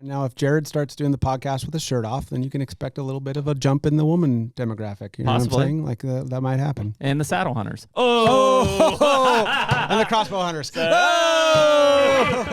Now, if Jared starts doing the podcast with his shirt off, then you can expect a little bit of a jump in the woman demographic. You know Possibly. what I'm saying? Like that might happen. And the saddle hunters. And the crossbow hunters. Oh!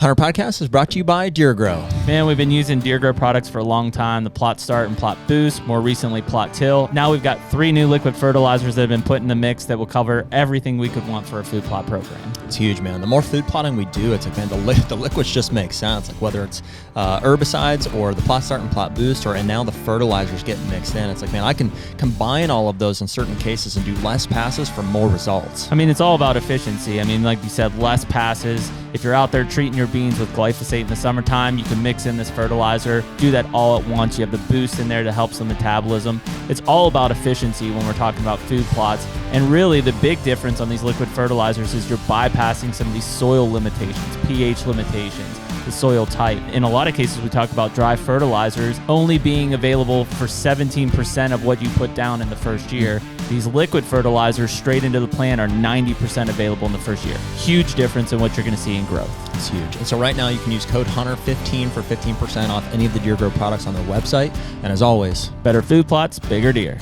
HUNTR Podcast is brought to you by Deer Grow. Man, we've been using Deer Grow products for a long time. The Plot Start and Plot Boost, more recently Plot Till. Now we've got 3 new liquid fertilizers that have been put in the mix that will cover everything we could want for a food plot program. It's huge, man. The more food plotting we do, it's like, man, the liquids just make sense. Like whether it's herbicides or the Plot Start and Plot Boost, and now the fertilizers getting mixed in. It's like, man, I can combine all of those in certain cases and do less passes for more results. I mean, it's all about efficiency. I mean, like you said, less passes. If you're out there treating your beans with glyphosate in the summertime, you can mix in this fertilizer, do that all at once. You have the boost in there to help some metabolism. It's all about efficiency when we're talking about food plots. And really the big difference on these liquid fertilizers is you're bypassing some of these soil limitations, pH limitations, the soil type. In a lot of cases, we talk about dry fertilizers only being available for 17% of what you put down in the first year. These liquid fertilizers straight into the plant are 90% available in the first year. Huge difference in what you're going to see in growth. It's huge. And so right now you can use code HUNTR15 for 15% off any of the Deer Grow products on their website. And as always, Better food plots, bigger deer.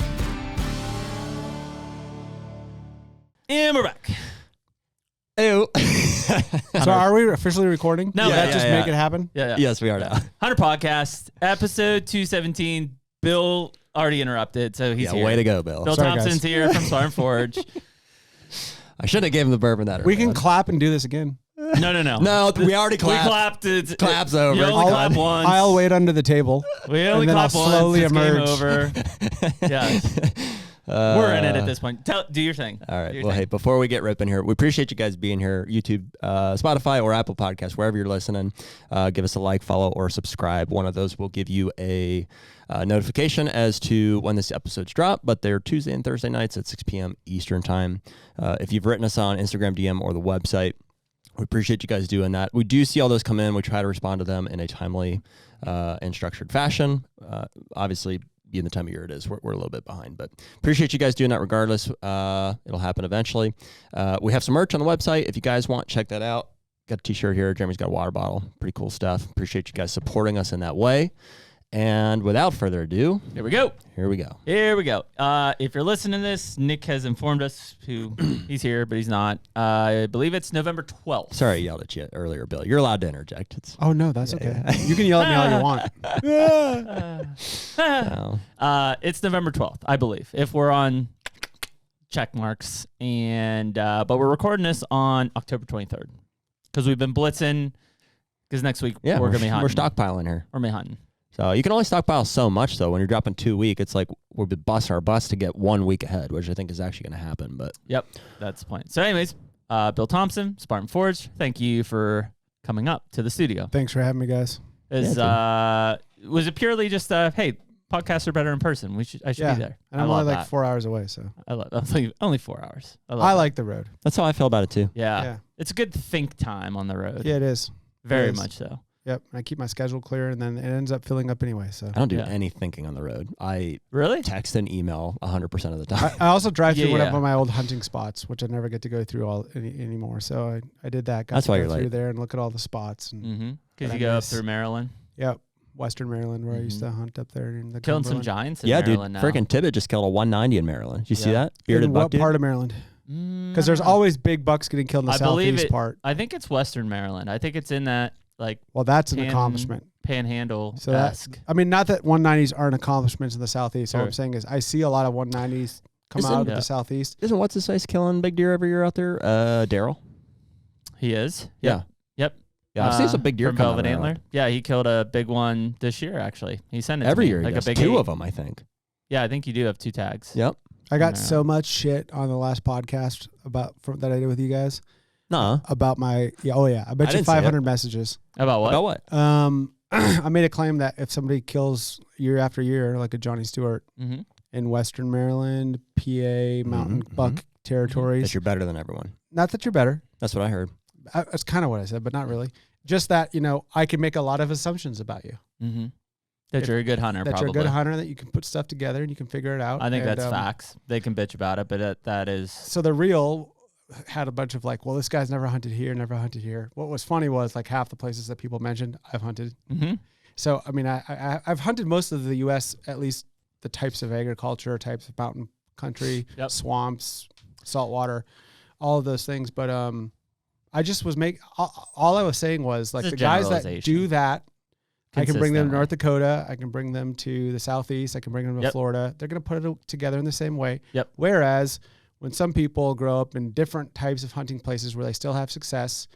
And we're back. ew. So are we officially recording? No, Did that yeah, just yeah. make it happen? Yeah. Yes, we are now. HUNTR Podcast, episode 217. Bill already interrupted, so he's here. Way to go, Bill. Bill Sorry, Thompson's guys. here from Spartan Forge. I should have given him the bourbon that We early can on. clap and do this again. No. No, we already clapped. We clapped. Clap's over. You only clap once. I'll wait under the table. We only and then clap I'll once. slowly It's emerge. game over. Yeah. We're in it at this point. Do your thing. All right. Do your Well, thing. hey, before we get ripping here, we appreciate you guys being here. YouTube, Spotify, or Apple Podcasts, wherever you're listening. Give us a like, follow, or subscribe. One of those will give you a notification as to when this episode's drop, but they're Tuesday and Thursday nights at 6 p.m. Eastern time. If you've written us on Instagram DM or the website, we appreciate you guys doing that. We do see all those come in. We try to respond to them in a timely and structured fashion. Obviously, being the time of year it is, we're a little bit behind, but appreciate you guys doing that regardless. It'll happen eventually. We have some merch on the website. If you guys want, check that out. Got a t-shirt here. Jeremy's got a water bottle. Pretty cool stuff. Appreciate you guys supporting us in that way. And without further ado, Here we go. here we go. Here we go. If you're listening to this, Nick has informed us he's here, but he's not. I believe it's November 12th. Sorry I yelled at you earlier, Bill. You're allowed to interject. It's Oh, no, that's okay. You can yell at me all you want. no. It's November 12th, I believe, if we're on check marks. And but we're recording this on October 23rd because we've been blitzing. Because next week Yeah, we're gonna be hunting. we're stockpiling here. We're gonna be hunting. So you can only stockpile so much, though. When you're dropping 2 week, it's like we're busting our bus to get 1 week ahead, which I think is actually going to happen. But Yep, that's the point. So, anyways, Bill Thompson, Spartan Forge. Thank you for coming up to the studio. Thanks for having me, guys. Was it purely just hey, podcasts are better in person? I should Yeah. be there. And I I'm love only like that. 4 hours away, so I love only 4 hours. I I love like the road. that's how I feel about it, too. Yeah. Yeah. It's a good think time on the road. Yeah, it is. Very it is. much so. Yep. I keep my schedule clear, and then it ends up filling up anyway. So I don't do Yeah. any thinking on the road. I Really? text and email 100% of the time. I also drive through one Yeah. of my old hunting spots, which I never get to go through anymore. So I did that. Got That's to why go you're through late. there and look at all the spots. And Mm-hmm. Because But you I go up miss- through Maryland, Yep, Western Maryland, where I used Mhm. to hunt up there in the killing some Cumberland. giants in Yeah, dude. Maryland now. Freaking Tibbet just killed a 190 in Maryland. Did you see Yeah. that? Bearded In buck what dude? part of Maryland? Because there's always big bucks getting killed in the I believe southeast it- part. I think it's Western Maryland. I think it's in that like Well, that's an Pan- accomplishment. Panhandle So that, esque. I mean, not that 190s aren't accomplishments in the southeast. All Sure. I'm saying is I see a lot of 190s come Isn't- out of Yeah. the southeast. Isn't what's his face killing big deer every year out there? Daryl. He is. Yeah. Yep. Yeah, I've seen some big deer from come out Velvet of Antler. Maryland. Yeah, he killed a big one this year. Actually, he sent it to Every me, year, like he does. a big 2 8. of them, I think. Yeah, I think you do have 2 tags. Yep. I got Yeah. so much shit on the last podcast that I did with you guys Nah. about my I bet I you didn't see 500 messages. About what? About what? I made a claim that if somebody kills year after year, like a Johnny Stewart Mm-hmm. in Western Maryland, PA, mountain buck territories, That you're better than everyone. not that you're better. That's what I heard. That's kind of what I said, but not really. Just that, I can make a lot of assumptions about you. Mm-hmm. That you're a good hunter, that probably. you're a good hunter, that you can put stuff together and you can figure it out. I think that's facts. They can bitch about it, but that is... So the reel had a bunch of like, well, this guy's never hunted here, never hunted here. What was funny was like half the places that people mentioned, I've hunted. Mm-hmm. So, I mean, I've hunted most of the U.S., at least the types of agriculture, types of mountain country, swamps, saltwater, all of those things. But I just was all I was saying was like the guys that do that, I can bring them to North Dakota. I can bring them to the Southeast. I can bring them to Florida. They're going to put it together in the same way. Yep. Whereas when some people grow up in different types of hunting places where they still have success,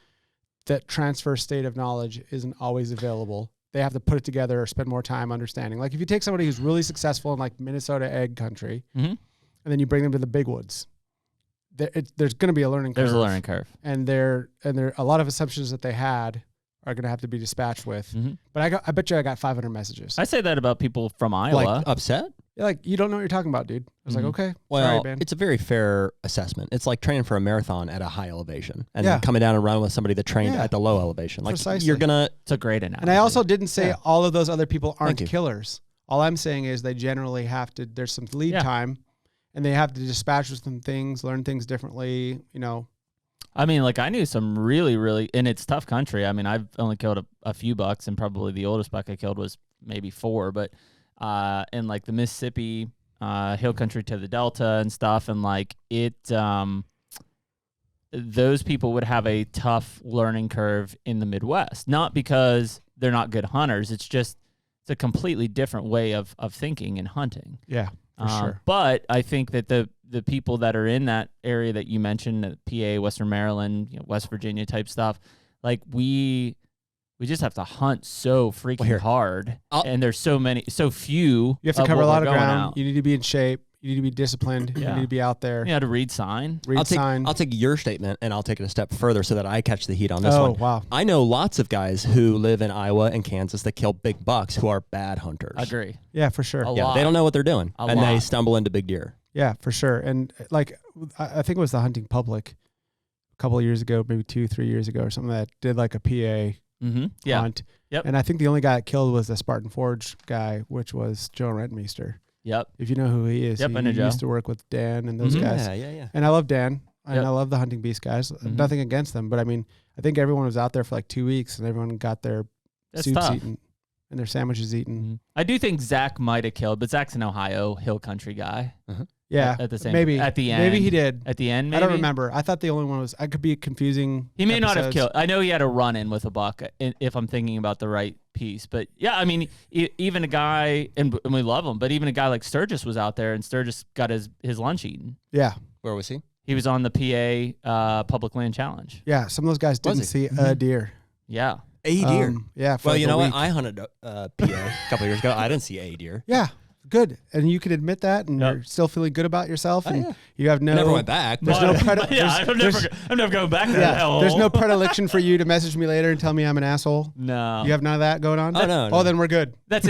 that transfer state of knowledge isn't always available. They have to put it together or spend more time understanding. Like if you take somebody who's really successful in like Minnesota egg country, and then you bring them to the big woods, there's going to be a learning curve. There's a learning curve. And there a lot of assumptions that they had are going to have to be dispatched with. But I bet you I got 500 messages. I say that about people from Iowa. Like upset? Like, you don't know what you're talking about, dude. I was like, okay, well, sorry, man. It's a very fair assessment. It's like training for a marathon at a high elevation and then coming down and running with somebody that trained at the low elevation. Like Precisely. You're going to... It's a great analogy. And I also didn't say all of those other people aren't killers. All I'm saying is they generally have to, there's some lead time, and they have to dispatch with some things, learn things differently, you know. I mean, like I knew some really, really, and it's tough country. I mean, I've only killed a few bucks, and probably the oldest buck I killed was maybe 4, but in like the Mississippi hill country to the Delta and stuff, and like it, those people would have a tough learning curve in the Midwest, not because they're not good hunters. It's just, it's a completely different way of thinking and hunting. Yeah, for sure. But I think that the people that are in that area that you mentioned, PA, Western Maryland, West Virginia type stuff, like we just have to hunt so freaking hard, and there's so few. You have to cover a lot of ground. You need to be in shape. You need to be disciplined. You need to be out there. You have to read sign. I'll take your statement and I'll take it a step further so that I catch the heat on this one. Oh, wow. I know lots of guys who live in Iowa and Kansas that kill big bucks who are bad hunters. I agree. Yeah, for sure. A lot. They don't know what they're doing, they stumble into big deer. Yeah, for sure. And like, I think it was the Hunting Public a couple of years ago, maybe 2-3 years ago or something, that did like a PA hunt. Yep. And I think the only guy that killed was the Spartan Forge guy, which was Joe Rentmeester. Yep. If you know who he is, he used to work with Dan and those guys. Yeah. And I love Dan. And I love the Hunting Beast guys. Nothing against them, but I mean, I think everyone was out there for like 2 weeks, and everyone got their suits eaten and their sandwiches eaten. I do think Zach might have killed, but Zach's an Ohio hill country guy. Yeah, at the same, maybe at the end. Maybe he did. At the end, maybe? I don't remember. I thought the only one was, I could be confusing. He may not have killed. I know he had a run-in with a buck, if I'm thinking about the right piece. But yeah, I mean, even a guy, and we love him, but even a guy like Sturgis was out there, and Sturgis got his lunch eaten. Yeah. Where was he? He was on the PA Public Land Challenge. Yeah, some of those guys didn't see a deer. Yeah. A deer. Yeah. Well, you know what? I hunted PA a couple of years ago. I didn't see a deer. Yeah. Good. And you can admit that, and you're still feeling good about yourself, and you have no... Never went back. There's no I'm never going back to that hell. There's no predilection for you to message me later and tell me I'm an asshole. No. You have none of that going on? Oh, no. Oh, then we're good. That's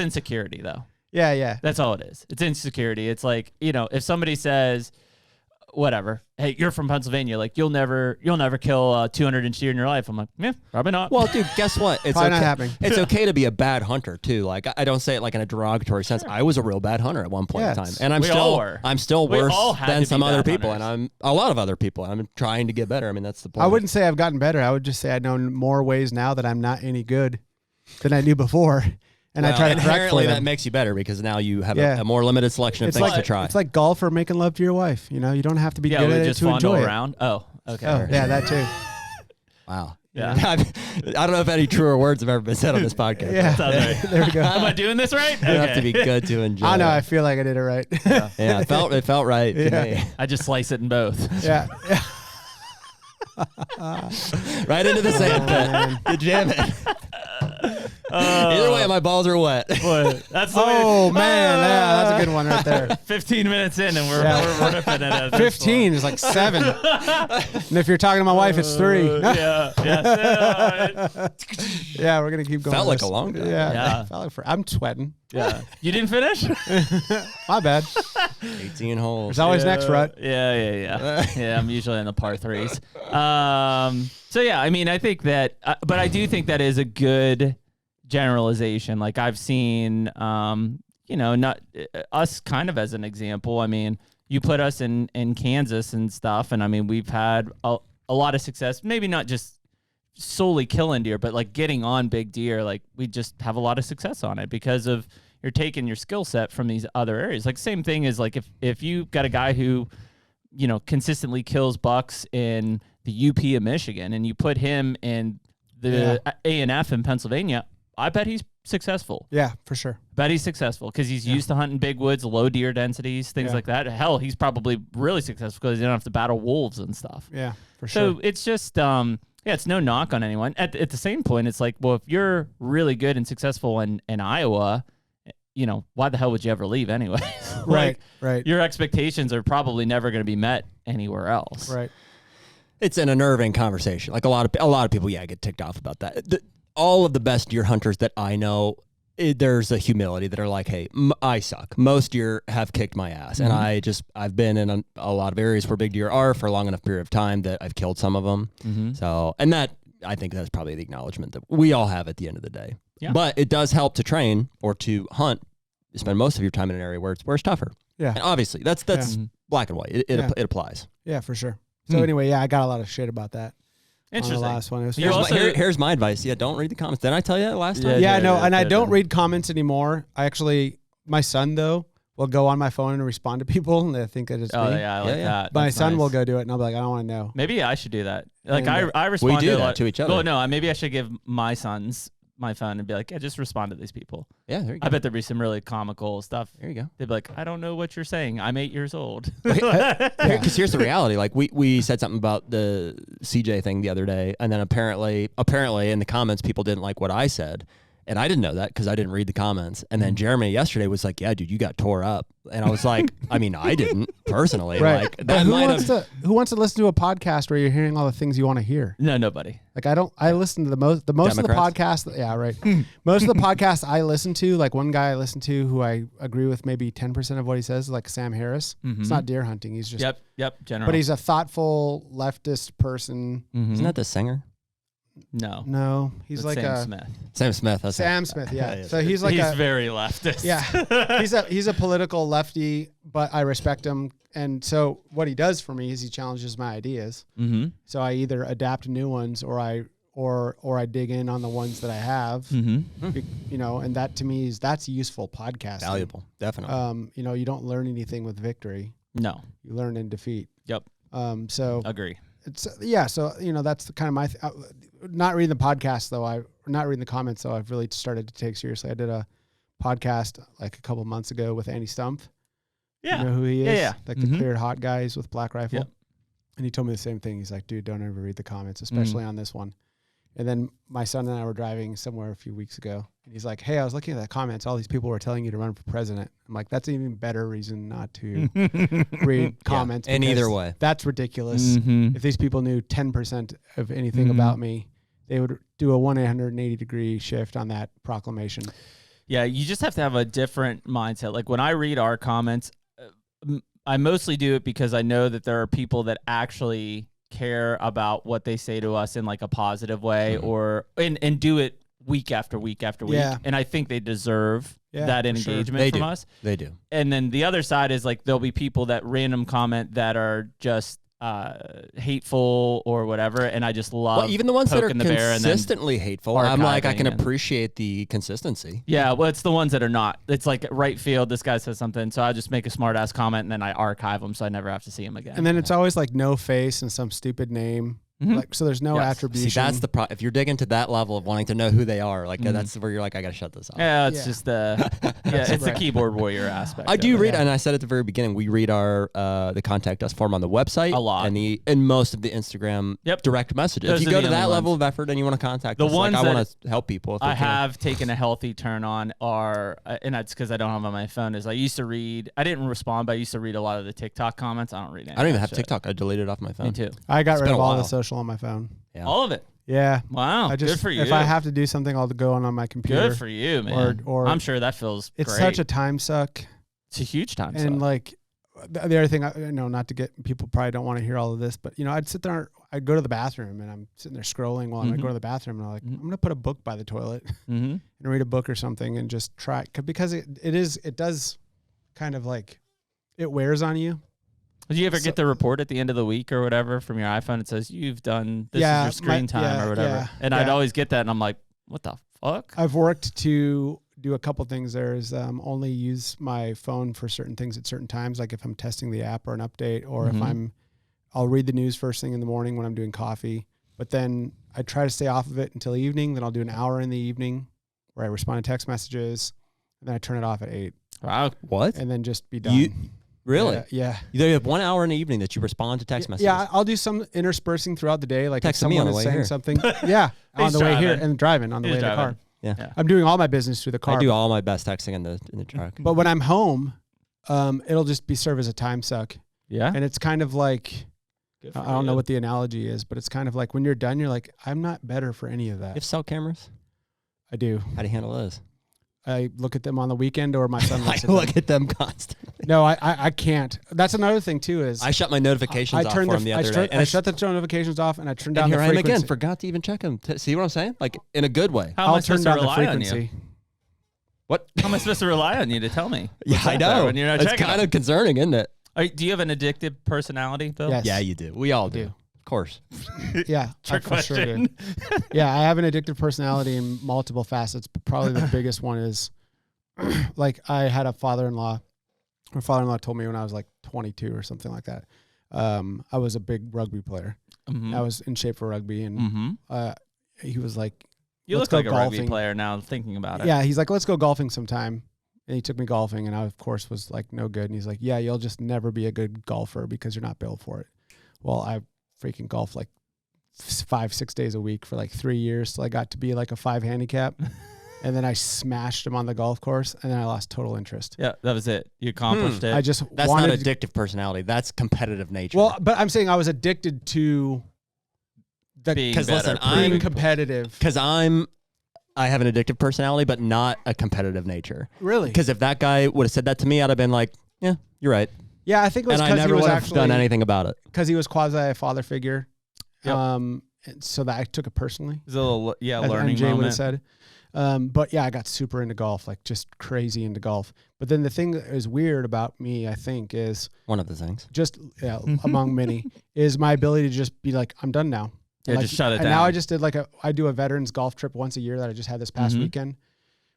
insecurity, though. Yeah. That's all it is. It's insecurity. It's like, if somebody says, whatever, hey, you're from Pennsylvania, like you'll never kill a 200-inch deer in your life. I'm like, yeah, probably not. Well, dude, guess what? It's probably not happening. It's okay to be a bad hunter too. Like I don't say it like in a derogatory sense. I was a real bad hunter at one point in time, and I'm still worse than some other people, and I'm a lot of other people. I'm trying to get better. I mean, that's the point. I wouldn't say I've gotten better. I would just say I know more ways now that I'm not any good than I knew before. And I try to correct for them. That makes you better because now you have a more limited selection of things to try. It's like golf or making love to your wife. You don't have to be good at it to enjoy it. Oh, okay. Oh, yeah, that too. Wow. Yeah. I don't know if any truer words have ever been said on this podcast. Yeah. There we go. Am I doing this right? You have to be good to enjoy. I know. I feel like I did it right. Yeah. It felt right to me. I just slice it in both. Yeah. Right into the sand pit. You jam it. Either way, my balls are wet. That's the man, that's a good one right there. 15 minutes in, and we're ripping it. 15 is like 7, and if you're talking to my wife, it's 3. Yeah. Yeah, we're gonna keep going. Felt like a long time. Yeah. I'm sweating. Yeah. You didn't finish? My bad. 18 holes. There's always next rut. Yeah. I'm usually in the par 3s. So yeah, I mean, I think that, but I do think that is a good generalization. Like I've seen, not us kind of as an example. I mean, you put us in Kansas and stuff, and I mean, we've had a lot of success, maybe not just solely killing deer, but like getting on big deer. Like we just have a lot of success on it because of you're taking your skill set from these other areas. Like same thing is like if you got a guy who, consistently kills bucks in the UP of Michigan and you put him in the A&F in Pennsylvania, I bet he's successful. Yeah, for sure. Bet he's successful because he's used to hunting big woods, low deer densities, things like that. Hell, he's probably really successful because he don't have to battle wolves and stuff. Yeah, for sure. So it's just, it's no knock on anyone. At the same point, it's like, well, if you're really good and successful in Iowa, why the hell would you ever leave anyway? Right. Your expectations are probably never going to be met anywhere else. Right. It's an unnerving conversation. Like a lot of people, get ticked off about that. All of the best deer hunters that I know, there's a humility that are like, hey, I suck. Most deer have kicked my ass. And I've been in a lot of areas where big deer are for a long enough period of time that I've killed some of them. So, and that, I think that's probably the acknowledgement that we all have at the end of the day. Yeah. But it does help to train or to hunt, spend most of your time in an area where it's tougher. Yeah. And obviously that's black and white. It applies. Yeah, for sure. So anyway, I got a lot of shit about that. Interesting. On the last one. Here's my advice. Yeah, don't read the comments. Didn't I tell you that last time? I don't read comments anymore. My son though will go on my phone and respond to people, and they think that it's me. Oh yeah, I like that. My son will go do it, and I'll be like, I don't want to know. Maybe I should do that. Like I respond. We do that to each other. Well, no, maybe I should give my sons my phone and be like, just respond to these people. Yeah, there you go. I bet there'd be some really comical stuff. There you go. They'd be like, I don't know what you're saying. I'm 8 years old. Because here's the reality. Like we said something about the CJ thing the other day, and then apparently in the comments people didn't like what I said. And I didn't know that because I didn't read the comments. And then Jeremy yesterday was like, yeah, dude, you got tore up. And I was like, I mean, I didn't personally. Right. Like, that who wants to listen to a podcast where you're hearing all the things you want to hear? No, nobody. Like I listen to the most Democrats? Of the podcasts. Yeah, right. Most of the podcasts I listen to, like one guy I listen to who I agree with maybe 10% of what he says, like Sam Harris. It's not deer hunting. He's just general. But he's a thoughtful leftist person. Isn't that the singer? No, he's like Sam Smith. Sam Smith. Sam Smith, yeah. So he's very leftist. Yeah, he's a political lefty, but I respect him. And so what he does for me is he challenges my ideas. So I either adapt new ones or I dig in on the ones that I have. And that to me that's useful podcasting. Valuable, definitely. You don't learn anything with victory. No, you learn in defeat. Yep. So agree. It's So that's kind of my. Not reading the podcast though. Not reading the comments though. I've really started to take seriously. I did a podcast like a couple months ago with Andy Stumpf. Yeah, you know who he is? Yeah. Like the cleared hot guys with Black Rifle. Yep. And he told me the same thing. He's like, dude, don't ever read the comments, especially on this one. And then my son and I were driving somewhere a few weeks ago, and he's like, hey, I was looking at the comments. All these people were telling you to run for president. I'm like, that's an even better reason not to read comments. And either way. That's ridiculous. If these people knew 10% of anything about me, they would do a 180-degree shift on that proclamation. Yeah, you just have to have a different mindset. Like when I read our comments, I mostly do it because I know that there are people that actually care about what they say to us in like a positive way and do it week after week after week. Yeah. And I think they deserve that engagement from us. They do. And then the other side is like there'll be people that random comment that are just hateful or whatever, and I just love even the ones that are consistently hateful. I'm like, I can appreciate the consistency. Yeah, well, it's the ones that are not. It's like right field, this guy says something, so I just make a smart ass comment and then I archive them so I never have to see him again. And then it's always like no face and some stupid name. Like, so there's no attribution. See, that's the problem. If you're digging to that level of wanting to know who they are, like that's where you're like, I gotta shut this off. Yeah, it's just it's the keyboard warrior aspect. I do read, and I said at the very beginning, we read our the contact us form on the website a lot, and most of the Instagram direct messages. If you go to that level of effort and you want to contact us, ones like, I want to help people. I have taken a healthy turn on are, and that's because I don't have on my phone. Is I used to read. I didn't respond, but I used to read a lot of the TikTok comments. I don't read any. I don't even have TikTok. I deleted it off my phone. Me too. I got rid of all the social on my phone. Yeah. All of it. Yeah. Wow. Good for you. If I have to do something, I'll go on my computer. Good for you, man. Or I'm sure that feels it's great. such a time suck. It's a huge time suck. And like, the other thing, not to get people probably don't want to hear all of this, but I'd sit there, I'd go to the bathroom and I'm sitting there scrolling while I go to the bathroom and I'm like, I'm going to put a book by the toilet and read a book or something and just try, because it does kind of like, it wears on you. Did you ever get the report at the end of the week or whatever from your iPhone? It says you've done this is your screen time or whatever. And I'd always get that and I'm like, what the fuck? I've worked to do a couple things. There's only use my phone for certain things at certain times, like if I'm testing the app or an update, or if I'll read the news first thing in the morning when I'm doing coffee. But then I try to stay off of it until evening. Then I'll do an hour in the evening where I respond to text messages, and then I turn it off at 8. Wow. What? And then just be done. Really? Yeah. You have 1 hour in the evening that you respond to text messages. Yeah, I'll do some interspersing throughout the day, like text if someone is saying something. Yeah, on the way here and driving on the way in the car. Yeah. I'm doing all my business through the car. I do all my best texting in the truck. But when I'm home, it'll just serve as a time suck. Yeah. And it's kind of like, I don't know what the analogy is, but it's kind of like when you're done, you're like, I'm not better for any of that. You have cell cameras? I do. How do you handle those? I look at them on the weekend, or my son looks I look at them constantly. No, I can't. That's another thing too. Is I shut my notifications off for him the other day. And I shut the notifications off, and I turn down the frequency. frequency. And here I am again, forgot to even check them. See what I'm saying? Like in a good way. How am I supposed to rely on you? What? How am I supposed to rely on you to tell me? Yeah, I know. When you're not it's kind of concerning, isn't it? Do you have an addictive personality, Bill? Yes. Yeah, you do. We all do. Of course. Yeah. Trick question. Sure yeah, I have an addictive personality in multiple facets, but probably the biggest one is like I had a father-in-law. My father-in-law told me when I was like 22 or something like that. I was a big rugby player. I was in shape for rugby, and he was like, "You look like a rugby player now." Thinking about it, yeah, he's like, "Let's go golfing sometime." And he took me golfing, and I of course was like, "No good." And he's like, "Yeah, you'll just never be a good golfer because you're not built for it." Well, I freaking golfed like 5-6 days a week for like 3 years till I got to be like a 5 handicap. And then I smashed him on the golf course, and then I lost total interest. Yeah, that was it. You accomplished it. That's not addictive personality. That's competitive nature. Well, but I'm saying I was addicted to being competitive. Because I have an addictive personality, but not a competitive nature. Really? Because if that guy would have said that to me, I'd have been like, yeah, you're right. Yeah, I think it was because he was actually done anything about it. Because he was quasi a father figure. Yep. And so that I took it personally. It was a little, learning MJ moment. would have said. But yeah, I got super into golf, like just crazy into golf. But then the thing that is weird about me, I think, is one of the things, just among many, is my ability to just be like, I'm done now. Yeah, like, just shut it down. And now I just did I do a veterans golf trip once a year that I just had this past weekend,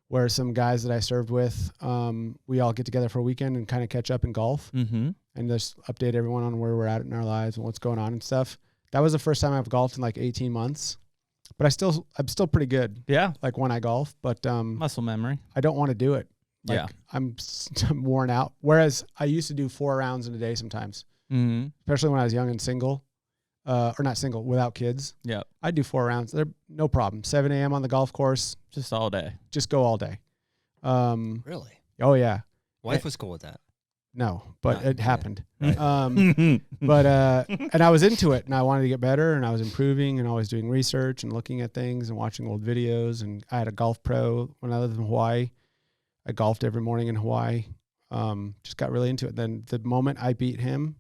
where some guys that I served with, we all get together for a weekend and kind of catch up in golf and just update everyone on where we're at in our lives and what's going on and stuff. That was the first time I've golfed in like 18 months. But I'm still pretty good. Yeah. Like when I golf, but muscle memory. I don't want to do it. Like, yeah. I'm worn out. Whereas I used to do 4 rounds in a day sometimes, especially when I was young and single, or not single, without kids. Yeah. I'd do 4 rounds. They're no problem. 7 a.m. on the golf course. Just all day. Just go all day. Really? Oh yeah. Wife was cool with that. No, but it happened. Right. But and I was into it, and I wanted to get better, and I was improving, and always doing research and looking at things and watching old videos. And I had a golf pro when I lived in Hawaii. I golfed every morning in Hawaii. Just got really into it. Then the moment I beat him,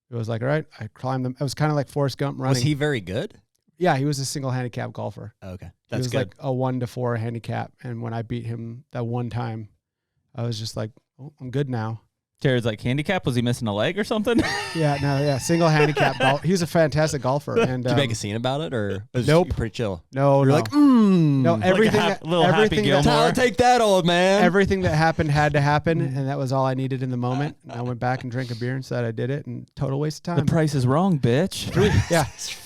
it was like, all right, I climbed them. It was kind of like Forrest Gump running. Was he very good? Yeah, he was a single handicap golfer. Okay, He was good. like a 1 to 4 handicap, and when I beat him that one time, I was just like, oh, I'm good now. Jared's like, handicap? Was he missing a leg or something? Yeah, single handicap golf. He was a fantastic golfer. And did you make a scene about it, or was nope, pretty chill? No, you're like, no, everything. Like everything Tyler, take that, old man. Everything that happened had to happen, and that was all I needed in the moment. And I went back and drank a beer and said I did it, and total waste of time. The price is wrong, bitch.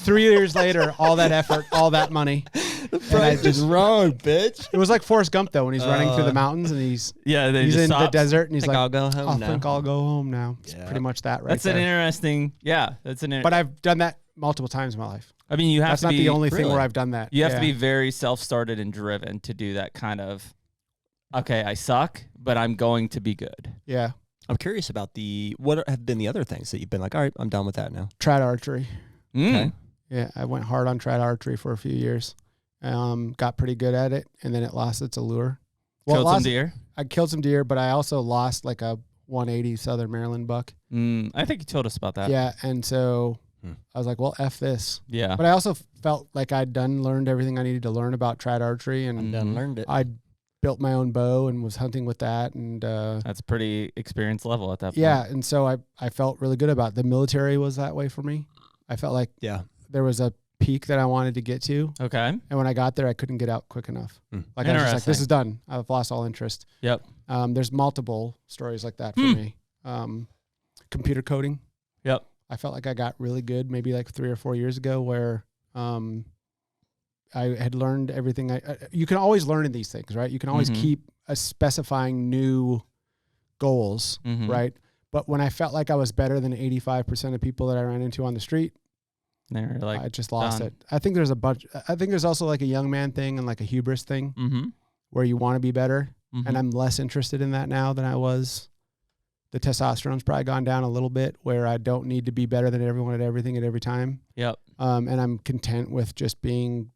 3 years later, all that effort, all that money. The price is wrong, bitch. It was like Forrest Gump though, when he's running through the mountains and he's in the desert, and he's like, I'll go home I now. think I'll go home now. It's pretty much that right That's there. an interesting, But I've done that multiple times in my life. I mean, you have That's to be. That's not the only thing where I've done that. You have to be very self-started and driven to do that kind of, okay, I suck, but I'm going to be good. Yeah. I'm curious about what have been the other things that you've been like, all right, I'm done with that now. Trad archery. Okay. Yeah, I went hard on trad archery for a few years. Got pretty good at it, and then it lost its allure. Killed some deer? I killed some deer, but I also lost like a 180 Southern Maryland buck. I think you told us about that. Yeah, and so I was like, well, F this. Yeah. But I also felt like I'd learned everything I needed to learn about trad archery, and learned it. I built my own bow and was hunting with that, and that's pretty experience level at that point. Yeah, and so I felt really good about it. The military was that way for me. I felt like there was a peak that I wanted to get to. Okay. And when I got there, I couldn't get out quick enough. Like I was just like, this is done. I've lost all interest. Yep. There's multiple stories like that for me. Computer coding. Yep. I felt like I got really good maybe like 3 or 4 years ago where I had learned everything. You can always learn in these things, right? You can always keep specifying new goals, right? But when I felt like I was better than 85% of people that I ran into on the street, like, I just lost it. I think there's a bunch. I think there's also like a young man thing and like a hubris thing where you want to be better. And I'm less interested in that now than I was. The testosterone's probably gone down a little bit where I don't need to be better than everyone at everything at every time. Yep. And I'm content with just being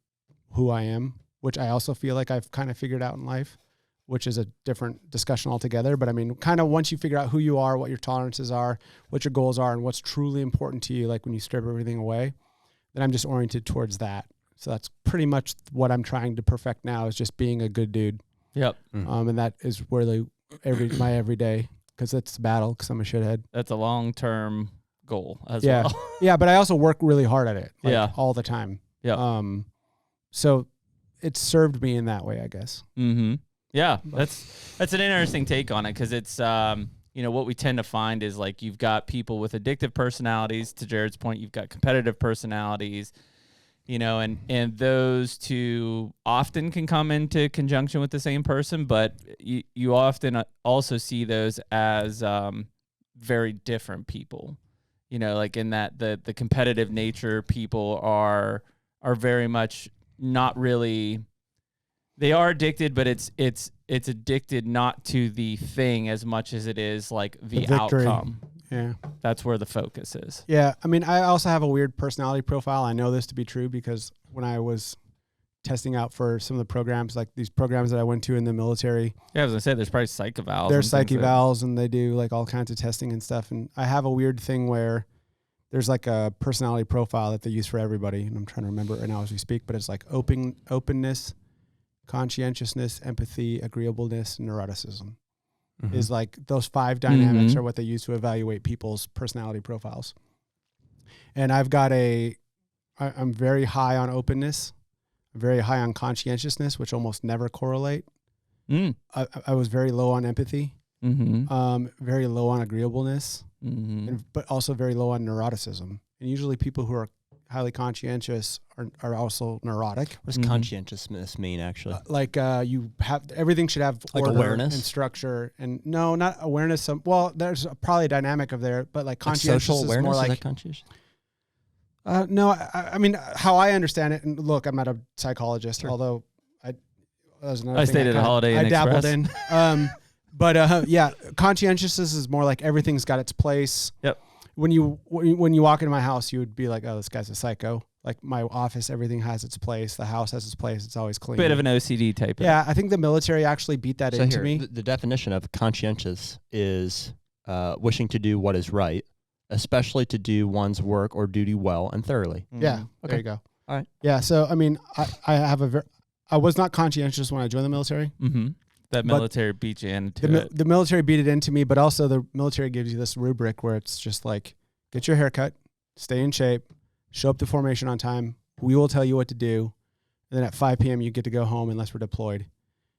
who I am, which I also feel like I've kind of figured out in life, which is a different discussion altogether. But I mean, kind of once you figure out who you are, what your tolerances are, what your goals are, and what's truly important to you, like when you strip everything away, then I'm just oriented towards that. So that's pretty much what I'm trying to perfect now, is just being a good dude. Yep. And that is really my everyday, because that's the battle, because I'm a shithead. That's a long-term goal as well. Yeah, but I also work really hard at it. All the time. Yeah. So it served me in that way, I guess. Yeah, that's an interesting take on it, because it's what we tend to find is like you've got people with addictive personalities. To Jared's point, you've got competitive personalities, and those two often can come into conjunction with the same person, but you often also see those as very different people. Like in that the competitive nature people are very much not really. They are addicted, but it's addicted not to the thing as much as it is like the outcome. Yeah. That's where the focus is. Yeah. I mean, I also have a weird personality profile. I know this to be true because when I was testing out for some of the programs, like these programs that I went to in the military. Yeah, I was gonna say there's probably psych evals. There's psych evals, and they do like all kinds of testing and stuff. And I have a weird thing where there's like a personality profile that they use for everybody. And I'm trying to remember it right now as we speak, but it's like openness, conscientiousness, empathy, agreeableness, and neuroticism. Is like those 5 dynamics are what they use to evaluate people's personality profiles. And I've got I'm very high on openness, very high on conscientiousness, which almost never correlate. I was very low on empathy, very low on agreeableness, but also very low on neuroticism. And usually people who are highly conscientious are also neurotic. What does conscientiousness mean, actually? You have everything should have like order awareness and structure, and no, not awareness. There's probably a dynamic of there, but like conscientious social awareness, is more like that conscious. No, I mean how I understand it. And look, I'm not a psychologist, although that was another I thing stayed at a Holiday Inn dabbled Express. in. But yeah, conscientiousness is more like everything's got its place. Yep. When you walk into my house, you would be like, oh, this guy's a psycho. Like my office, everything has its place. The house has its place. It's always clean. Bit of an OCD type. Yeah, I think the military actually beat that into me. The definition of conscientious is wishing to do what is right, especially to do one's work or duty well and thoroughly. Yeah, there you go. All right. Yeah, so I mean, I was not conscientious when I joined the military. That military beat you into it. The military beat it into me, but also the military gives you this rubric where it's just like, get your hair cut, stay in shape, show up to formation on time. We will tell you what to do. And then at 5 p.m. you get to go home unless we're deployed.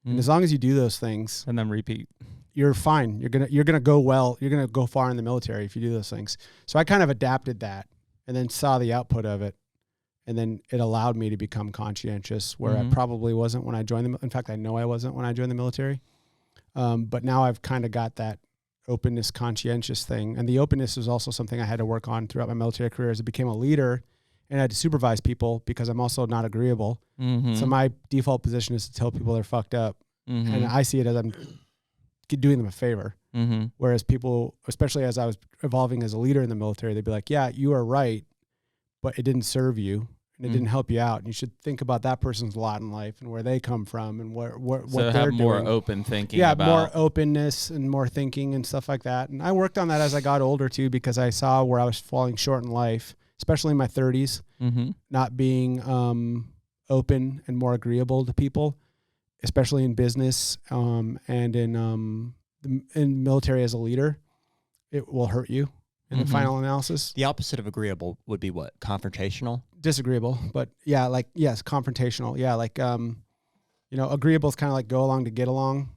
And as long as you do those things, and then repeat, you're fine. You're gonna go well. You're gonna go far in the military if you do those things. So I kind of adapted that, and then saw the output of it, and then it allowed me to become conscientious, where I probably wasn't when I joined in fact, I know I wasn't when I joined the military. But now I've kind of got that openness, conscientious thing. And the openness was also something I had to work on throughout my military career as I became a leader and I had to supervise people because I'm also not agreeable. So my default position is to tell people they're fucked up. And I see it as I'm doing them a favor. Whereas people, especially as I was evolving as a leader in the military, they'd be like, yeah, you are right, but it didn't serve you. and it didn't help you out. And you should think about that person's lot in life and where they come from and what so they're have more doing. open thinking. Yeah, about. more openness and more thinking and stuff like that. And I worked on that as I got older too, because I saw where I was falling short in life, especially in my 30s, not being open and more agreeable to people, especially in business and in military as a leader. It will hurt you in the final analysis. The opposite of agreeable would be what? Confrontational? Disagreeable, but yeah, like, yes, confrontational. Yeah, like, agreeable is kind of like go along to get along.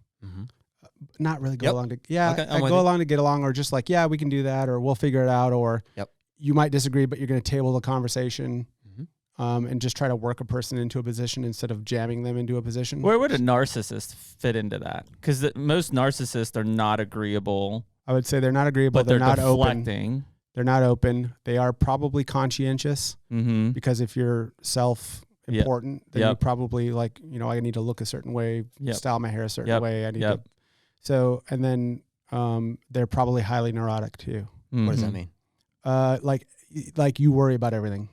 Not really go along to, go along to get along, or just like, yeah, we can do that, or we'll figure it out, or you might disagree, but you're going to table the conversation and just try to work a person into a position instead of jamming them into a position. Where would a narcissist fit into that? Because most narcissists are not agreeable. I would say they're not agreeable. But they're not deflecting. open. They're not open. They are probably conscientious because if you're self-important, then you probably like, I need to look a certain way, style my hair a certain way. I need to. So, and then they're probably highly neurotic too. What does that mean? Like you worry about everything.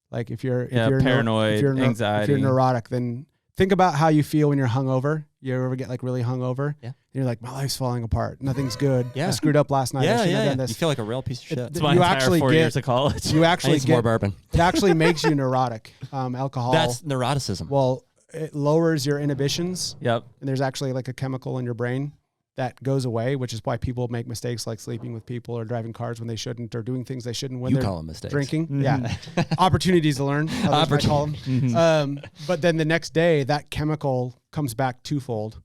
Like if you're paranoid, anxiety. If you're neurotic, then think about how you feel when you're hungover. You ever get like really hungover? Yeah. And you're like, my life's falling apart. Nothing's good. I screwed up last night. I shouldn't have done this. You feel like a real piece of shit. It's my entire 4 years of college. You actually get more bourbon. It actually makes you neurotic. Alcohol. That's neuroticism. Well, it lowers your inhibitions. Yep. And there's actually like a chemical in your brain that goes away, which is why people make mistakes like sleeping with people or driving cars when they shouldn't, or doing things they shouldn't when they're call them mistakes. Drinking. Yeah. Opportunities to learn. Others might call them. But then the next day, that chemical comes back twofold.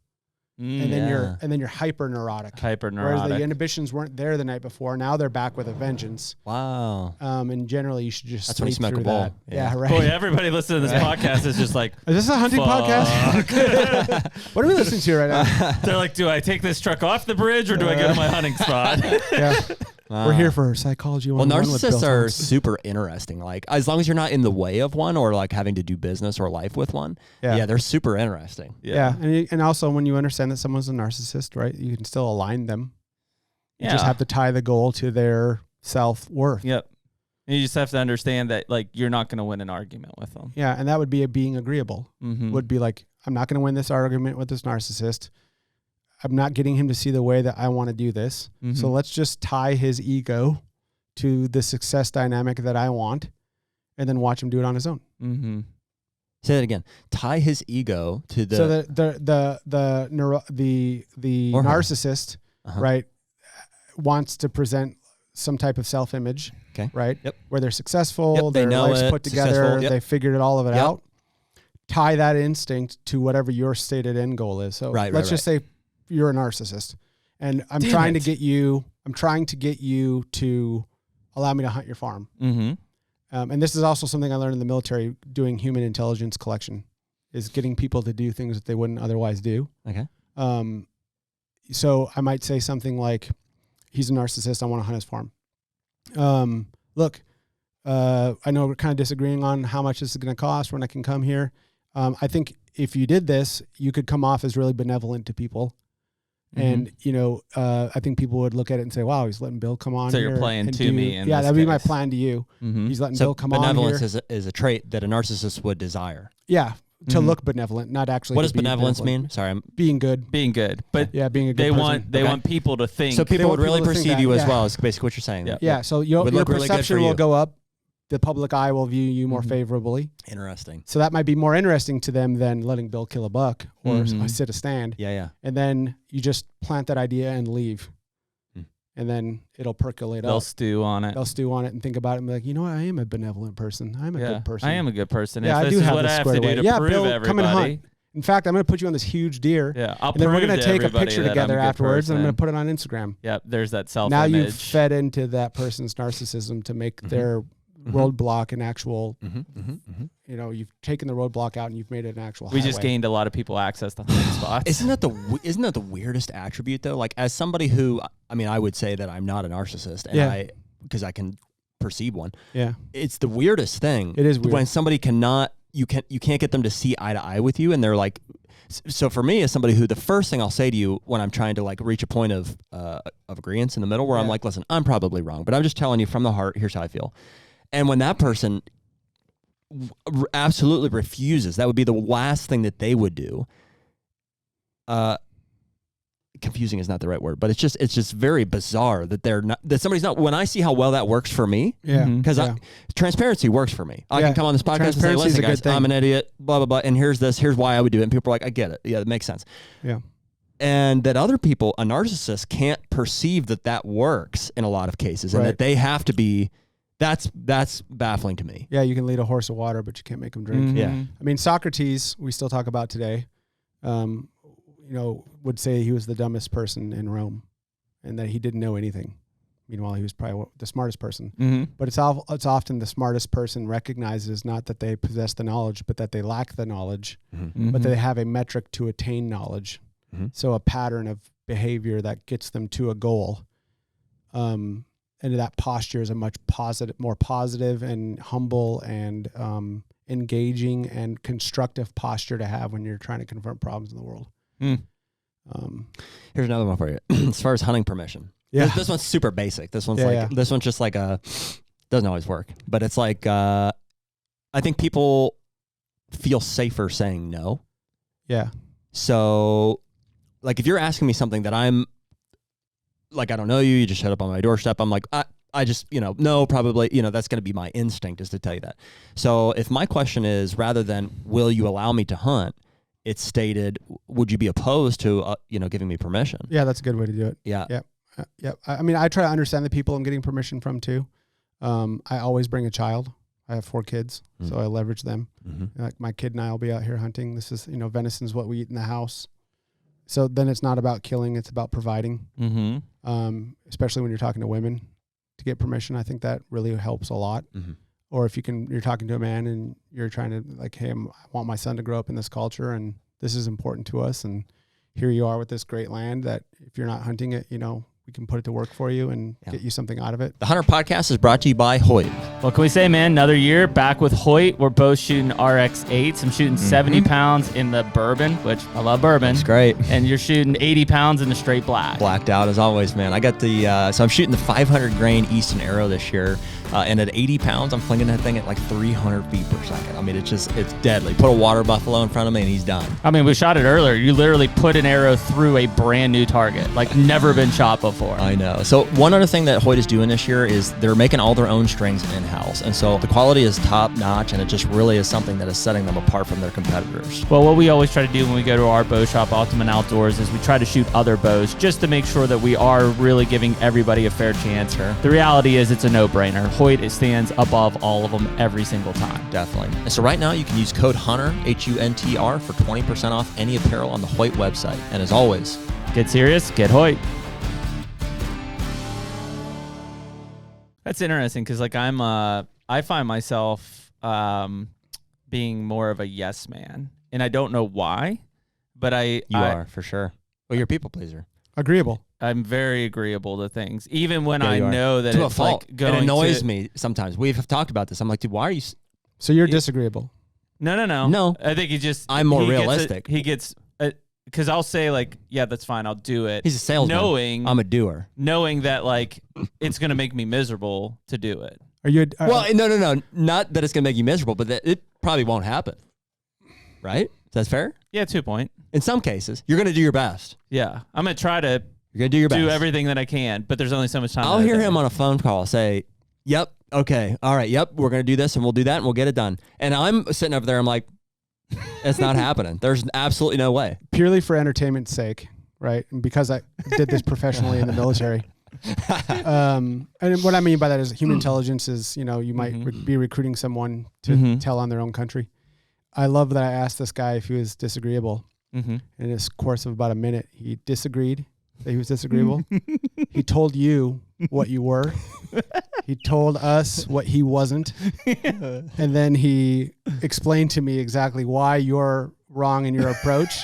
And then you're hyper neurotic. Whereas the inhibitions weren't there the night before. Now they're back with a vengeance. Wow. And generally you should just sleep when you smoke through a bowl. that. Yeah, right. Boy, everybody listening to this podcast is just like, is this a hunting podcast? What are we listening to right now? They're like, do I take this truck off the bridge or do I go to my hunting spot? Yeah. We're here for psychology. Well, narcissists are super interesting. Like, as long as you're not in the way of one or like having to do business or life with one, they're super interesting. Yeah. And also when you understand that someone's a narcissist, right, you can still align them. You just have to tie the goal to their self-worth. Yep. And you just have to understand that like you're not going to win an argument with them. Yeah, and that would be a being agreeable. Would be like, I'm not going to win this argument with this narcissist. I'm not getting him to see the way that I want to do this. So let's just tie his ego to the success dynamic that I want and then watch him do it on his own. Say that again. Tie his ego to the... So the narcissist, right, wants to present some type of self-image, right, where they're successful, their life's put together, they figured all of it out. Tie that instinct to whatever your stated end goal is. So let's just say you're a narcissist and I'm trying to get you to allow me to hunt your farm. And this is also something I learned in the military doing human intelligence collection, is getting people to do things that they wouldn't otherwise do. So I might say something like, he's a narcissist, I want to hunt his farm. Look, I know we're kind of disagreeing on how much this is going to cost, when I can come here. I think if you did this, you could come off as really benevolent to people. And, I think people would look at it and say, wow, he's letting Bill come on. So you're playing to me. Yeah, that'd be my plan to you. He's letting Bill come on here. Benevolence is a trait that a narcissist would desire. Yeah, to look benevolent, not actually. What does benevolence mean? Sorry, I'm being good. Being good. But being a good person. They want people to think. So people would really perceive you as well, is basically what you're saying. Yeah, so your perception will go up. The public eye will view you more favorably. Interesting. So that might be more interesting to them than letting Bill kill a buck or sit a stand. Yeah. And then you just plant that idea and leave. And then it'll percolate up. They'll stew on it and think about it and be like, you know what? I am a benevolent person. I'm a good person. I am a good person. Yeah, if I do have what this I have to do to prove Bill, everybody. Come and hunt. In fact, I'm going to put you on this huge deer. Yeah, and then we're going to take a picture together afterwards, and I'm going to put it on Instagram. Yep, there's that self-image. Now you've fed into that person's narcissism to make their roadblock an actual, you've taken the roadblock out and you've made it an actual highway. We just gained a lot of people access to hunting spots. Isn't that the weirdest attribute though? Like, as somebody who, I would say that I'm not a narcissist, and because I can perceive one. Yeah, it's the weirdest thing. It is weird when somebody you can't get them to see eye to eye with you, and they're like. So for me, as somebody who, the first thing I'll say to you when I'm trying to like reach a point of agreeance in the middle, where I'm like, listen, I'm probably wrong, but I'm just telling you from the heart, here's how I feel. And when that person absolutely refuses. That would be the last thing that they would do. Confusing is not the right word, but it's just very bizarre that somebody's not. When I see how well that works for me, because transparency works for me. I can come on this podcast and say, "Listen, guys, I'm an idiot." Blah blah blah, and here's why I would do it. And people are like, "I get it. Yeah, it makes sense." Yeah. And that other people, a narcissist, can't perceive that works in a lot of cases, and that they have to be. That's baffling to me. Yeah, you can lead a horse to water, but you can't make him drink. Yeah. I mean, Socrates, we still talk about today. Would say he was the dumbest person in Rome and that he didn't know anything. Meanwhile, he was probably the smartest person. But it's often the smartest person recognizes not that they possess the knowledge, but that they lack the knowledge, but they have a metric to attain knowledge. So a pattern of behavior that gets them to a goal. And that posture is a much more positive and humble and engaging and constructive posture to have when you're trying to confront problems in the world. Here's another one for you. As far as hunting permission, this one's super basic. This one's this one's just like doesn't always work, but it's like I think people feel safer saying no. Yeah. So, like, if you're asking me something that I'm like, I don't know you just showed up on my doorstep. I'm like, I just, no, probably, that's going to be my instinct is to tell you that. So if my question is, rather than will you allow me to hunt, it's stated, would you be opposed to, giving me permission? Yeah, that's a good way to do it. Yeah. Yep. I mean, I try to understand the people I'm getting permission from too. I always bring a child. I have 4 kids, so I leverage them. Like my kid and I will be out here hunting. This is, venison's what we eat in the house. So then it's not about killing, it's about providing. Especially when you're talking to women to get permission. I think that really helps a lot. Or if you're talking to a man and you're trying to like, hey, I want my son to grow up in this culture and this is important to us. And here you are with this great land that if you're not hunting it, we can put it to work for you and get you something out of it. The HUNTR Podcast is brought to you by Hoyt. What can we say, man? Another year back with Hoyt. We're both shooting RX8s. I'm shooting 70 pounds in the bourbon, which I love bourbon. That's great. And you're shooting 80 pounds in the straight black. Blacked out as always, man. I got so I'm shooting the 500 grain Easton Arrow this year. And at 80 pounds, I'm flinging that thing at like 300 feet per second. I mean, it's deadly. Put a water buffalo in front of me and he's done. I mean, we shot it earlier. You literally put an arrow through a brand new target, like never been shot before. I know. So one other thing that Hoyt is doing this year is they're making all their own strings in-house. And so the quality is top notch and it just really is something that is setting them apart from their competitors. Well, what we always try to do when we go to our bow shop, Ultimate Outdoors, is we try to shoot other bows just to make sure that we are really giving everybody a fair chance. Sure. The reality is it's a no-brainer. Hoyt stands above all of them every single time. Definitely. And so right now you can use code HUNTR, HUNTR, for 20% off any apparel on the Hoyt website. And as always, get serious, get Hoyt. That's interesting because like I find myself being more of a yes man. And I don't know why, but I are for sure. Well, you're a people pleaser. Agreeable. I'm very agreeable to things, even when I know that to it's a fault. Like going it annoys me sometimes. We've talked about this. I'm like, dude, why are you? So you're disagreeable? No. I think I'm more realistic. He gets because I'll say like, yeah, that's fine. I'll do it. He's a salesman. Knowing I'm a doer. Knowing that like it's gonna make me miserable to do it. Are you? Well, no. Not that it's gonna make you miserable, but that it probably won't happen. Right? That's fair. Yeah, to a point. In some cases, you're gonna do your best. Yeah, I'm gonna try to. You're going to do your best. Do everything that I can, but there's only so much time. I'll hear him on a phone call say, yep, okay, all right, yep, we're going to do this and we'll do that and we'll get it done. And I'm sitting over there, I'm like, it's not happening. There's absolutely no way. Purely for entertainment's sake, right? And because I did this professionally in the military. And what I mean by that is human intelligence is, you might be recruiting someone to tell on their own country. I love that I asked this guy if he was disagreeable. In this course of about a minute, he disagreed. That he was disagreeable. He told you what you were. He told us what he wasn't. And then he explained to me exactly why you're wrong in your approach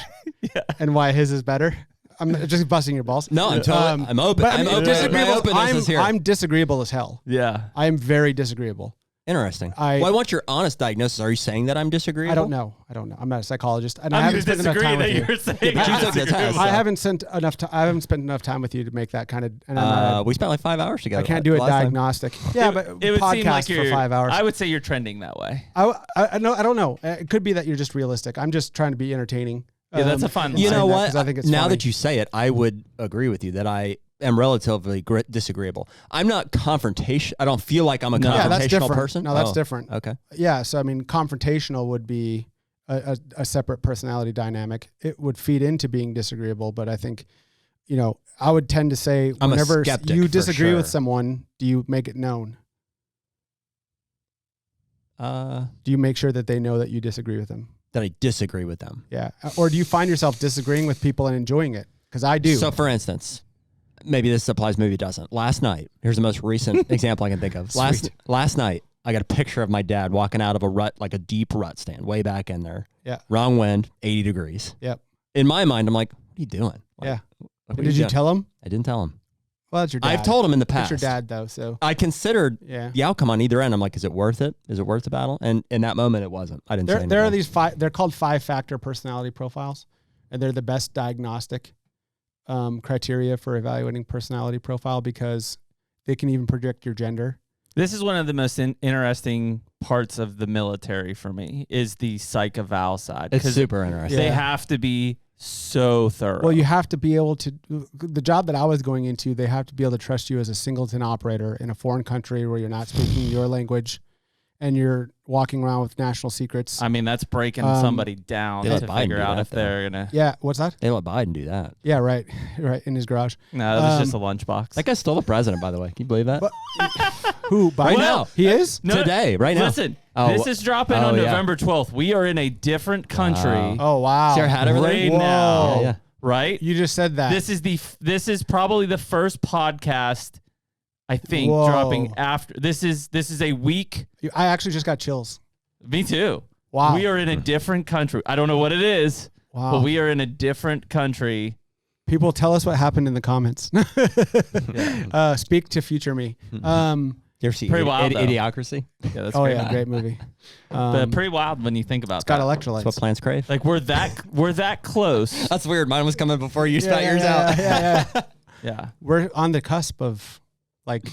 and why his is better. I'm just busting your balls. No, I'm open. I'm open. I'm disagreeable as hell. Yeah. I am very disagreeable. Interesting. Well, I want your honest diagnosis. Are you saying that I'm disagreeable? I don't know. I'm not a psychologist, and I'm I haven't spent enough time with you. You're saying But you took the test. I haven't spent enough time with you to make that kind of. And we spent like 5 hours together. I can't do a diagnostic. Yeah, but it would seem like podcast for 5 hours. I would say you're trending that way. I don't know. It could be that you're just realistic. I'm just trying to be entertaining. Yeah, that's a fun. You know what? I think it's now funny. that you say it, I would agree with you that I am relatively disagreeable. I'm not confrontation. I don't feel like I'm a confrontational person. No, that's different. Okay. Yeah, so I mean, confrontational would be a separate personality dynamic. It would feed into being disagreeable, but I think, I would tend to say whenever you disagree with someone, do you make it known? Do you make sure that they know that you disagree with them? That I disagree with them. Yeah. Or do you find yourself disagreeing with people and enjoying it? Because I do. So, for instance, maybe this applies, maybe it doesn't. Last night, here's the most recent example I can think of. Last night, I got a picture of my dad walking out of a rut, like a deep rut stand, way back in there. Yeah. Wrong wind, 80 degrees. Yep. In my mind, I'm like, what are you doing? Yeah. Did you tell him? I didn't tell him. Well, that's your dad. I've told him in the past. It's your dad, though, so. I considered the outcome on either end. I'm like, is it worth it? Is it worth the battle? And in that moment, it wasn't. I didn't say anything. There are these they're called 5-factor personality profiles, and they're the best diagnostic criteria for evaluating personality profile because they can even predict your gender. This is one of the most interesting parts of the military for me is the psych eval side. It's super interesting. They have to be so thorough. Well, you have to be able to, the job that I was going into, they have to be able to trust you as a singleton operator in a foreign country where you're not speaking your language and you're walking around with national secrets. I mean, that's breaking somebody down to figure out if they're going to. Yeah, what's that? They let Biden do that. Yeah, right, in his garage. No, that was just a lunchbox. That guy's still the president, by the way. Can you believe that? But, who, Biden? Right now. He is? No, today, right now. Listen, this is dropping on November 12th. We are in a different country. Oh, wow. See our hat over there? Right now. Yeah. Right? You just said that. This is probably the first podcast, I think, dropping after. This is a week. I actually just got chills. Me too. Wow. We are in a different country. I don't know what it is, but we are in a different country. People, tell us what happened in the comments. Speak to future me. You ever see Idiocracy? Yeah, that's great. Great movie. But pretty wild when you think about it's got electrolytes. That's what plants crave. Like we're that close. That's weird. Mine was coming before you spat yours out. Yeah. We're on the cusp of, like,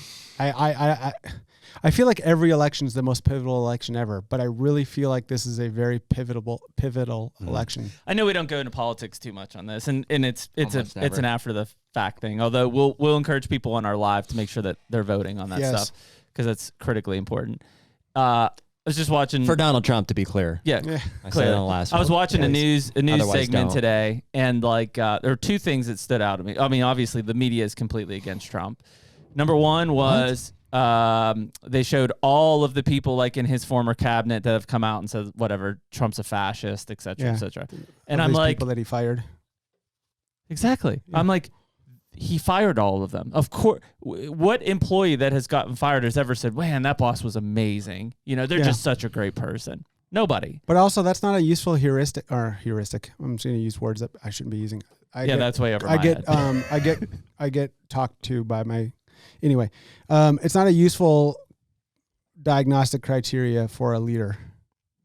I feel like every election is the most pivotal election ever, but I really feel like this is a very pivotal election. I know we don't go into politics too much on this, and it's an after the fact thing. Although we'll encourage people on our live to make sure that they're voting on that stuff because that's critically important. I was just watching for Donald Trump, to be clear. Yeah. I said it on the last. I was watching a news segment today, and there are two things that stood out to me. I mean, obviously the media is completely against Trump. Number one was they showed all of the people like in his former cabinet that have come out and said whatever, Trump's a fascist, et cetera, et cetera. And I'm like, people that he fired. Exactly. Yeah. I'm like, he fired all of them. Of course, what employee that has gotten fired has ever said, man, that boss was amazing. They're just such a great person. Nobody. But also, that's not a useful heuristic. I'm just going to use words that I shouldn't be using. That's way over my head. I get talked to by my. Anyway, it's not a useful diagnostic criteria for a leader.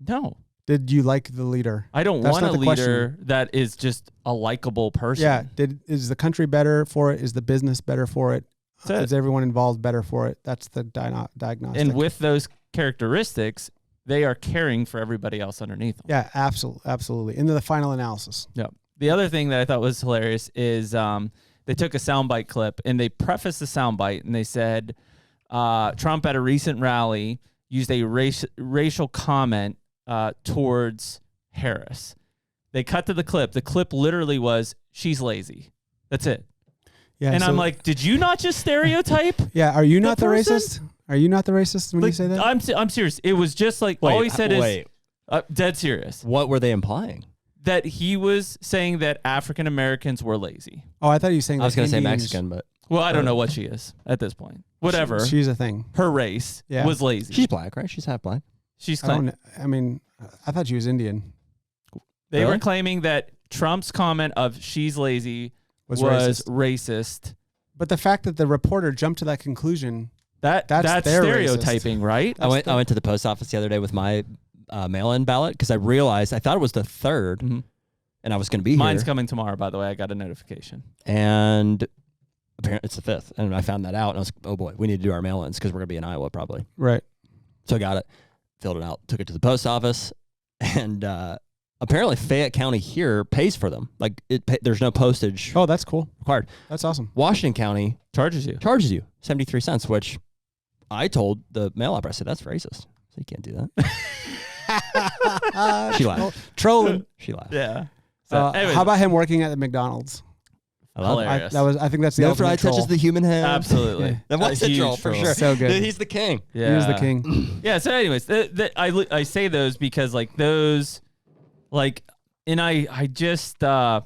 No. Did you like the leader? I don't want a leader that is just a likable person. Yeah. Is the country better for it? Is the business better for it? Is everyone involved better for it? That's the diagnostic. And with those characteristics, they are caring for everybody else underneath them. Yeah, absolutely. Into the final analysis. Yeah. The other thing that I thought was hilarious is they took a soundbite clip and they prefaced the soundbite and they said Trump at a recent rally used a racial comment towards Harris. They cut to the clip. The clip literally was, she's lazy. That's it. Yeah, and I'm like, did you not just stereotype? Yeah, are you not the racist? Are you not the racist when you say that? I'm serious. It was just like, all he said is, dead serious. What were they implying? That he was saying that African Americans were lazy. Oh, I thought you were saying that I was going to say Mexican, but... Well, I don't know what she is at this point. Whatever. She's a thing. Her race was lazy. She's black, right? She's half black. I thought she was Indian. They were claiming that Trump's comment of she's lazy was racist. But the fact that the reporter jumped to that conclusion That's stereotyping, right? I went to the post office the other day with my mail-in ballot because I realized I thought it was the 3rd, and I was going to be Mine's here. coming tomorrow, by the way. I got a notification. And apparently it's the 5th, and I found that out, and I was like, oh boy, we need to do our mail-ins because we're going to be in Iowa probably. Right. So I got it, filled it out, took it to the post office, and apparently Fayette County here pays for them. Like there's no postage. Oh, that's cool. Required. That's awesome. Washington County charges you 73 cents, which I told the mail operator, I said, that's racist. So you can't do that. She laughed. Trolling. She laughed. Yeah. So, how about him working at the McDonald's? I love it. I think that's the no ultimate fry troll. touches the human hand. Absolutely. Yeah. That was a troll for sure. So good. He's the king. Yeah. He's the king. Yeah. So anyways, I say those because like those, like, and I just, I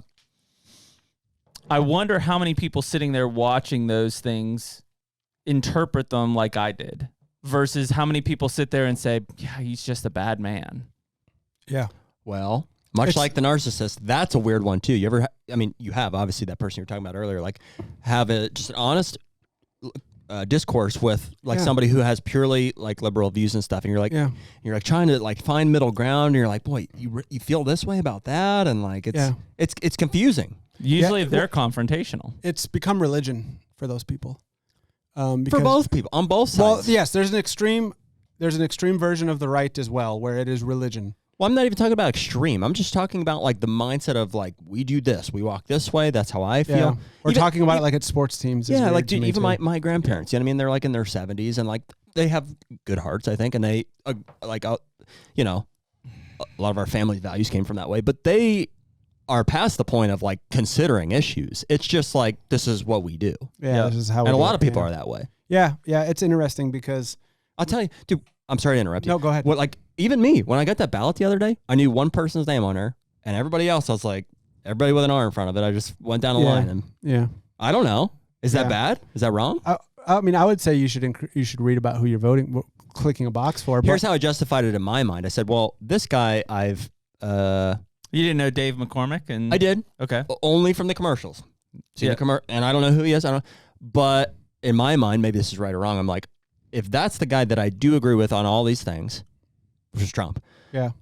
wonder how many people sitting there watching those things interpret them like I did versus how many people sit there and say, yeah, he's just a bad man. Yeah. Well, much like the narcissist, that's a weird one too. You ever, you have obviously that person you were talking about earlier, like have just an honest discourse with like somebody who has purely like liberal views and stuff. And you're like, you're like trying to like find middle ground. And you're like, boy, you feel this way about that. And like, it's confusing. Usually they're confrontational. It's become religion for those people. For both people on both sides. Well, yes, there's an extreme version of the right as well, where it is religion. Well, I'm not even talking about extreme. I'm just talking about like the mindset of like, we do this, we walk this way. That's how I feel. Yeah. We're talking about it like it's sports teams. Yeah. Like dude, even my grandparents, you know what I mean? They're like in their 70s and like they have good hearts, I think. And they you know, a lot of our family values came from that way, but they are past the point of like considering issues. It's just like, this is what we do. Yeah. This is how and a lot of people are that way. Yeah. Yeah. It's interesting because I'll tell you, dude, I'm sorry to interrupt you. No, go ahead. What, like, even me, when I got that ballot the other day, I knew one person's name on there, and everybody else, I was like, everybody with an R in front of it. I just went down the line, and I don't know. Is that bad? Is that wrong? I mean, I would say you should read about who you're voting, clicking a box for. Here's how I justified it in my mind. I said, well, this guy, I've. You didn't know Dave McCormick, and I did. Okay. Only from the commercials. See the and I don't know who he is. I don't know, but in my mind, maybe this is right or wrong. I'm like, if that's the guy that I do agree with on all these things, which is Trump, and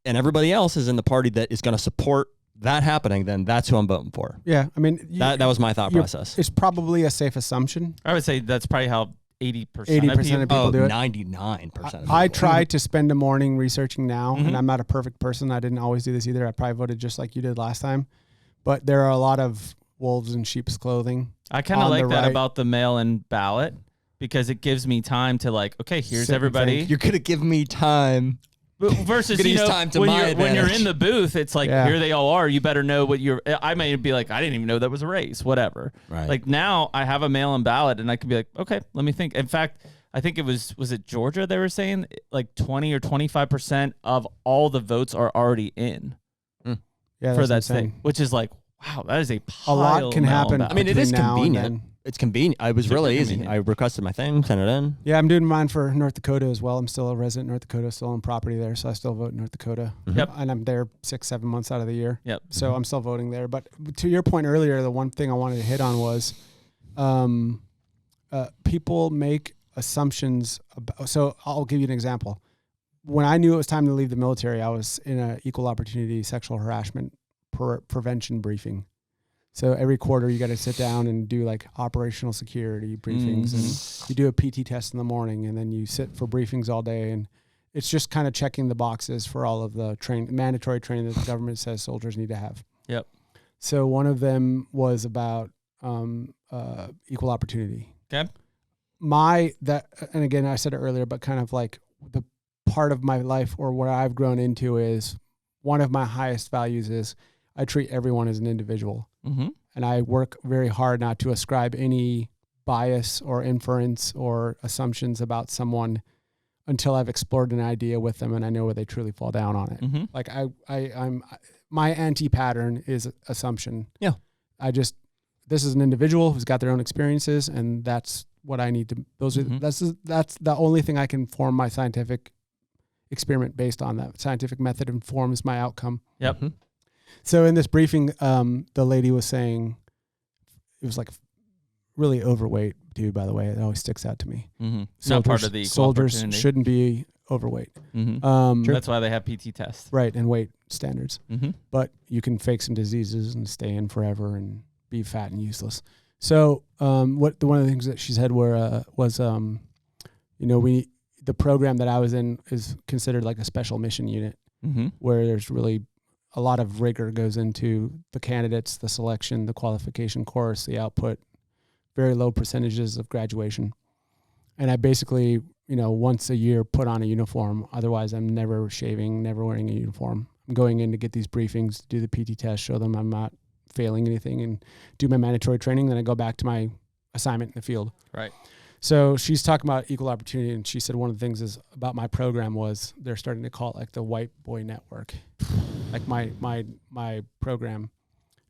everybody else is in the party that is going to support that happening, then that's who I'm voting for. Yeah, I mean, that was my thought process. It's probably a safe assumption. I would say that's probably how 80% of people do it. 99%. I try to spend a morning researching now, and I'm not a perfect person. I didn't always do this either. I probably voted just like you did last time, but there are a lot of wolves in sheep's clothing. I kind of like that about the mail-in ballot. Because it gives me time to like, okay, here's everybody. You're going to give me time. Versus, you know, when you're in the booth, it's like, here they all are. You better know what I may be like, I didn't even know that was a race, whatever. Right. Like now I have a mail-in ballot and I can be like, okay, let me think. In fact, I think was it Georgia they were saying like 20 or 25% of all the votes are already in for that thing, which is like, wow, that is a lot can happen. I mean, it is convenient. It's convenient. It was really easy. I requested my thing, sent it in. Yeah, I'm doing mine for North Dakota as well. I'm still a resident in North Dakota, still on property there, so I still vote in North Dakota. Yep. And I'm there 6-7 months out of the year. Yep. So I'm still voting there. But to your point earlier, the one thing I wanted to hit on was people make assumptions about, so I'll give you an example. When I knew it was time to leave the military, I was in an equal opportunity sexual harassment prevention briefing. So every quarter you got to sit down and do like operational security briefings, and you do a PT test in the morning, and then you sit for briefings all day, and it's just kind of checking the boxes for all of the mandatory training that the government says soldiers need to have. Yep. So one of them was about equal opportunity. Okay. And again, I said it earlier, but kind of like the part of my life or what I've grown into is one of my highest values is I treat everyone as an individual. Mm-hmm. And I work very hard not to ascribe any bias or inference or assumptions about someone until I've explored an idea with them and I know where they truly fall down on it. Mm-hmm. Like I'm my anti-pattern is assumption. Yeah. This is an individual who's got their own experiences, and that's what I need to. That's the only thing I can form my scientific experiment based on. That scientific method informs my outcome. Yep. Mm-hmm. So in this briefing, the lady was saying it was like really overweight, too, by the way. It always sticks out to me. Mm-hmm. Not part of the equal soldiers opportunity. shouldn't be overweight. Mm-hmm. That's why they have PT tests. Right, and weight standards. Mm-hmm. But you can fake some diseases and stay in forever and be fat and useless. So one of the things that she said was the program that I was in is considered like a special mission unit, where there's really a lot of rigor goes into the candidates, the selection, the qualification course, the output, very low percentages of graduation. And I basically, once a year put on a uniform. Otherwise, I'm never shaving, never wearing a uniform. I'm going in to get these briefings, do the PT test, show them I'm not failing anything, and do my mandatory training. Then I go back to my assignment in the field. Right. So she's talking about equal opportunity, and she said one of the things is about my program was they're starting to call it like the white boy network, like my program.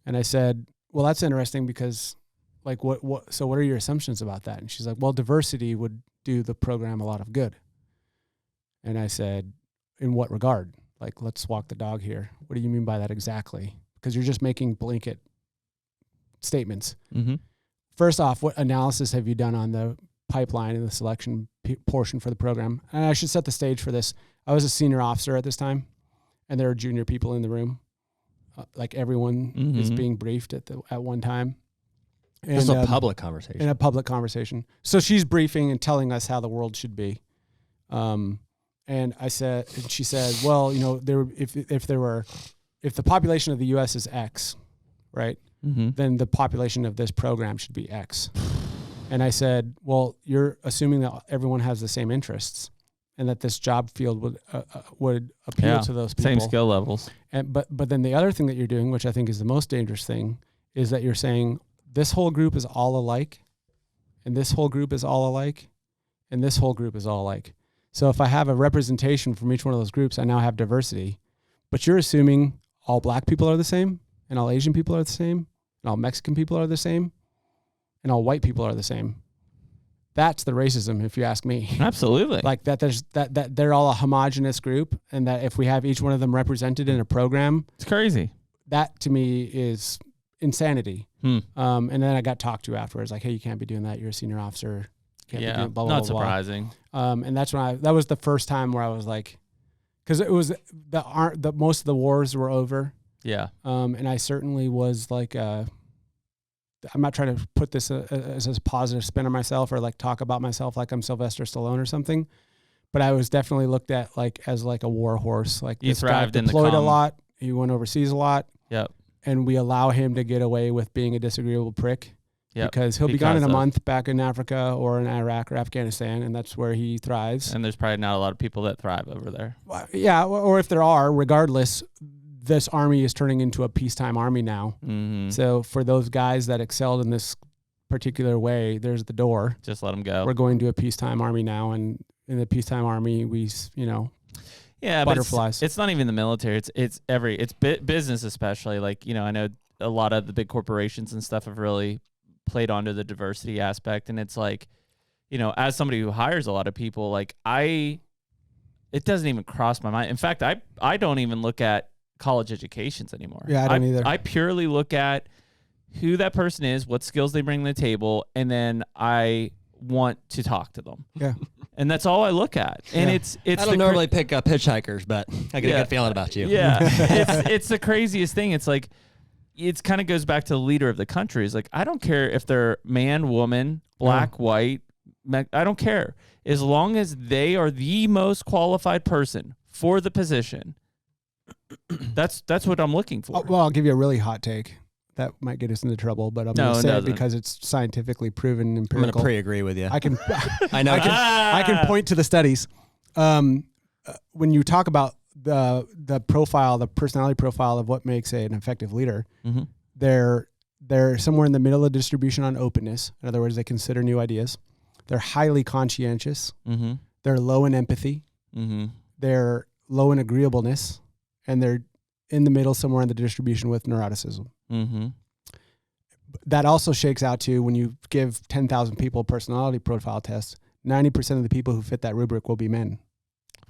And I said, well, that's interesting because like so what are your assumptions about that? And she's like, well, diversity would do the program a lot of good. And I said, in what regard? Like, let's walk the dog here. What do you mean by that exactly? Because you're just making blanket statements. Mm-hmm. First off, what analysis have you done on the pipeline and the selection portion for the program? And I should set the stage for this. I was a senior officer at this time, and there are junior people in the room. Like everyone is being briefed at one time. And, it's a public conversation. In a public conversation. So she's briefing and telling us how the world should be. And she said, well, if the population of the U.S. is X, right, then the population of this program should be X. And I said, well, you're assuming that everyone has the same interests and that this job field would appeal to those people. Same skill levels. But then the other thing that you're doing, which I think is the most dangerous thing, is that you're saying this whole group is all alike, and this whole group is all alike, and this whole group is all alike. So if I have a representation from each one of those groups, I now have diversity. But you're assuming all black people are the same, and all Asian people are the same, and all Mexican people are the same, and all white people are the same. That's the racism, if you ask me. Absolutely. Like that they're all a homogenous group, and that if we have each one of them represented in a program, it's crazy. That to me is insanity. And then I got talked to afterwards, like, hey, you can't be doing that. You're a senior officer. Can't be doing blah, blah, not blah, surprising. Blah. And that's when that was the first time where I was like, because it was the most of the wars were over. Yeah. And I certainly was like, I'm not trying to put this as a positive spin on myself or like talk about myself like I'm Sylvester Stallone or something, but I was definitely looked at as a war horse. Like you this guy thrived deployed a lot. He went overseas a lot. Yep. And we allow him to get away with being a disagreeable prick. Yep. Because he'll be gone in a month back in Africa or in Iraq or Afghanistan, and that's where he thrives. And there's probably not a lot of people that thrive over there. Yeah, or if there are, regardless, this army is turning into a peacetime army now. Mm-hmm. So for those guys that excelled in this particular way, there's the door. Just let them go. We're going to a peacetime army now, and in the peacetime army, we, yeah, butterflies. But it's not even the military. It's business, especially. Like, I know a lot of the big corporations and stuff have really played onto the diversity aspect. And it's like, as somebody who hires a lot of people, like it doesn't even cross my mind. In fact, I don't even look at college educations anymore. Yeah, I don't either. I purely look at who that person is, what skills they bring to the table, and then I want to talk to them. Yeah. And that's all I look at. And it's I don't normally pick up hitchhikers, but I get a good feeling about you. Yeah. it's the craziest thing. It's like, it kind of goes back to the leader of the country. It's like, I don't care if they're man, woman, black, white. I don't care. As long as they are the most qualified person for the position, that's what I'm looking for. Well, I'll give you a really hot take. That might get us into trouble, but I'm going to say it because it's scientifically proven, empirical. I'm going to pre-agree with you. I can, I know. I can point to the studies. When you talk about the profile, the personality profile of what makes an effective leader, they're somewhere in the middle of the distribution on openness. In other words, they consider new ideas. They're highly conscientious. They're low in empathy. They're low in agreeableness, and they're in the middle somewhere in the distribution with neuroticism. That also shakes out to when you give 10,000 people a personality profile test, 90% of the people who fit that rubric will be men.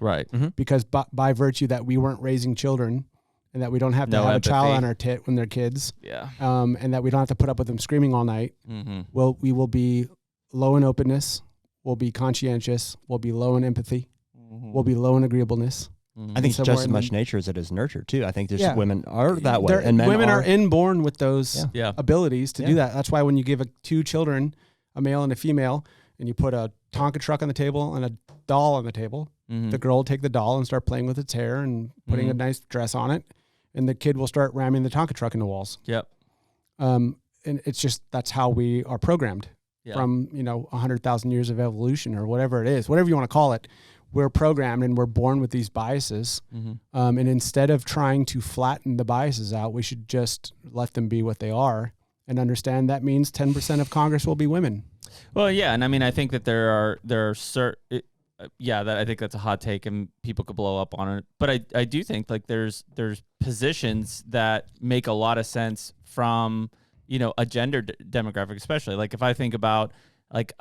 Right. Because by virtue that we weren't raising children and that we don't have to have empathy. A child on our tit when they're kids. Yeah. And that we don't have to put up with them screaming all night. Well, we will be low in openness. We'll be conscientious. We'll be low in empathy. We'll be low in agreeableness. I think it's just as much nature as it is nurture too. I think there's women are that way, and women are inborn with those abilities to do that. That's why when you give two children, a male and a female, and you put a Tonka truck on the table and a doll on the table, the girl will take the doll and start playing with its hair and putting a nice dress on it, and the kid will start ramming the Tonka truck into walls. Yep. And it's just that's how we are programmed from 100,000 years of evolution or whatever it is, whatever you want to call it. We're programmed and we're born with these biases. And instead of trying to flatten the biases out, we should just let them be what they are and understand that means 10% of Congress will be women. Well, yeah. And I mean, I think that there are certain, that I think that's a hot take and people could blow up on it. But I do think like there's positions that make a lot of sense from, a gender demographic, especially like if I think about like,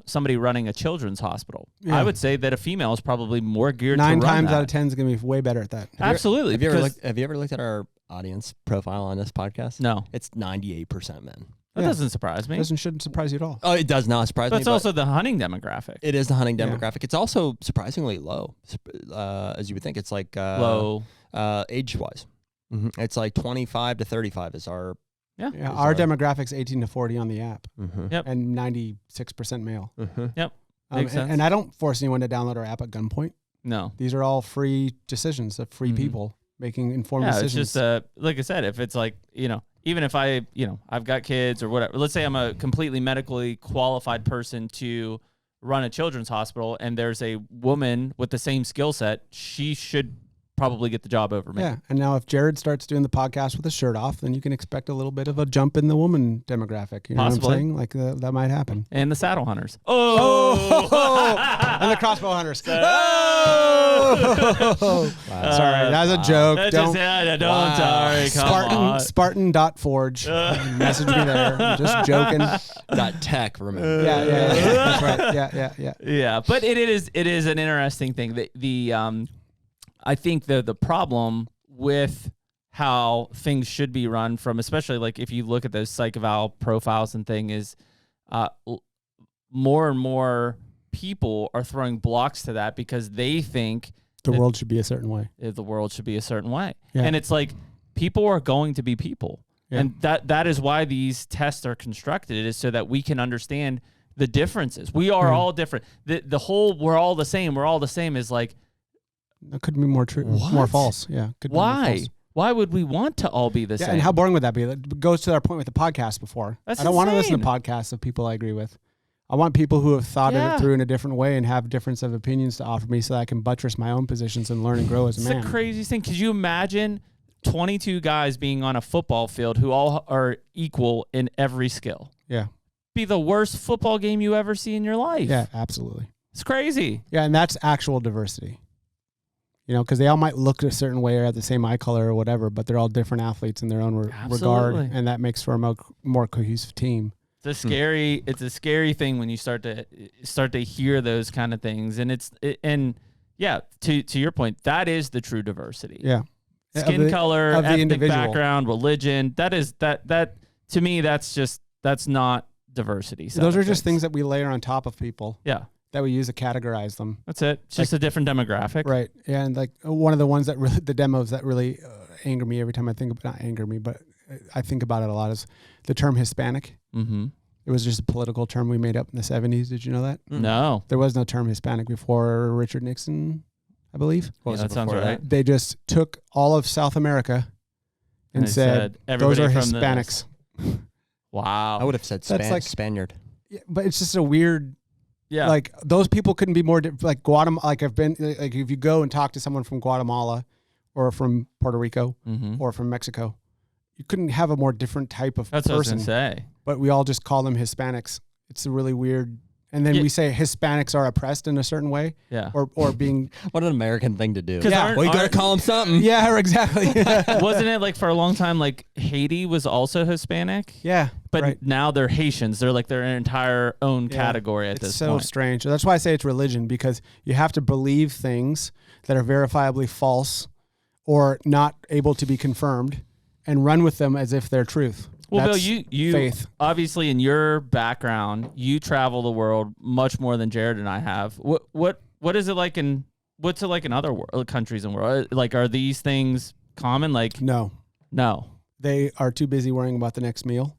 somebody running a children's hospital. Yeah. I would say that a female is probably more geared to run 9 times out of 10 is going to be way better at that. Absolutely. Have you ever looked at our audience profile on this podcast? No. It's 98% men. That doesn't surprise me. Shouldn't surprise you at all. Oh, it does not surprise me. But it's also the hunting demographic. It is the hunting demographic. It's also surprisingly low, as you would think. It's like low age-wise. It's like 25 to 35 is our... Our demographic's 18 to 40 on the app. Yep. And 96% male. Yep. Makes sense. And I don't force anyone to download our app at gunpoint. No. These are all free decisions of free people making informed decisions. It's just, like I said, if it's like, even if I've got kids or whatever, let's say I'm a completely medically qualified person to run a children's hospital and there's a woman with the same skill set, she should probably get the job over me. Yeah. And now if Jared starts doing the podcast with his shirt off, then you can expect a little bit of a jump in the woman demographic. You know what I'm saying? Like that might happen. And the saddle hunters. And the crossbow hunters. Wow. Sorry, that was a joke. Sorry. Spartan.Forge. Message me there. I'm just joking. .tech, remember. Yeah. That's right. Yeah. Yeah, but it is an interesting thing. I think the problem with how things should be run from, especially like if you look at those psych eval profiles and thing is more and more people are throwing blocks to that because they think the world should be a certain way. The world should be a certain way. Yeah. And it's like people are going to be people. Yeah. And that is why these tests are constructed, is so that we can understand the differences. We are all different. The whole we're all the same is like, that could be more true, more false. Yeah. Could be why? More false. Why would we want to all be the same? And how boring would that be? That goes to our point with the podcast before. I don't want to listen to podcasts of people I agree with. I want people who have thought of it through in a different way and have difference of opinions to offer me so that I can buttress my own positions and learn and grow as a man. It's the craziest thing. Could you imagine 22 guys being on a football field who all are equal in every skill? Yeah. Be the worst football game you ever see in your life. Yeah, absolutely. It's crazy. Yeah, and that's actual diversity. Because they all might look a certain way or have the same eye color or whatever, but they're all different athletes in their own regard, and that makes for a more cohesive team. It's a scary thing when you start to hear those kind of things, and to your point, that is the true diversity. Yeah, skin color, ethnic background, religion. That to me, that's not diversity. Those are just things that we layer on top of people. Yeah. That we use to categorize them. That's it. It's just a different demographic. Right. Yeah, and like one of the ones that really, the demos that really anger me every time I think about, not anger me, but I think about it a lot, is the term Hispanic. Mm-hmm. It was just a political term we made up in the 70s. Did you know that? No. There was no term Hispanic before Richard Nixon, I believe. That sounds right. They just took all of South America and said those are Hispanics. Wow. I would have said Spaniard. Yeah, but it's just a weird... Yeah, like those people couldn't be more like Guatemala. Like I've been like if you go and talk to someone from Guatemala, or from Puerto Rico, or from Mexico, you couldn't have a more different type of person. That's what I was gonna say. But we all just call them Hispanics. It's a really weird. And then we say Hispanics are oppressed in a certain way. Yeah. Or being... What an American thing to do. Yeah. Well, you got to call them something. Yeah, exactly. Wasn't it like for a long time, like Haiti was also Hispanic? Yeah. But now they're Haitians. They're like their entire own category at this point. It's so strange. That's why I say it's religion, because you have to believe things that are verifiably false or not able to be confirmed and run with them as if they're truth. Well, That's Bill, you faith. Obviously in your background, you travel the world much more than Jared and I have. What is it like what's it like in other countries in the world? Like, are these things common? Like, No. They are too busy worrying about the next meal,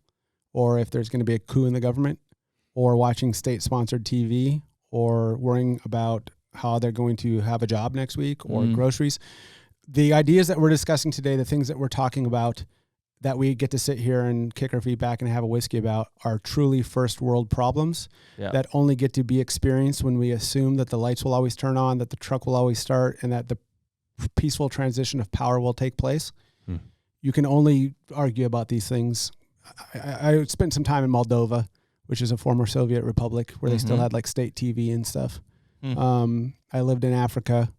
or if there's going to be a coup in the government, or watching state-sponsored TV, or worrying about how they're going to have a job next week, or groceries. The ideas that we're discussing today, the things that we're talking about that we get to sit here and kick our feet back and have a whiskey about, are truly first world problems that only get to be experienced when we assume that the lights will always turn on, that the truck will always start, and that the peaceful transition of power will take place. You can only argue about these things. I spent some time in Moldova, which is a former Soviet republic, where they still had like state TV and stuff. I lived in Africa.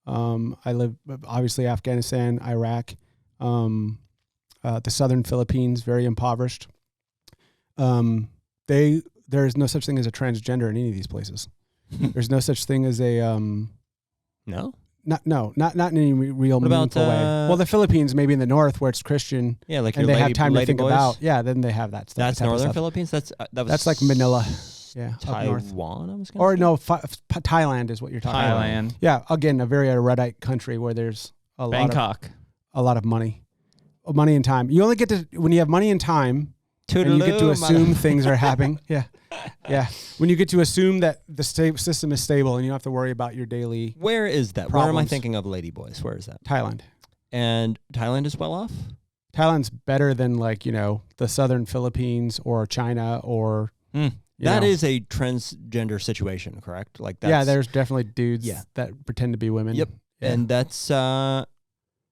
I lived, obviously, Afghanistan, Iraq, the southern Philippines, very impoverished. There's no such thing as a transgender in any of these places. There's no such thing as a No? Not in any real meaningful way. Well, the Philippines, maybe in the north where it's Christian, like and they have time to think boys. about. Yeah, then they have that stuff. That's northern Philippines. That's like Manila. Yeah, Taiwan. I was gonna or say? no, Thailand is what you're talking about. Thailand. Yeah, again, a very erudite country where there's a lot of money and time. You only get to when you have money and time. And you get to assume things are happening. Yeah. When you get to assume that the system is stable and you don't have to worry about your daily. Where is that? Problems. Where am I thinking of ladyboys? Where is that? Thailand. And Thailand is well off? Thailand's better than the southern Philippines or China or. That is a transgender situation, correct? Like that's, yeah, there's definitely dudes that pretend to be women. Yep. Yeah. And that's.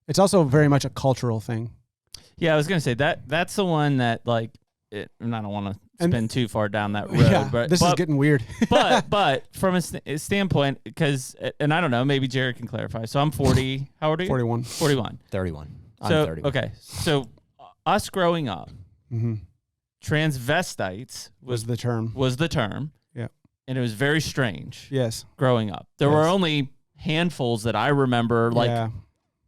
It's also very much a cultural thing. Yeah, I was gonna say that's the one that and I don't want to spin too far down that road. But this is getting weird. but from a standpoint, because and I don't know, maybe Jared can clarify. So I'm 40. How old are you? 41. 41. 31. I'm so 31. okay, so us growing up, transvestites was the term. Yeah, and it was very strange. Yes, growing up, there were only handfuls that I remember.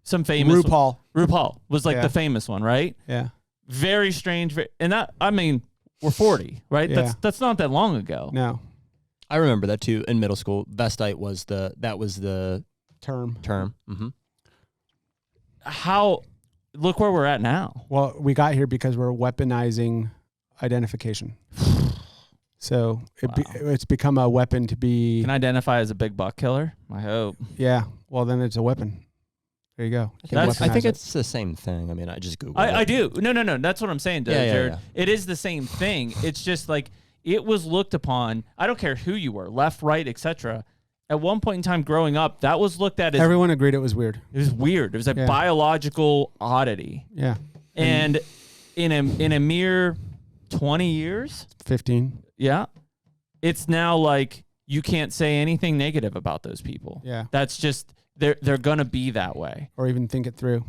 Some famous RuPaul was like the famous one, right? Yeah. Very strange. And that, I mean, we're 40, right? Yeah. That's not that long ago. No. I remember that too in middle school. Vestite was the term. Mm-hmm. Look where we're at now. Well, we got here because we're weaponizing identification. So it's become a weapon to be. Can identify as a big buck killer? I hope. Yeah. Well, then it's a weapon. There you go. I think it's the same thing. I mean, I just Googled it. I do. No. That's what I'm saying, Jared. Yeah. It is the same thing. It's just like it was looked upon. I don't care who you were, left, right, etc. At one point in time growing up, that was looked at as... Everyone agreed it was weird. It was weird. It was a biological oddity. Yeah. And in a mere 20 years... 15. Yeah. It's now like you can't say anything negative about those people. Yeah. That's just... They're gonna be that way, or even think it through.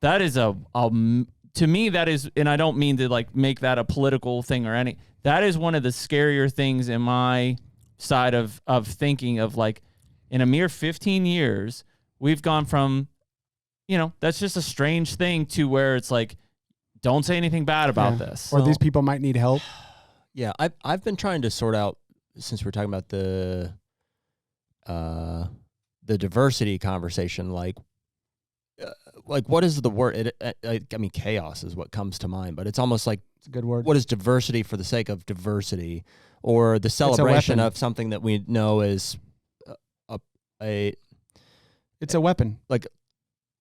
That is to me that is, and I don't mean to make that a political thing or any. That is one of the scarier things in my side of thinking of in a mere 15 years we've gone from, that's just a strange thing to where it's don't say anything bad about this, or these people might need help. Yeah, I've been trying to sort out, since we're talking about the diversity conversation, what is the word? Chaos is what comes to mind, but it's almost like it's a good word. What is diversity for the sake of diversity, or the celebration of something that we know is it's a weapon.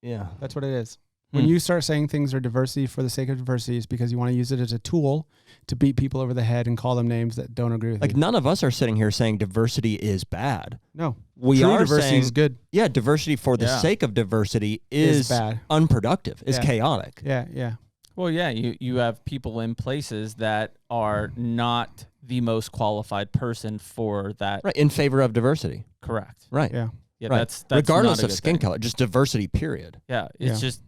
Yeah, that's what it is. When you start saying things are diversity for the sake of diversity, it's because you want to use it as a tool to beat people over the head and call them names that don't agree with you. None of us are sitting here saying diversity is bad. No. We True are diversity saying, is good. Yeah, diversity for the sake of diversity is bad. Unproductive, is chaotic. Yeah. Well, yeah, you have people in places that are not the most qualified person for that. Right, in favor of diversity. Correct. Right. Yeah. Yeah, right. that's regardless of skin color, just diversity, period. Yeah, it's just,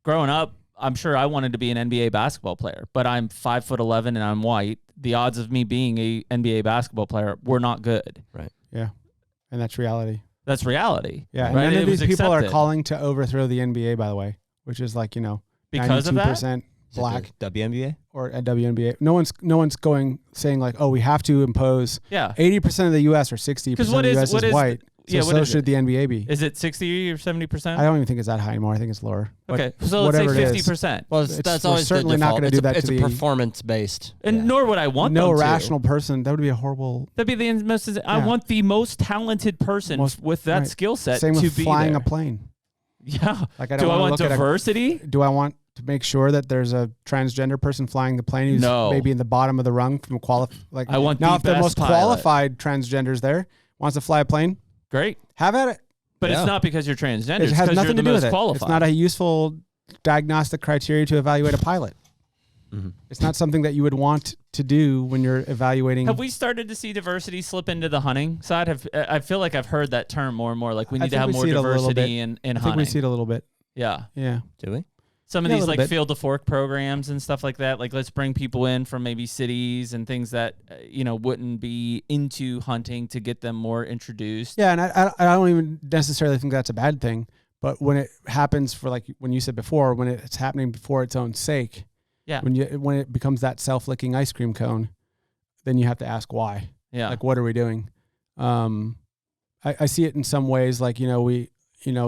growing up, I'm sure I wanted to be an NBA basketball player, but I'm 5'11" and I'm white. The odds of me being a NBA basketball player were not good. Right. Yeah. And that's reality. That's reality. Yeah. Right? And none of these people are calling to overthrow the NBA, by the way, which is because of that? black. WNBA or at WNBA. No one's saying like, oh, we have to impose 80% of the U.S. or 60% of the U.S. is white. So should the NBA be? Is it 60 or 70%? I don't even think it's that high anymore. I think it's lower. Okay, so let's say 50%. Well, that's always certainly not going to do that. It's a performance-based. And nor would I want no them rational person. That would be a horrible. That'd be the most. I want the most talented person with that skill set Same to with be flying there. a plane. Yeah. Like I do I want look diversity? Do I want to make sure that there's a transgender person flying the plane who's maybe in the bottom of the rung from like I want now the if the most pilot. qualified transgenders there wants to fly a plane, great. Have at it. But it's not because you're transgender. It has nothing to do with it. Qualified. It's not a useful diagnostic criteria to evaluate a pilot. Mm-hmm. It's not something that you would want to do when you're evaluating. Have we started to see diversity slip into the hunting side? I feel like I've heard that term more and more. Like we need to have more diversity in hunting. I think we see it a little bit. Yeah. Yeah. Do we? Some of these like field to fork programs and stuff like that. Like let's bring people in from maybe cities and things that wouldn't be into hunting to get them more introduced. Yeah, and I don't even necessarily think that's a bad thing. But when it happens for like when you said before, when it's happening for its own sake, when it becomes that self-licking ice cream cone, then you have to ask why. Yeah, like what are we doing? I see it in some ways like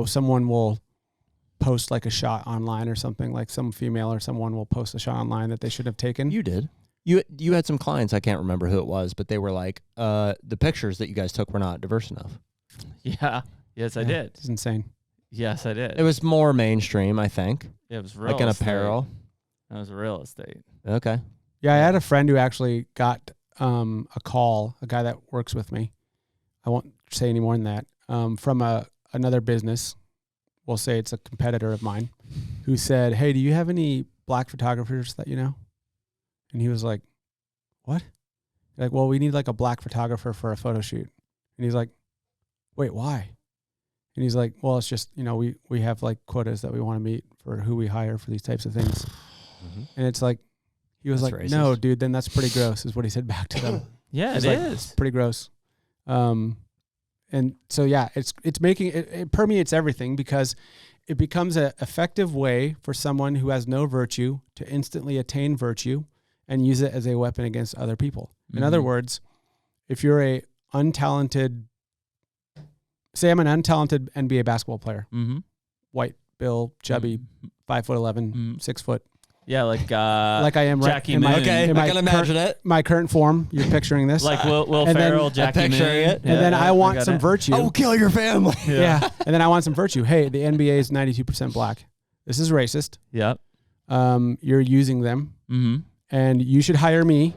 someone will post like a shot online or something, like some female or someone will post a shot online that they should have taken. You did. You had some clients, I can't remember who it was, but they were like, the pictures that you guys took were not diverse enough. Yeah. Yes, I did. It's insane. Yes, I did. It was more mainstream, I think. It was real like an apparel. That was real estate. Okay. Yeah, I had a friend who actually got a call, a guy that works with me. I won't say any more than that. From another business. We'll say it's a competitor of mine, who said, hey, do you have any black photographers that you know? And he was like, what? Like, well, we need like a black photographer for a photo shoot. And he's like, wait, why? And he's like, well, it's just, we have like quotas that we want to meet for who we hire for these types of things. Mm-hmm. And it's like, he was like, racist. No, dude, then that's pretty gross is what he said back to them. Yeah, it like, is. It's pretty gross. And so, yeah, it's making it permeates everything because it becomes an effective way for someone who has no virtue to instantly attain virtue and use it as a weapon against other people. Mm-hmm. In other words, if you're say I'm an untalented NBA basketball player, white, Bill, chubby, 5'11", 6 foot. Yeah, like I am Jackie right. Moon. Okay, I can imagine it. My current form, you're picturing this. Like Will Ferrell, Jackie Moon. It. And then I want some virtue. I will kill your family. Yeah. And then I want some virtue. Hey, the NBA is 92% black. This is racist. Yep. You're using them. Mm-hmm. And you should hire me,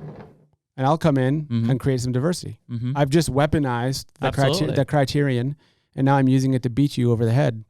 and I'll come in and create some diversity. Mm-hmm. I've just weaponized the criterion, and now I'm using it to beat you over the head.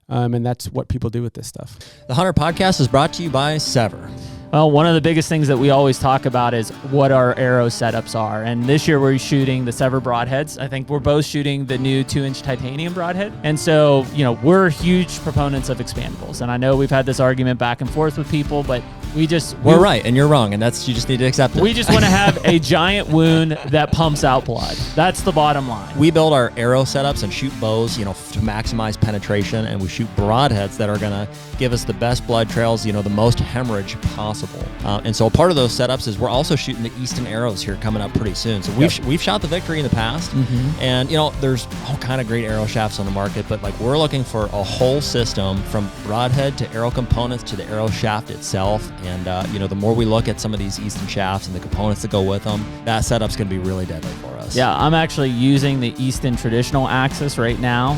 And that's what people do with this stuff. The HUNTR Podcast is brought to you by Sever. Well, one of the biggest things that we always talk about is what our arrow setups are. And this year we're shooting the Sever broadheads. I think we're both shooting the new 2-inch titanium broadhead. And so, we're huge proponents of expandables. And I know we've had this argument back and forth with people, but we're right and you're wrong, and you just need to accept it. We just want to have a giant wound that pumps out blood. That's the bottom line. We build our arrow setups and shoot bows, to maximize penetration, and we shoot broadheads that are going to give us the best blood trails, the most hemorrhage possible. And so part of those setups is we're also shooting the Easton arrows here coming up pretty soon. So we've shot the Victory in the past, and there's all kind of great arrow shafts on the market, but like we're looking for a whole system from broadhead to arrow components to the arrow shaft itself. And, the more we look at some of these Easton shafts and the components that go with them, that setup's going to be really deadly for us. Yeah, I'm actually using the Easton traditional axis right now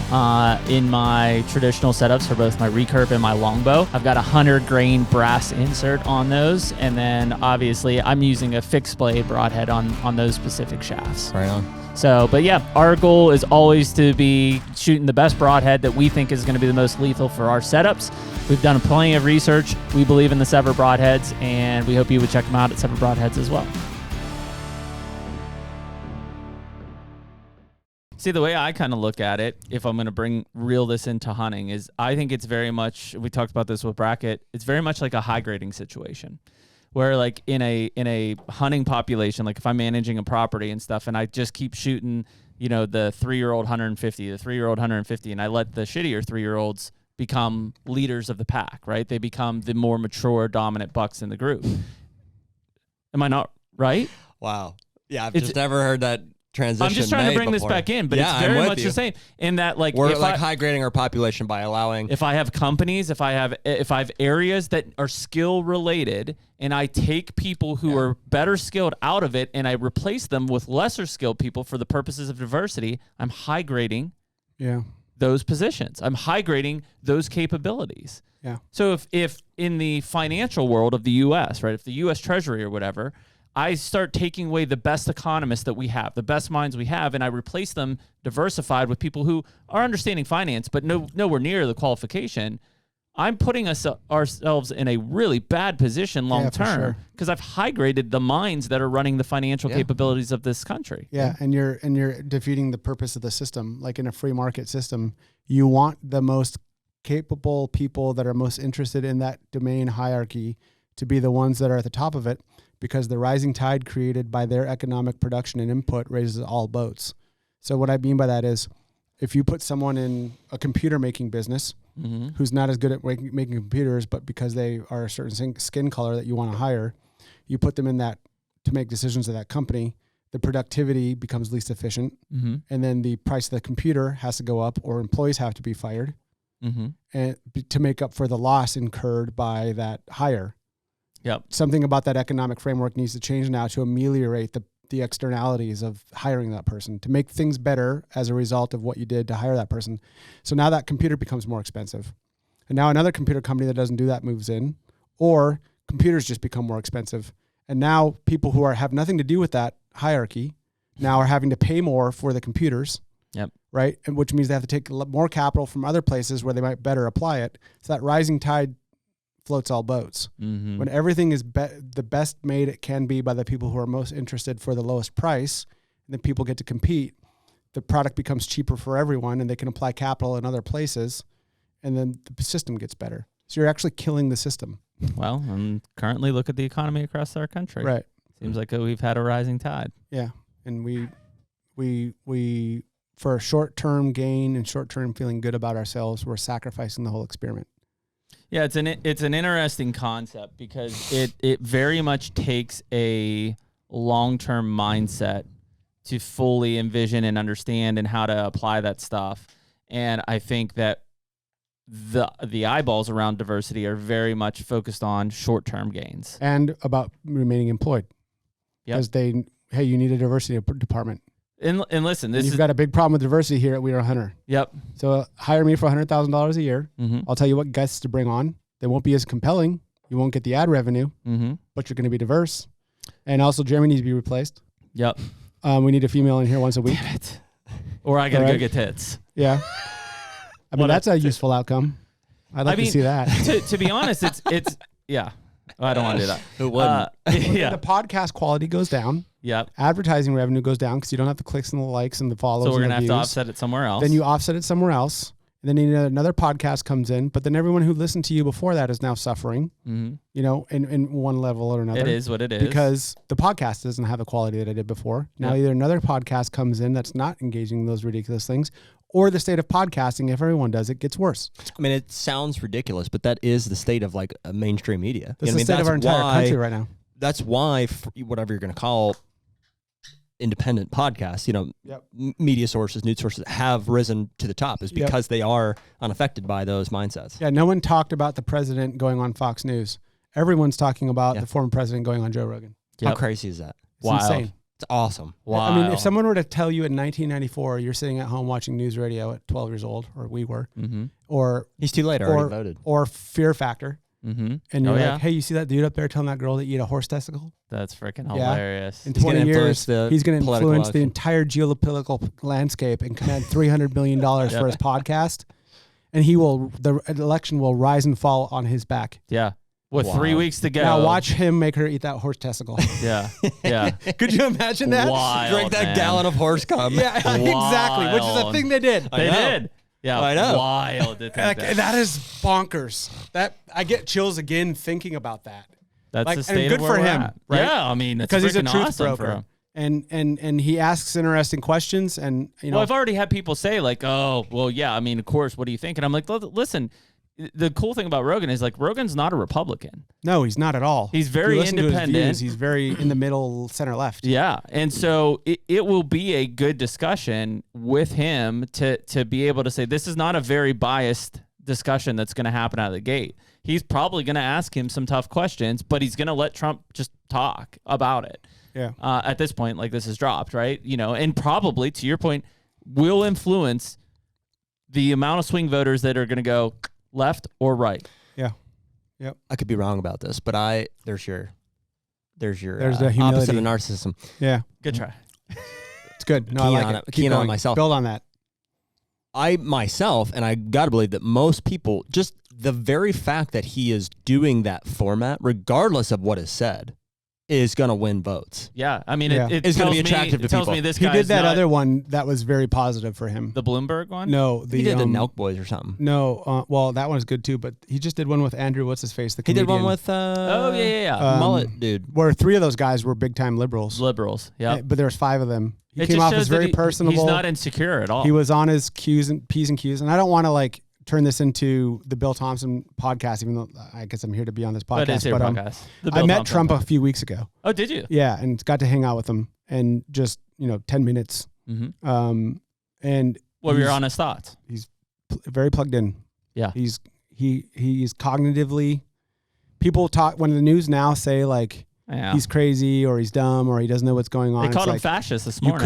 in my traditional setups for both my recurve and my longbow. I've got a 100-grain brass insert on those, and then obviously I'm using a fixed blade broadhead on those specific shafts. Right on. So, but yeah, our goal is always to be shooting the best broadhead that we think is going to be the most lethal for our setups. We've done plenty of research. We believe in the Sever broadheads, and we hope you would check them out at Sever broadheads as well. See, the way I kind of look at it, if I'm going to reel this into hunting, is I think it's very much, we talked about this with bracket, it's very much like a high grading situation. Where like in a hunting population, like if I'm managing a property and stuff and I just keep shooting, the 3-year-old 150, the 3-year-old 150, and I let the shittier 3-year-olds become leaders of the pack, right? They become the more mature, dominant bucks in the group. Am I not right? Wow. Yeah, I've just never heard that transition. I'm just trying to bring this back in, but it's very much the same in that, like, we're like high grading our population by allowing. If I have companies, if I have areas that are skill related, and I take people who are better skilled out of it, and I replace them with lesser skilled people for the purposes of diversity, I'm high grading. Those positions. I'm high grading those capabilities. Yeah. So if in the financial world of the U.S., right, if the U.S. Treasury or whatever, I start taking away the best economists that we have, the best minds we have, and I replace them diversified with people who are understanding finance, but nowhere near the qualification, I'm putting ourselves in a really bad position long term because I've high graded the minds that are running the financial capabilities of this country. Yeah, and you're defeating the purpose of the system. Like in a free market system, you want the most capable people that are most interested in that domain hierarchy to be the ones that are at the top of it, because the rising tide created by their economic production and input raises all boats. So what I mean by that is, if you put someone in a computer making business who's not as good at making computers, but because they are a certain skin color that you want to hire, you put them in that to make decisions of that company, the productivity becomes least efficient. And then the price of the computer has to go up, or employees have to be fired and to make up for the loss incurred by that hire. Something about that economic framework needs to change now to ameliorate the externalities of hiring that person, to make things better as a result of what you did to hire that person. So now that computer becomes more expensive. And now another computer company that doesn't do that moves in, or computers just become more expensive. And now people who have nothing to do with that hierarchy now are having to pay more for the computers. Right. And which means they have to take more capital from other places where they might better apply it. So that rising tide floats all boats. When everything is the best made it can be by the people who are most interested for the lowest price, and then people get to compete, the product becomes cheaper for everyone, and they can apply capital in other places, and then the system gets better. So you're actually killing the system. Well, and currently look at the economy across our country. Right. Seems like we've had a rising tide. Yeah. And we for short-term gain and short-term feeling good about ourselves, we're sacrificing the whole experiment. Yeah, it's an interesting concept because it very much takes a long-term mindset to fully envision and understand and how to apply that stuff. And I think that the eyeballs around diversity are very much focused on short-term gains. And about remaining employed. Because hey, you need a diversity department. And listen, you've got a big problem with diversity here at We Are HUNTR. So hire me for $100,000 a year. I'll tell you what guests to bring on. They won't be as compelling. You won't get the ad revenue, but you're going to be diverse. And also, Jeremy needs to be replaced. We need a female in here once a week. Damn it. Or I got to go get tits. Yeah. I mean, that's a useful outcome. I'd like to see that. To be honest, it's yeah. I don't want to do that. Who wouldn't? The podcast quality goes down. Advertising revenue goes down because you don't have the clicks and the likes and the follows. So we're going to have to offset it somewhere else. Then you offset it somewhere else. And then another podcast comes in, but then everyone who listened to you before that is now suffering, you know, in one level or another. It is what it is. Because the podcast doesn't have the quality that it did before. Now either another podcast comes in that's not engaging in those ridiculous things, or the state of podcasting, if everyone does it, gets worse. I mean, it sounds ridiculous, but that is the state of like mainstream media. That's the state of our entire country right now. That's why, whatever you're going to call independent podcasts, you know, media sources, news sources have risen to the top is because they are unaffected by those mindsets. Yeah, no one talked about the president going on Fox News. Everyone's talking about the former president going on Joe Rogan. How crazy is that? It's insane. It's awesome. Wow. I mean, if someone were to tell you in 1994, you're sitting at home watching news radio at 12 years old, or we were, or he's too late, already voted, or Fear Factor. And you're like, hey, you see that dude up there telling that girl to eat a horse testicle? That's freaking hilarious. In 20 years, he's going to influence the entire geopolitical landscape and command $300 million for his podcast. And the election will rise and fall on his back. With 3 weeks to go. Now watch him make her eat that horse testicle. Could you imagine that? Wild, drink that gallon of horse cum. Exactly. Which is a thing they did. They did. Yeah, I know. Wild. That is bonkers. That I get chills again thinking about that. That's the state and good of where for we're him, at. right? Yeah, I mean, it's because he's a truth awesome broker. for him. And he asks interesting questions, and Well, I've already had people say like, "Oh, well, yeah, I mean, of course, what do you think?" And I'm like, "Listen, the cool thing about Rogan is like Rogan's not a Republican. No, he's not at all. He's very independent. He's very in the middle, center left. Yeah, and so it will be a good discussion with him to be able to say this is not a very biased discussion that's going to happen out of the gate. He's probably going to ask him some tough questions, but he's going to let Trump just talk about it. Yeah. At this point, like this is dropped, right? And probably to your point, will influence the amount of swing voters that are going to go left or right. Yeah. Yep. I could be wrong about this, but there's the humility. opposite of narcissism. Yeah. Good try. It's good. No, I like it. Keen on myself. Build on that. I myself, and I got to believe that most people, just the very fact that he is doing that format, regardless of what is said, is going to win votes. Yeah. I mean, Yeah. it's going to be attractive to tells people. me this He guy did that other one that was very positive for him. the Bloomberg one? No, He did the Nelk Boys or something. No, well, that one's good too, but he just did one with Andrew, what's his face? The He did comedian. one with mullet dude. Where 3 of those guys were big time liberals. Yeah. But there was 5 of them. He It came just off shows as very that personable. He's not insecure at all. He was on his P's and Q's. And I don't want to like turn this into the Bill Thompson podcast, even though I guess I'm here to be on this podcast. But it's your podcast. The I Bill met Thompson Trump podcast. a few weeks ago. Oh, did you? Yeah, and got to hang out with him and just 10 minutes. Mm-hmm. And What were your honest thoughts? very plugged in. Yeah. He's cognitively. People talk when the news now say like he's crazy or he's dumb or he doesn't know what's going on. They called him like, fascist this morning. You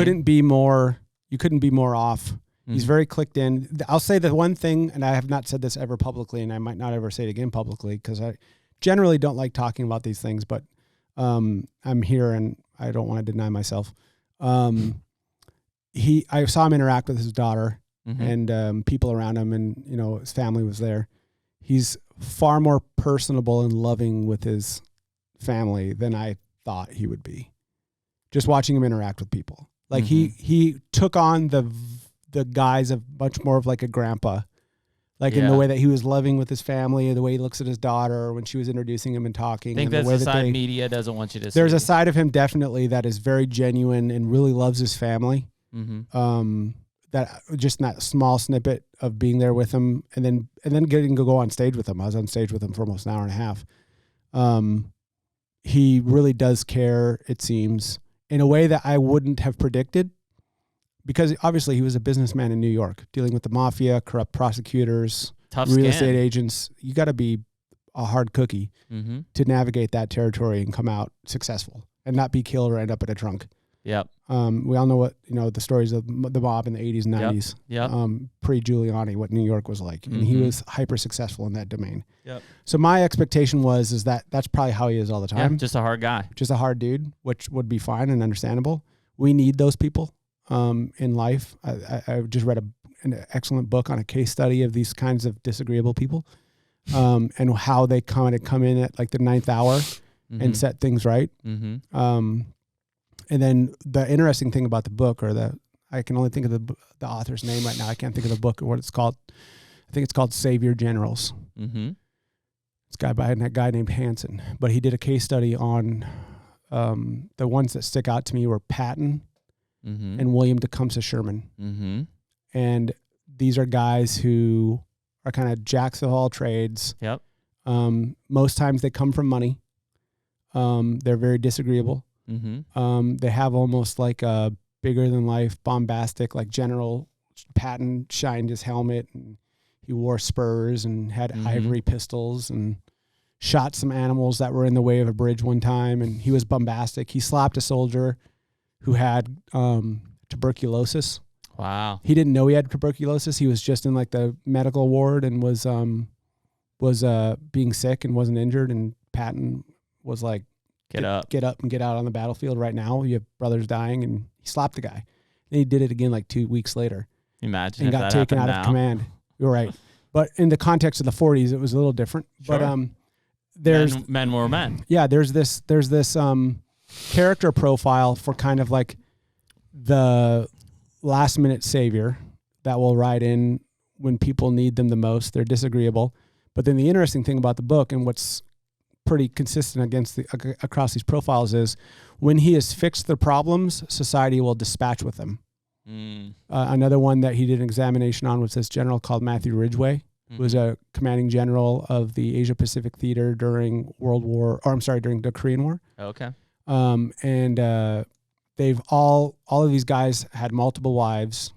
couldn't be more off. He's very clicked in. I'll say the one thing, and I have not said this ever publicly, and I might not ever say it again publicly because I generally don't like talking about these things, but I'm here and I don't want to deny myself. I saw him interact with his daughter and people around him, and his family was there. He's far more personable and loving with his family than I thought he would be. Just watching him interact with people, like he took on the guise of much more of like a grandpa, like in the way that he was loving with his family, the way he looks at his daughter when she was introducing him and talking. I think that's the side media doesn't want you to see. There's a side of him definitely that is very genuine and really loves his family. That just in that small snippet of being there with him and then getting to go on stage with him. I was on stage with him for almost an hour and a half. He really does care, it seems, in a way that I wouldn't have predicted. Because obviously he was a businessman in New York, dealing with the mafia, corrupt prosecutors, real estate agents. You got to be a hard cookie to navigate that territory and come out successful and not be killed or end up in a trunk. Yep. We all know what the stories of the mob in the 80s and 90s. Yep. Pre-Giuliani, what New York was like, and he was hyper successful in that domain. Yep. So my expectation is that that's probably how he is all the time. Yeah, just a hard guy, just a hard dude, which would be fine and understandable. We need those people. In life, I just read an excellent book on a case study of these kinds of disagreeable people, and how they come in at like the 9th hour and set things right. And then the interesting thing about the book, I can only think of the author's name right now. I can't think of the book or what it's called. I think it's called Savior Generals. It's by a guy named Hansen, but he did a case study on the ones that stick out to me were Patton. And William Tecumseh Sherman. And these are guys who are kind of jacks of all trades. Yep. Most times they come from money. They're very disagreeable. They have almost like a bigger than life, bombastic, like General Patton shined his helmet and he wore spurs and had ivory pistols and shot some animals that were in the way of a bridge one time. And he was bombastic. He slapped a soldier who had tuberculosis. Wow. He didn't know he had tuberculosis. He was just in like the medical ward and was being sick and wasn't injured. And Patton was like, get up and get out on the battlefield right now. You have brothers dying. And he slapped the guy. And he did it again like 2 weeks later. Imagine and got taken out of command. You're right. But in the context of the 40s, it was a little different. Sure. But there's men were men. Yeah, there's this character profile for kind of like the last minute savior that will ride in when people need them the most. They're disagreeable. But then the interesting thing about the book and what's pretty consistent across these profiles is when he has fixed the problems, society will dispatch with them. Another one that he did an examination on was this general called Matthew Ridgway, who was a commanding general of the Asia Pacific Theater during during the Korean War. Okay. And they've all of these guys had multiple wives.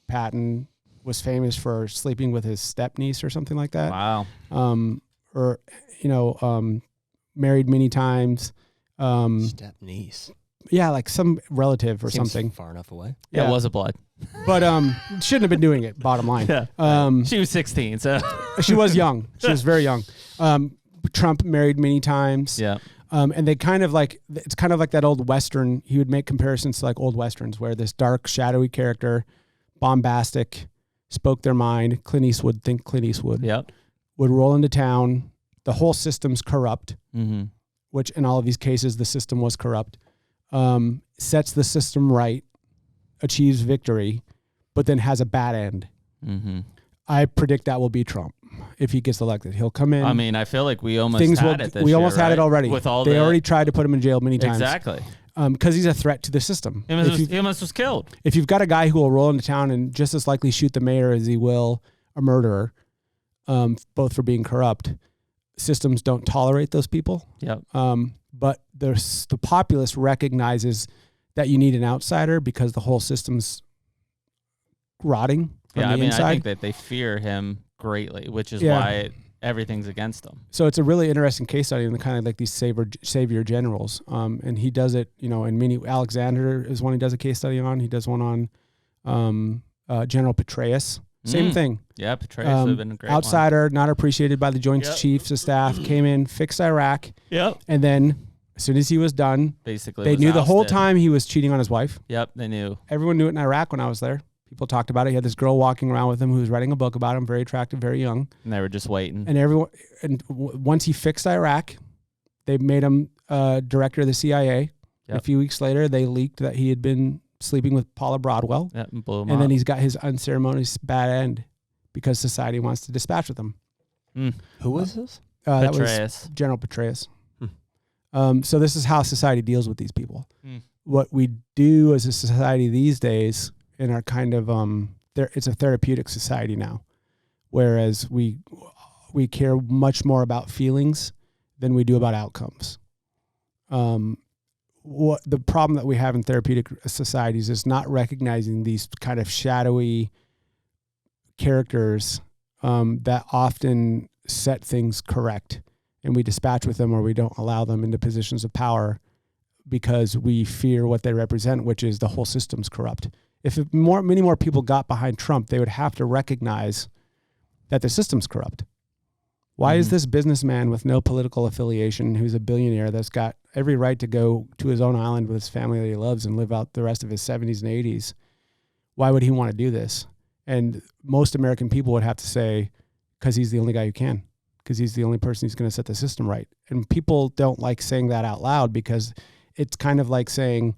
Patton was famous for sleeping with his stepniece or something like that. Wow. Married many times. Stepniece. Yeah, like some relative or Seems something. far enough away. Yeah, it was a blood. But shouldn't have been doing it, bottom line. Yeah. She was 16, so. She was young. She was very young. Trump married many times. Yeah. And they it's kind of like that old Western. He would make comparisons to like old Westerns where this dark, shadowy character, bombastic, spoke their mind. Clint Eastwood, Yep. would roll into town. The whole system's corrupt, which in all of these cases, the system was corrupt. Sets the system right, achieves victory, but then has a bad end. I predict that will be Trump if he gets elected. He'll come in. I mean, I feel like we almost had it this We year, almost had it already. They already tried to put him in jail many times. Exactly. Because he's a threat to the system. He almost was killed. If you've got a guy who will roll into town and just as likely shoot the mayor as he will a murderer, both for being corrupt, systems don't tolerate those people. Yep. But the populace recognizes that you need an outsider because the whole system's rotting from the inside. I think that they fear him greatly, which is why everything's against them. So it's a really interesting case study in the kind of like these savior generals. And he does it, in Alexander is one he does a case study on. He does one on General Petraeus. Same thing. Yeah, Petraeus would have been a great outsider, not appreciated by the Joint Chiefs of Staff, came in, fixed Iraq. Yep. And then as soon as he was done, basically they knew the whole time he was cheating on his wife. Yep, they knew. Everyone knew it in Iraq when I was there. People talked about it. He had this girl walking around with him who was writing a book about him, very attractive, very young. And they were just waiting. And once he fixed Iraq, they made him director of the CIA. Yep. A few weeks later, they leaked that he had been sleeping with Paula Broadwell. Yep, and blew him and up. then he's got his unceremonious bad end because society wants to dispatch with him. Who was this? That was General Petraeus. So this is how society deals with these people. What we do as a society these days in our kind of it's a therapeutic society now, whereas we care much more about feelings than we do about outcomes. What the problem that we have in therapeutic societies is not recognizing these kind of shadowy characters that often set things correct, and we dispatch with them or we don't allow them into positions of power because we fear what they represent, which is the whole system's corrupt. If many more people got behind Trump, they would have to recognize that the system's corrupt. Why is this businessman with no political affiliation, who's a billionaire, that's got every right to go to his own island with his family that he loves and live out the rest of his 70s and 80s, why would he want to do this? And most American people would have to say, because he's the only guy who can, because he's the only person who's going to set the system right. And people don't like saying that out loud because it's kind of like saying,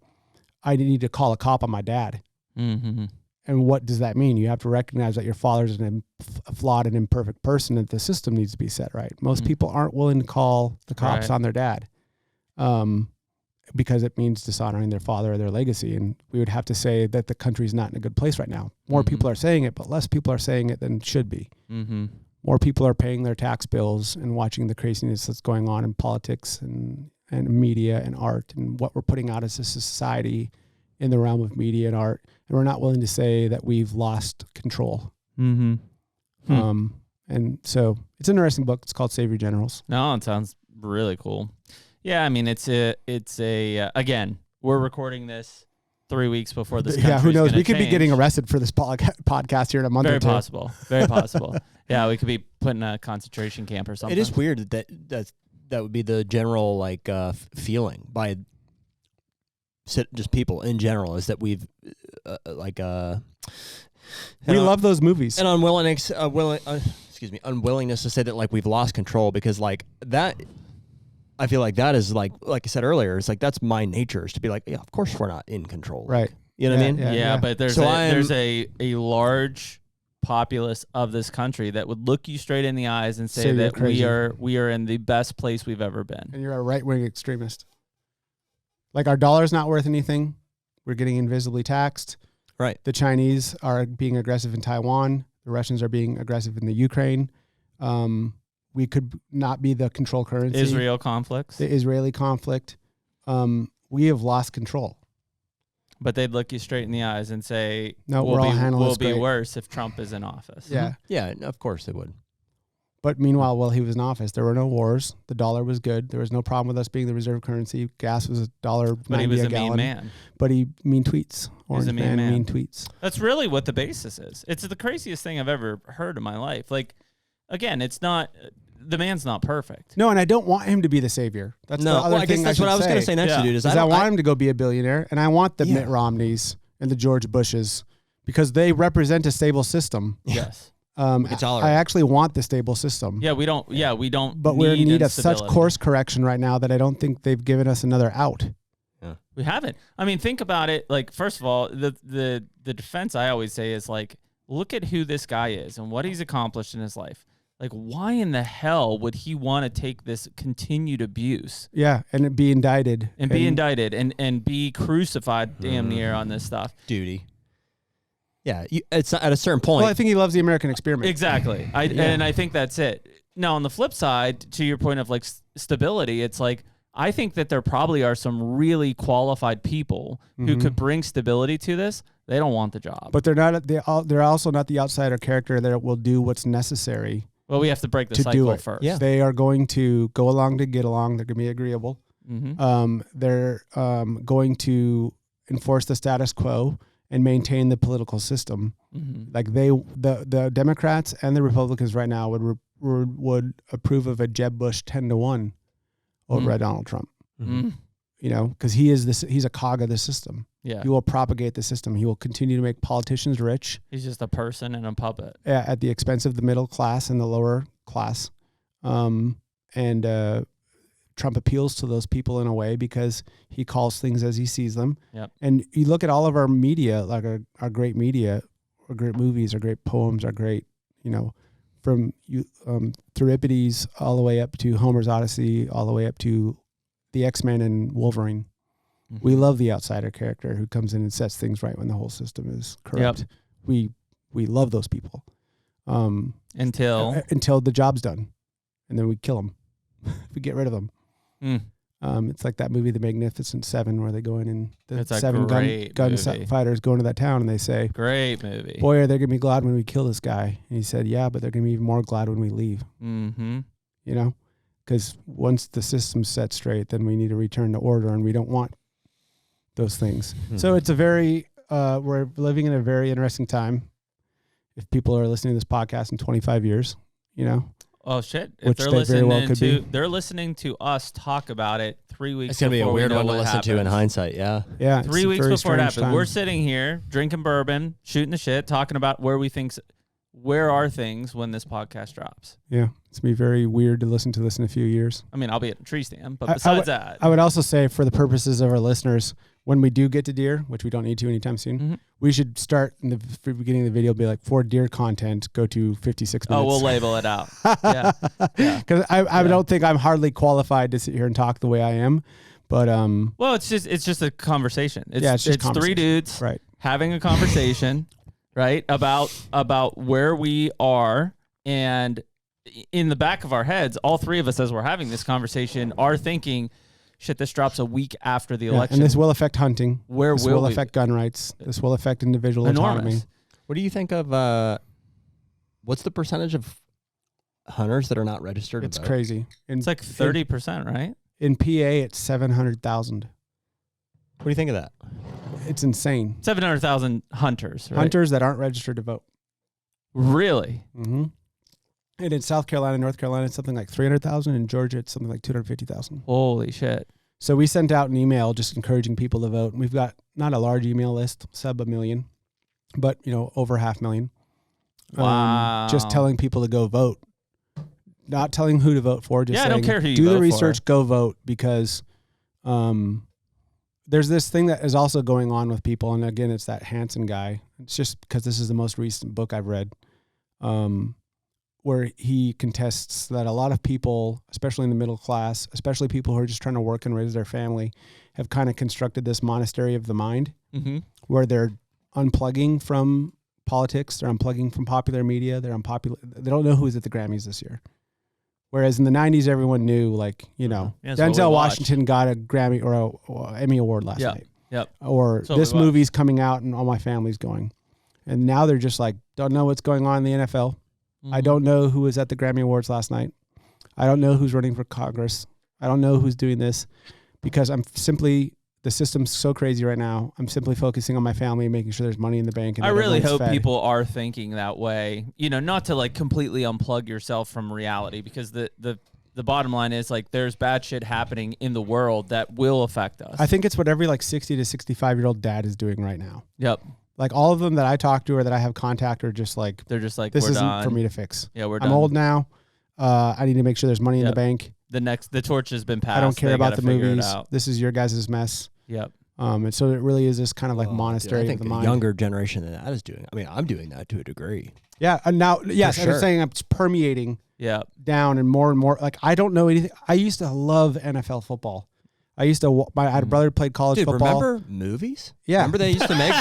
I need to call a cop on my dad. And what does that mean? You have to recognize that your father's a flawed and imperfect person and the system needs to be set right. Most people aren't willing to call the cops on their dad because it means dishonoring their father or their legacy. And we would have to say that the country's not in a good place right now. More people are saying it, but less people are saying it than should be. More people are paying their tax bills and watching the craziness that's going on in politics and media and art and what we're putting out as a society in the realm of media and art. And we're not willing to say that we've lost control. And so it's an interesting book. It's called Savior Generals. No, it sounds really cool. Yeah, I mean, it's a again, we're recording this 3 weeks before this. Yeah, who knows? We could be getting arrested for this podcast here in a month or two. Very possible. Yeah, we could be put in a concentration camp or something. It is weird that would be the general feeling by just people in general, is that we've we love those movies. And unwillingness to say that we've lost control, because that, I feel like that is like I said earlier, it's that's my nature, is to be of course we're not in control. Right. You know what I mean? Yeah, but there's a large populace of this country that would look you straight in the eyes and say that we are in the best place we've ever been. And you're a right-wing extremist. Like, our dollar's not worth anything. We're getting invisibly taxed. Right. The Chinese are being aggressive in Taiwan. The Russians are being aggressive in the Ukraine. We could not be the control currency. Israel conflicts. The Israeli conflict. We have lost control. But they'd look you straight in the eyes and say, no, we'll be worse if Trump is in office. Yeah. Yeah, of course they would. But meanwhile, while he was in office, there were no wars. The dollar was good. There was no problem with us being the reserve currency. Gas was $1.90 But he was a gallon. mean man. But he mean tweets. He's a mean man. Mean tweets. That's really what the basis is. It's the craziest thing I've ever heard in my life. Like, again, it's not... The man's not perfect. No, and I don't want him to be the savior. That's the other I guess thing that's what I was going to say next, dude. I want him to go be a billionaire, and I want the Mitt Romneys and the George Bushes because they represent a stable system. Yes. I actually want the stable system. Yeah, we don't. Yeah, we don't. But we're in need of such course correction right now that I don't think they've given us another out. Yeah. We haven't. I mean, think about it. Like, first of all, the defense I always say is like, look at who this guy is and what he's accomplished in his life. Like, why in the hell would he want to take this continued abuse? Yeah, and be indicted. And be crucified damn near on this stuff. Duty. Yeah, it's at a certain point. Well, I think he loves the American experiment. Exactly. And I think that's it. Now, on the flip side, to your point of like stability, it's like, I think that there probably are some really qualified people who could bring stability to this. They don't want the job. But they're also not the outsider character that will do what's necessary. Well, we have to break the cycle first. Yeah. They are going to go along to get along. They're going to be agreeable. They're going to enforce the status quo and maintain the political system. Like the Democrats and the Republicans right now would approve of a Jeb Bush 10-1 over Donald Trump. You know, because he's a cog of the system. Yeah. He will propagate the system. He will continue to make politicians rich. He's just a person and a puppet. At the expense of the middle class and the lower class. And Trump appeals to those people in a way because he calls things as he sees them. Yep. And you look at all of our media, like our great media, our great movies, our great poems, our great, you know, from Euripides all the way up to Homer's Odyssey, all the way up to the X-Men and Wolverine. We love the outsider character who comes in and sets things right when the whole system is corrupt. Yep. We love those people. Until the job's done. And then we kill them. We get rid of them. It's like that movie, The Magnificent Seven, where they go in and the seven gun fighters go into that town and they say, great movie. Boy, are they going to be glad when we kill this guy. And he said, yeah, but they're going to be even more glad when we leave. You know? Because once the system's set straight, then we need to return to order, and we don't want those things. So it's a very, we're living in a very interesting time. If people are listening to this podcast in 25 years, you know. Oh shit! If they're listening to us talk about it 3 weeks. It's gonna be a weird one to listen to in hindsight. Yeah. 3 weeks before it happened, we're sitting here drinking bourbon, shooting the shit, talking about where are things when this podcast drops. Yeah, it's gonna be very weird to listen to this in a few years. I mean, I'll be at a tree stand, but besides that, I would also say, for the purposes of our listeners, when we do get to deer, which we don't need to anytime soon, we should start in the beginning of the video, be like, for deer content, go to 56 minutes. Oh, we'll label it out. Yeah. Because I don't think I'm hardly qualified to sit here and talk the way I am. But well, it's just a conversation. It's conversation. Three dudes having a conversation, right, about where we are, and in the back of our heads, all three of us, as we're having this conversation, are thinking, shit, this drops a week after the election. And this will affect hunting. This will affect gun rights. This will affect individual autonomy. What do you think of, what's the percentage of hunters that are not registered? It's crazy. It's like 30%, right? In PA, it's 700,000. What do you think of that? It's insane. 700,000 hunters, right? Hunters that aren't registered to vote. Really? Mm-hmm. And in South Carolina, North Carolina, it's something like 300,000. In Georgia, it's something like 250,000. Holy shit. So we sent out an email just encouraging people to vote. And we've got not a large email list, sub 1 million, but, you know, over 500,000. Wow. Just telling people to go vote. Not telling who to vote for. Just saying, I don't care who you do vote the research, for. go vote, because there's this thing that is also going on with people. And again, it's that Hansen guy. It's just because this is the most recent book I've read. where he contests that a lot of people, especially in the middle class, especially people who are just trying to work and raise their family, have kind of constructed this monastery of the mind, where they're unplugging from politics, they're unplugging from popular media, they don't know who's at the Grammys this year. Whereas in the 90s, everyone knew, like, Denzel Washington got a Grammy or a Emmy Award last night. Yep. Or this movie's coming out and all my family's going. And now they're just like, don't know what's going on in the NFL. I don't know who was at the Grammy Awards last night. I don't know who's running for Congress. I don't know who's doing this, because the system's so crazy right now. I'm simply focusing on my family and making sure there's money in the bank. And I really hope people are thinking that way, not to like completely unplug yourself from reality, because the bottom line is, like, there's bad shit happening in the world that will affect us. I think it's what every like 60 to 65-year-old dad is doing right now. Yep. Like, all of them that I talk to or that I have contact are just like, they're just like, this isn't done for me to fix. Yeah, we're done. I'm old now. I need to make sure there's money in the bank. The torch has been passed. I don't care about the movies. This is your guys' mess. Yep. And so it really is this kind of like monastery I think of the the mind. younger generation than that is doing. I mean, I'm doing that to a degree. Yeah. And now, yes, sure. I'm saying it's permeating down and more. Like, I don't know anything. I used to love NFL football. I used to. I had a brother who played college football. Remember movies? Yeah. Remember they used to make.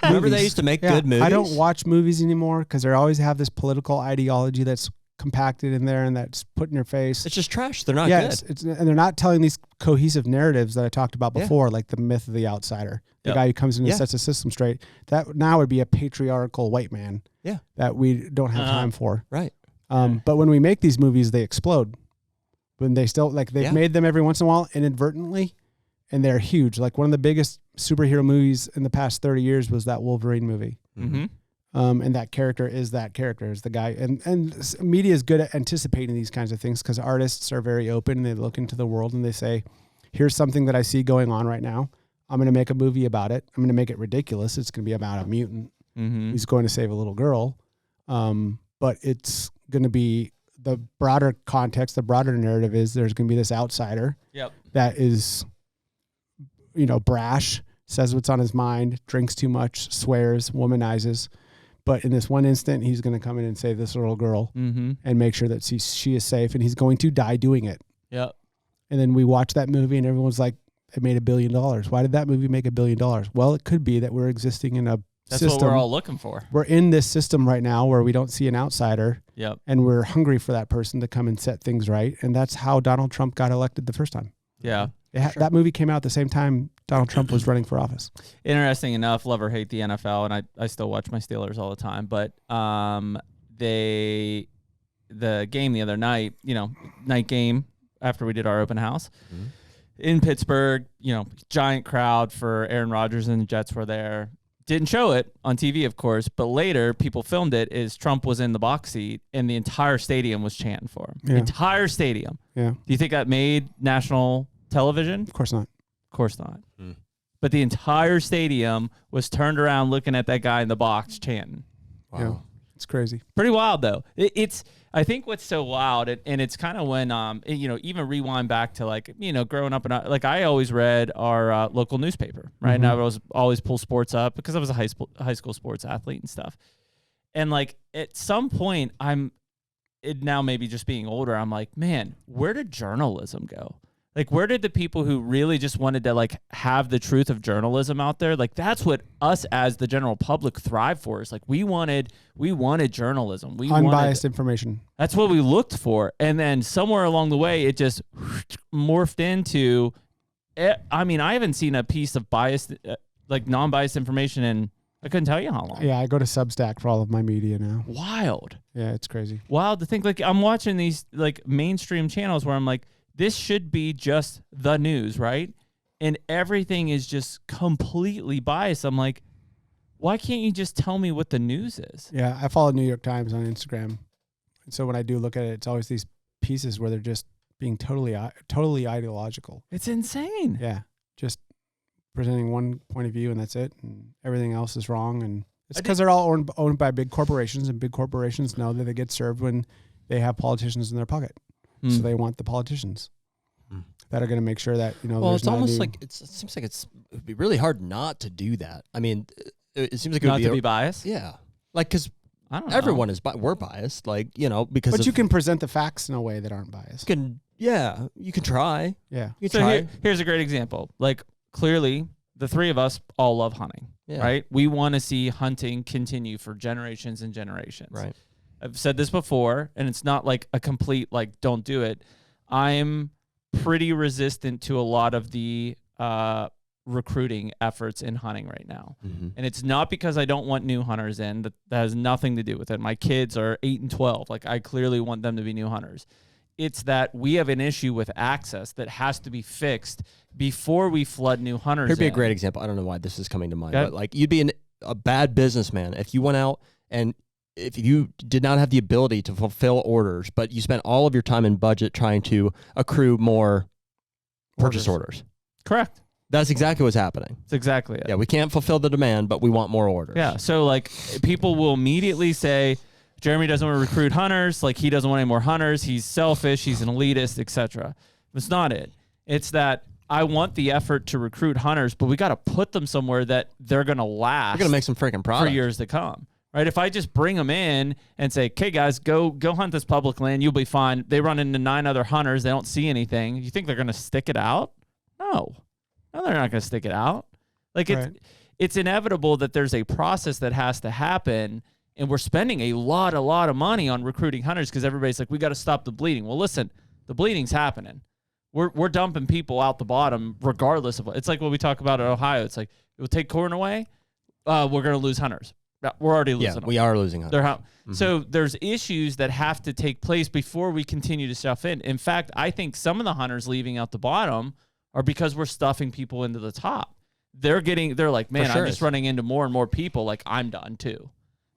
Remember they used to make good movies. I don't watch movies anymore because they always have this political ideology that's compacted in there and that's put in your face. It's just trash. They're not good. And they're not telling these cohesive narratives that I talked about before, like the myth of the outsider, the guy who comes in and sets the system straight. That now would be a patriarchal white man. Yeah. That we don't have time for. Right. But when we make these movies, they explode. When they still, like, they've made them every once in a while inadvertently, and they're huge. Like, one of the biggest superhero movies in the past 30 years was that Wolverine movie. Mm-hmm. And that character is the guy. And media is good at anticipating these kinds of things because artists are very open and they look into the world and they say, here's something that I see going on right now. I'm going to make a movie about it. I'm going to make it ridiculous. It's going to be about a mutant who's going to save a little girl. But it's going to be the broader context, the broader narrative is there's going to be this outsider that is, brash, says what's on his mind, drinks too much, swears, womanizes. But in this one instant, he's going to come in and save this little girl and make sure that she is safe, and he's going to die doing it. Yep. And then we watch that movie, and everyone's like, it made $1 billion. Why did that movie make $1 billion? Well, it could be that we're existing in a system. That's what we're all looking for. We're in this system right now where we don't see an outsider, and we're hungry for that person to come and set things right. And that's how Donald Trump got elected the first time. Yeah. That movie came out at the same time Donald Trump was running for office. Interesting enough, love or hate the NFL, and I still watch my Steelers all the time, but the game the other night, night game after we did our open house in Pittsburgh, giant crowd for Aaron Rodgers and the Jets were there. Didn't show it on TV, of course, but later people filmed it as Trump was in the box seat and the entire stadium was chanting for him. The entire stadium. Yeah. Do you think that made national television? Of course not. Of course not. But the entire stadium was turned around looking at that guy in the box chanting. Wow. Yeah. It's crazy. Pretty wild, though. I think what's so wild, and it's kind of when, even rewind back to, like, growing up, and I always read our local newspaper, right? And I was always pull sports up because I was a high school sports athlete and stuff. And, like, at some point, now maybe just being older, I'm like, man, where did journalism go? Like, where did the people who really just wanted to, like, have the truth of journalism out there? Like, that's what us as the general public thrive for. Is like, we wanted journalism. We unbiased information. That's what we looked for. And then somewhere along the way, it just morphed into, I haven't seen a piece of biased, non-biased information in, I couldn't tell you how long. Yeah, I go to Substack for all of my media now. Wild. Yeah, it's crazy. Wild to think, like, I'm watching these, like, mainstream channels where I'm like, this should be just the news, right? And everything is just completely biased. I'm like, why can't you just tell me what the news is? Yeah, I follow New York Times on Instagram. And so when I do look at it, it's always these pieces where they're just being totally ideological. It's insane. Yeah, just presenting one point of view and that's it. And everything else is wrong. And it's because they're all owned by big corporations, and big corporations know that they get served when they have politicians in their pocket. So they want the politicians that are going to make sure that, well, it's almost like it seems like it would be really hard not to do that. I mean, it seems like it not would to be biased. Yeah. Like, because I don't know. Everyone is, we're biased, like, because. But you can present the facts in a way that aren't biased. You can try. Yeah. You can try. Here's a great example. Like, clearly, the three of us all love hunting, right? We want to see hunting continue for generations and generations. Right. I've said this before, and it's not like a complete, like, don't do it. I'm pretty resistant to a lot of the recruiting efforts in hunting right now. Mm-hmm. And it's not because I don't want new hunters in. That has nothing to do with it. My kids are 8 and 12. Like, I clearly want them to be new hunters. It's that we have an issue with access that has to be fixed before we flood new hunters. Here'd be a great example. I don't know why this is coming to mind, Okay. but like, you'd be a bad businessman if you went out and if you did not have the ability to fulfill orders, but you spent all of your time and budget trying to accrue more purchase orders. Correct. That's exactly what's happening. That's exactly it. Yeah, we can't fulfill the demand, but we want more orders. Yeah. So, like, people will immediately say, Jeremy doesn't want to recruit hunters. Like, he doesn't want any more hunters. He's selfish. He's an elitist, etc. It's not it. It's that I want the effort to recruit hunters, but we got to put them somewhere that they're going to last. We're going to make some freaking product for years to come. Right? If I just bring them in and say, okay, guys, go hunt this public land. You'll be fine. They run into 9 other hunters. They don't see anything. You think they're going to stick it out? No, they're not going to stick it out. Like, it's inevitable that there's a process that has to happen. And we're spending a lot of money on recruiting hunters because everybody's like, we got to stop the bleeding. Well, listen, the bleeding's happening. We're dumping people out the bottom regardless of what. It's like what we talk about in Ohio. It's like, we'll take corn away. We're going to lose hunters. We're already losing them. We are losing hunters. Mm-hmm. So there's issues that have to take place before we continue to stuff in. In fact, I think some of the hunters leaving out the bottom are because we're stuffing people into the top. They're like, man, I'm just running into more and more people. Like, I'm done too.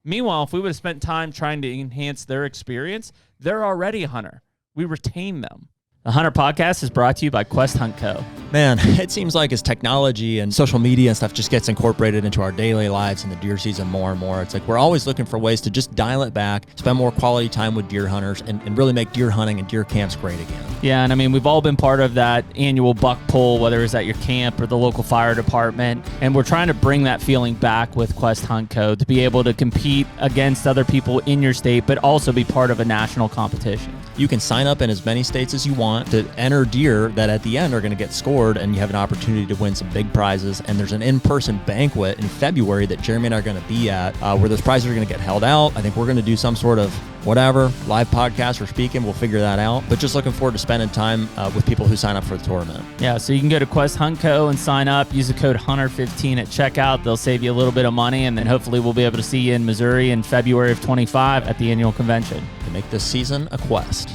Meanwhile, if we would have spent time trying to enhance their experience, they're already a hunter. We retain them. The HUNTR Podcast is brought to you by Quest Hunt Co. Man, it seems like as technology and social media and stuff just gets incorporated into our daily lives in the deer season more and more, it's like we're always looking for ways to just dial it back, spend more quality time with deer hunters, and really make deer hunting and deer camps great again. Yeah, and I mean, we've all been part of that annual buck pull, whether it's at your camp or the local fire department, and we're trying to bring that feeling back with Quest Hunt Co. to be able to compete against other people in your state, but also be part of a national competition. You can sign up in as many states as you want to enter deer that at the end are going to get scored, and you have an opportunity to win some big prizes. And there's an in-person banquet in February that Jeremy and I are going to be at where those prizes are going to get held out. I think we're going to do some sort of whatever, live podcast or speaking. We'll figure that out. But just looking forward to spending time with people who sign up for the tournament. Yeah, so you can go to Quest Hunt Co. and sign up. Use the code HUNTR15 at checkout. They'll save you a little bit of money, and then hopefully we'll be able to see you in Missouri in February of 25 at the annual convention. To make this season a quest.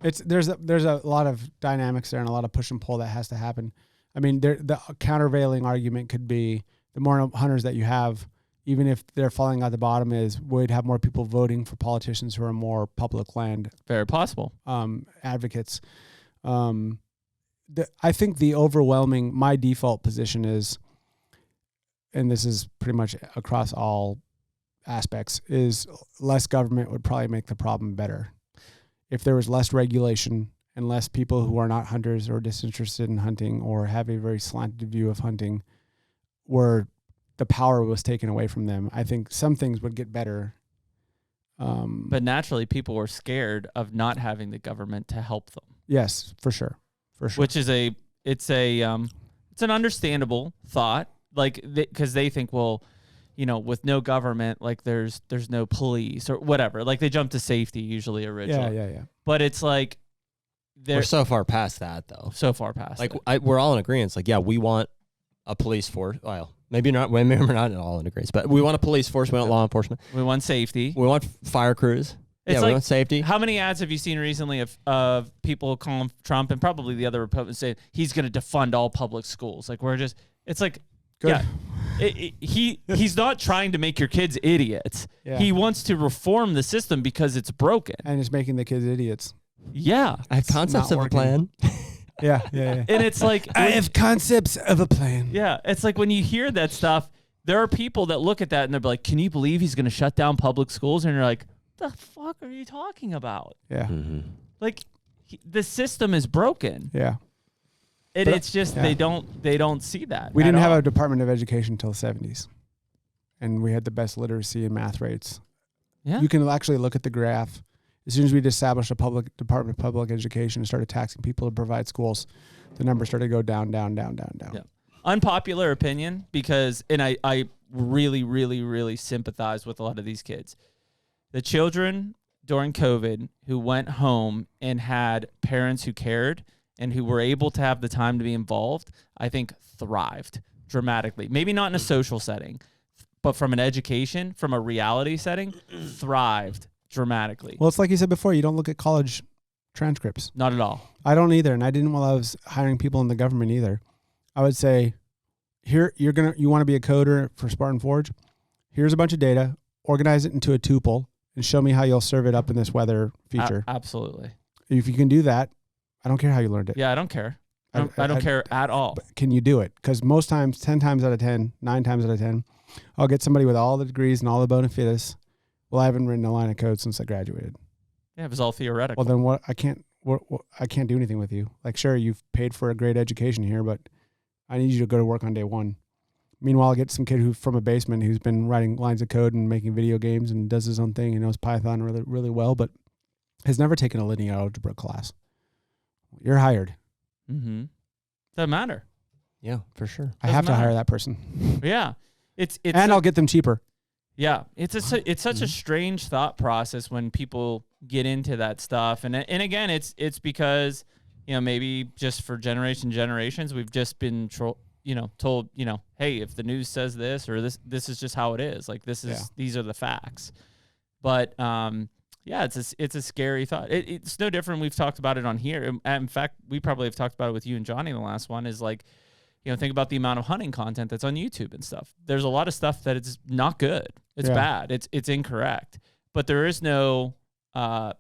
There's a lot of dynamics there and a lot of push and pull that has to happen. I mean, the countervailing argument could be the more hunters that you have, even if they're falling at the bottom, would have more people voting for politicians who are more public land. Very possible. Advocates. I think my default position is, and this is pretty much across all aspects, is less government would probably make the problem better. If there was less regulation and less people who are not hunters or disinterested in hunting or have a very slanted view of hunting, where the power was taken away from them, I think some things would get better. But naturally, people were scared of not having the government to help them. Yes, for sure. Which is it's an understandable thought, like because they think, well, you know, with no government, like there's no police or whatever. Like they jump to safety usually originally. Yeah. But it's like we're so far past that though. So far past. Like we're all in agreement. Like, yeah, we want a police force. Well, maybe not. Maybe we're not all in agreement, but we want a police force. We want law enforcement. We want safety. We want fire crews. We want safety. How many ads have you seen recently of people calling Trump and probably the other Republicans saying he's going to defund all public schools? Like it's like, good. Yeah, he's not trying to make your kids idiots. Yeah. He wants to reform the system because it's broken. And it's making the kids idiots. Yeah. I have concepts of a plan. Yeah. And it's like, I have concepts of a plan. Yeah. It's like when you hear that stuff, there are people that look at that and they're like, can you believe he's going to shut down public schools? And you're like, the fuck are you talking about? Yeah. Mm-hmm. Like the system is broken. Yeah. And it's just they don't see that. We didn't have a Department of Education until the 70s. and we had the best literacy and math rates. Yeah. You can actually look at the graph. As soon as we'd established a public Department of Public Education and started taxing people to provide schools, the numbers started to go down, down, down, down, down. Yeah. Unpopular opinion, because, and I really, really, really sympathize with a lot of these kids. The children during COVID who went home and had parents who cared and who were able to have the time to be involved, I think thrived dramatically. Maybe not in a social setting, but from an education, from a reality setting, thrived dramatically. Well, it's like you said before, you don't look at college transcripts. Not at all. I don't either, and I didn't while I was hiring people in the government either. I would say, here you want to be a coder for Spartan Forge. Here's a bunch of data. Organize it into a tuple and show me how you'll serve it up in this weather feature. Absolutely. If you can do that, I don't care how you learned it. Yeah, I don't care. I don't care at all. But can you do it? Because most times, 10 times out of 10, 9 times out of 10, I'll get somebody with all the degrees and all the bona fides. Well, I haven't written a line of code since I graduated. Yeah, it was all theoretical. Well, then what? I can't do anything with you. Like, sure, you've paid for a great education here, but I need you to go to work on day one. Meanwhile, I get some kid who's from a basement who's been writing lines of code and making video games and does his own thing and knows Python really, really well, but has never taken a linear algebra class. You're hired. Mm-hmm. Doesn't matter. Yeah, for sure. I have to hire that person. Yeah, it's and I'll get them cheaper. Yeah, it's such a strange thought process when people get into that stuff, and again, it's because maybe just for generations we've just been told hey, if the news says this or this is just how it is, like these are the facts, but yeah, it's a scary thought. It's no different. We've talked about it on here. In fact, we probably have talked about it with you and Johnny in the last one. Is like, think about the amount of hunting content that's on YouTube and stuff. There's a lot of stuff that it's not good. It's bad. It's incorrect. But there is no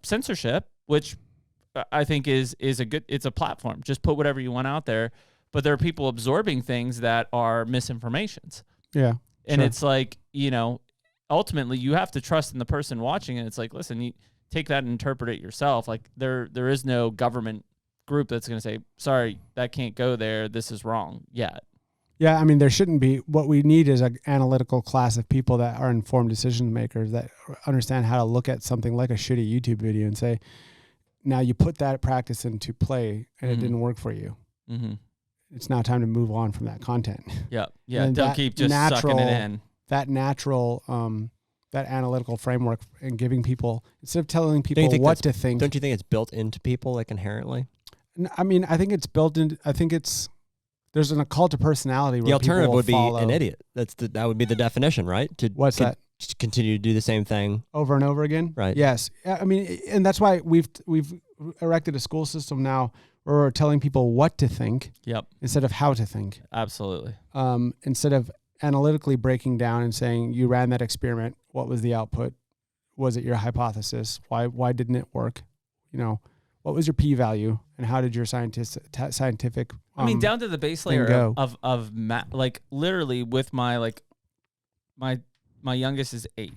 censorship, which I think is a good. It's a platform. Just put whatever you want out there. But there are people absorbing things that are misinformations. Yeah, and it's like ultimately you have to trust in the person watching it. It's like, listen, you take that and interpret it yourself. Like there is no government group that's going to say, sorry, that can't go there. This is wrong yet. Yeah, I mean, there shouldn't be. What we need is an analytical class of people that are informed decision makers that understand how to look at something like a shitty YouTube video and say, now you put that practice into play and it didn't work for you. Mm-hmm. It's now time to move on from that content. Yeah. Don't keep just sucking it in. That natural, that analytical framework and giving people, instead of telling people what to think. Don't you think it's built into people, like inherently? I mean, I think it's built in. I think there's an occult to personality. Where the alternative would be follow. an idiot. That would be the definition, right? What's that? To continue to do the same thing over and over again. Right. Yes. I mean, and that's why we've erected a school system now where we're telling people what to think. Yep. Instead of how to think. Absolutely. Instead of analytically breaking down and saying, you ran that experiment. What was the output? Was it your hypothesis? Why didn't it work? What was your p-value and how did your scientific I mean, down to the base layer of math, like literally with my youngest is 8,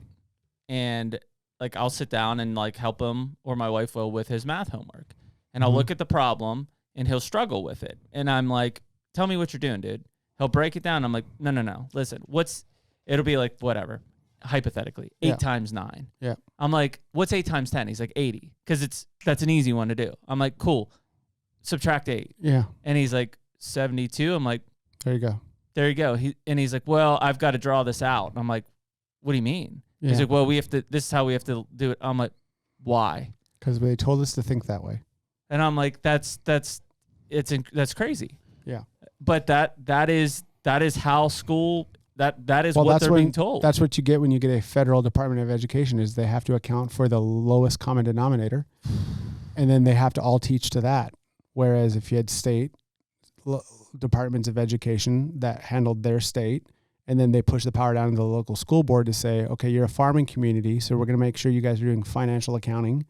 and like I'll sit down and like help him, or my wife will, with his math homework, and I'll look at the problem and he'll struggle with it, and I'm like, tell me what you're doing, dude. He'll break it down. I'm like, no. Listen, it'll be like, whatever, hypothetically, 8 times 9. Yeah. I'm like, what's 8 times 10? He's like 80. Because that's an easy one to do. I'm like, cool. Subtract 8. Yeah. And he's like, 72. I'm like, there you go. He's like, well, I've got to draw this out. And I'm like, what do you mean? Yeah. He's like, well, this is how we have to do it. I'm like, why? Because they told us to think that way. And I'm like, that's crazy. Yeah. But that is how school, that is what they're being told. That's what you get when you get a federal Department of Education, is they have to account for the lowest common denominator, and then they have to all teach to that. Whereas if you had state departments of education that handled their state, and then they push the power down to the local school board to say, okay, you're a farming community, so we're going to make sure you guys are doing financial accounting,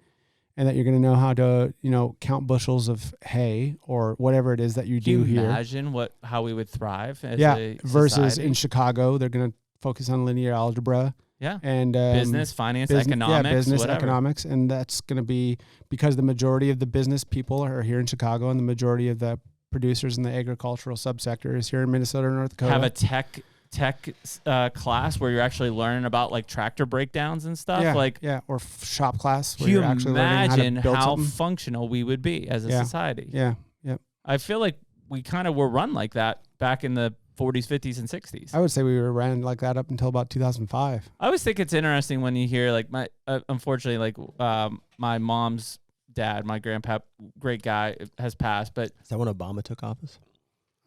and that you're going to know how to, count bushels of hay or whatever it is that you do here. Imagine how we would thrive as a versus society. in Chicago, they're going to focus on linear algebra. Yeah. And business, finance, economics. Yeah, business, whatever. economics. And that's going to be because the majority of the business people are here in Chicago, and the majority of the producers in the agricultural subsector is here in Minnesota or North Dakota. Have a tech tech class where you're actually learning about like tractor breakdowns and stuff. Or shop class where can you you're actually learning how functional we would be as a society? Yeah. Yep. I feel like we kind of were run like that back in the 40s, 50s, and 60s. I would say we were ran like that up until about 2005. I always think it's interesting when you hear like unfortunately, like my mom's dad, my grandpa, great guy, has passed. But is that when Obama took office?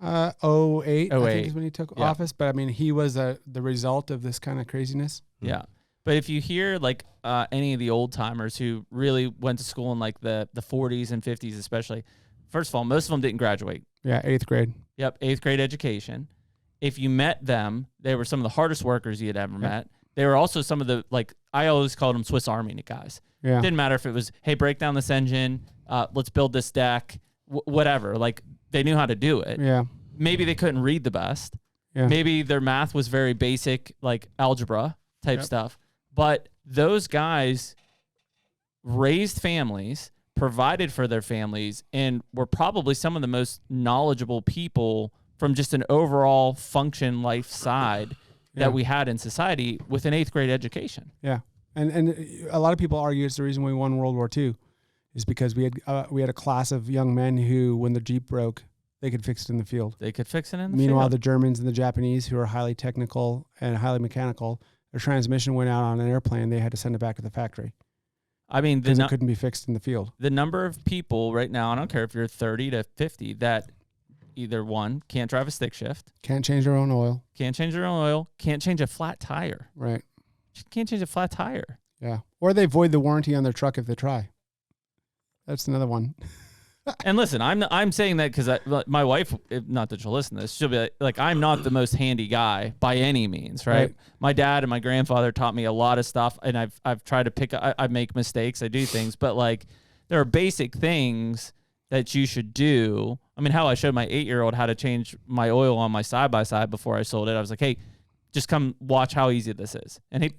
08, I think is when he took office. But I mean, he was the result of this kind of craziness. Yeah. But if you hear like any of the old timers who really went to school in like the 40s and 50s, especially, first of all, most of them didn't graduate. Yeah, 8th grade. Yep, 8th grade education. If you met them, they were some of the hardest workers you had ever met. They were also some of the, like, I always called them Swiss Army guys. Yeah. It didn't matter if it was, hey, break down this engine, let's build this deck, whatever. Like, they knew how to do it. Yeah. Maybe they couldn't read the best. Yeah. Maybe their math was very basic, like algebra type stuff. But those guys raised families, provided for their families, and were probably some of the most knowledgeable people from just an overall function life side that we had in society with an 8th grade education. Yeah. And a lot of people argue it's the reason we won World War II is because we had a class of young men who, when the Jeep broke, they could fix it in the field. They could fix it in the Meanwhile, field. the Germans and the Japanese, who are highly technical and highly mechanical, their transmission went out on an airplane. They had to send it back to the factory. I mean, because it couldn't be fixed in the field. The number of people right now, I don't care if you're 30 to 50, that either one, can't drive a stick shift. Can't change their own oil. Can't change their own oil. Can't change a flat tire. Right. Can't change a flat tire. Yeah. Or they void the warranty on their truck if they try. That's another one. And listen, I'm saying that because my wife, not that she'll listen to this, she'll be like, I'm not the most handy guy by any means, right? My dad and my grandfather taught me a lot of stuff, and I've tried to pick up, I make mistakes, I do things, but like there are basic things that you should do. I mean, how I showed my 8-year-old how to change my oil on my side-by-side before I sold it. I was like, hey, just come watch how easy this is. And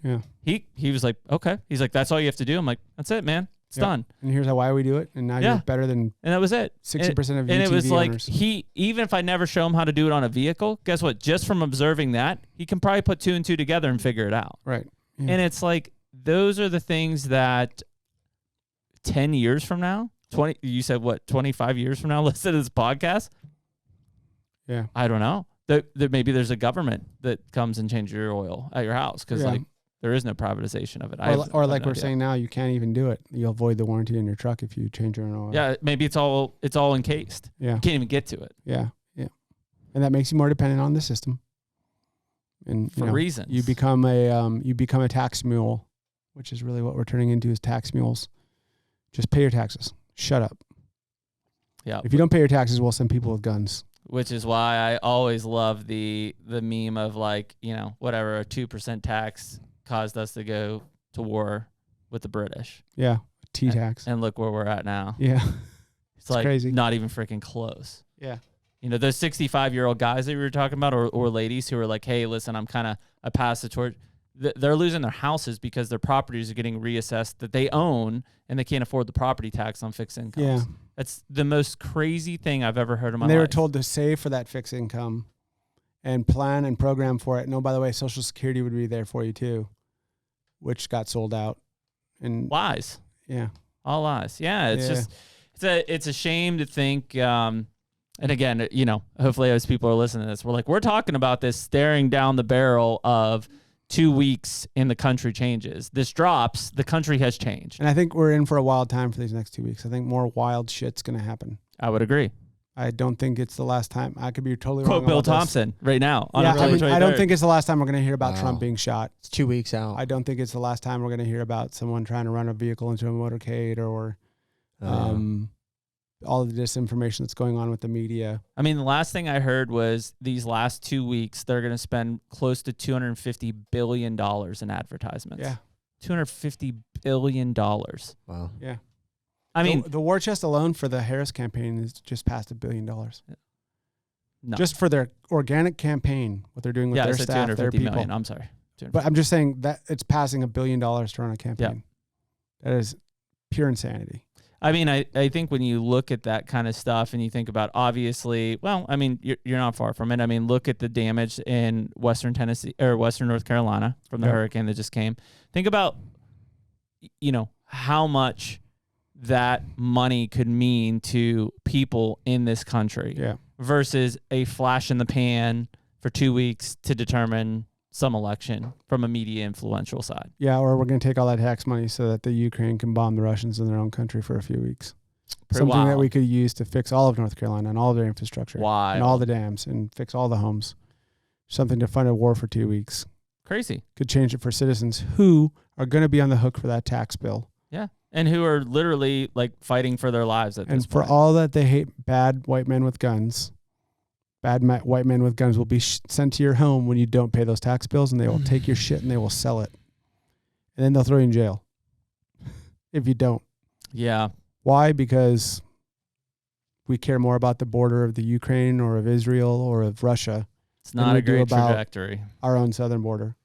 he was like, okay. He's like, that's all you have to do. I'm like, that's it, man. It's done. And here's why we do it. And now you're better than and that was it. 60% of UTV And it was like, owners. even if I never show him how to do it on a vehicle, guess what? Just from observing that, he can probably put 2 and 2 together and figure it out. Right. Yeah. And it's like, those are the things that 10 years from now, 20, you said what, 25 years from now, listen to this podcast? Yeah. I don't know. That maybe there's a government that comes and changes your oil at your house because like there is no privatization of it. Or like we're saying now, you can't even do it. You'll void the warranty in your truck if you change your own oil. Yeah, maybe it's all encased. Yeah. You can't even get to it. Yeah. Yeah. And that makes you more dependent on the system. And for reasons. You become a tax mule, which is really what we're turning into is tax mules. Just pay your taxes. Shut up. Yeah. If you don't pay your taxes, we'll send people with guns. Which is why I always love the meme of like, whatever, a 2% tax caused us to go to war with the British. Yeah. T-tax. And look where we're at now. Yeah. It's like crazy. Not even freaking close. Yeah. Those 65-year-old guys that we were talking about or ladies who are like, hey, listen, I pass the torch. They're losing their houses because their properties are getting reassessed that they own and they can't afford the property tax on fixed incomes. Yeah. That's the most crazy thing I've ever heard in my life. life. They were told to save for that fixed income and plan and program for it. And by the way, Social Security would be there for you too, which got sold out. And lies. Yeah. All lies. Yeah. It's just, it's a shame to think, and again, hopefully as people are listening to this, we're talking about this staring down the barrel of 2 weeks in the country changes. This drops, the country has changed. And I think we're in for a wild time for these next 2 weeks. I think more wild shit's going to happen. I would agree. I don't think it's the last time. I could be totally wrong. Quote Bill Thompson right now. On I don't think it's the last time we're going to hear about Trump being shot. It's 2 weeks out. I don't think it's the last time we're going to hear about someone trying to run a vehicle into a motorcade or all the disinformation that's going on with the media. I mean, the last thing I heard was these last 2 weeks, they're going to spend close to $250 billion in advertisements. Yeah. $250 billion. Wow. Yeah. I mean, the war chest alone for the Harris campaign is just past $1 billion. No. Just for their organic campaign, what they're doing with their staff, their people. Million. I'm sorry. But I'm just saying that it's passing $1 billion to run a campaign. Yeah. That is pure insanity. I mean, I think when you look at that kind of stuff and you think about, obviously, well, I mean, you're not far from it. I mean, look at the damage in Western Tennessee or Western North Carolina from the hurricane that just came. Think about, how much that money could mean to people in this country versus a flash in the pan for 2 weeks to determine some election from a media influential side. Yeah, or we're going to take all that tax money so that the Ukraine can bomb the Russians in their own country for a few weeks. Something that we could use to fix all of North Carolina and all of their infrastructure and all the dams and fix all the homes. Something to fund a war for 2 weeks. Crazy. Could change it for citizens who are going to be on the hook for that tax bill. Yeah, and who are literally like fighting for their lives at this point. And for all that they hate bad white men with guns, white men with guns will be sent to your home when you don't pay those tax bills, and they will take your shit and they will sell it. And then they'll throw you in jail if you don't. Yeah. Why? Because we care more about the border of the Ukraine or of Israel or of Russia. It's not a great trajectory. Our own southern border.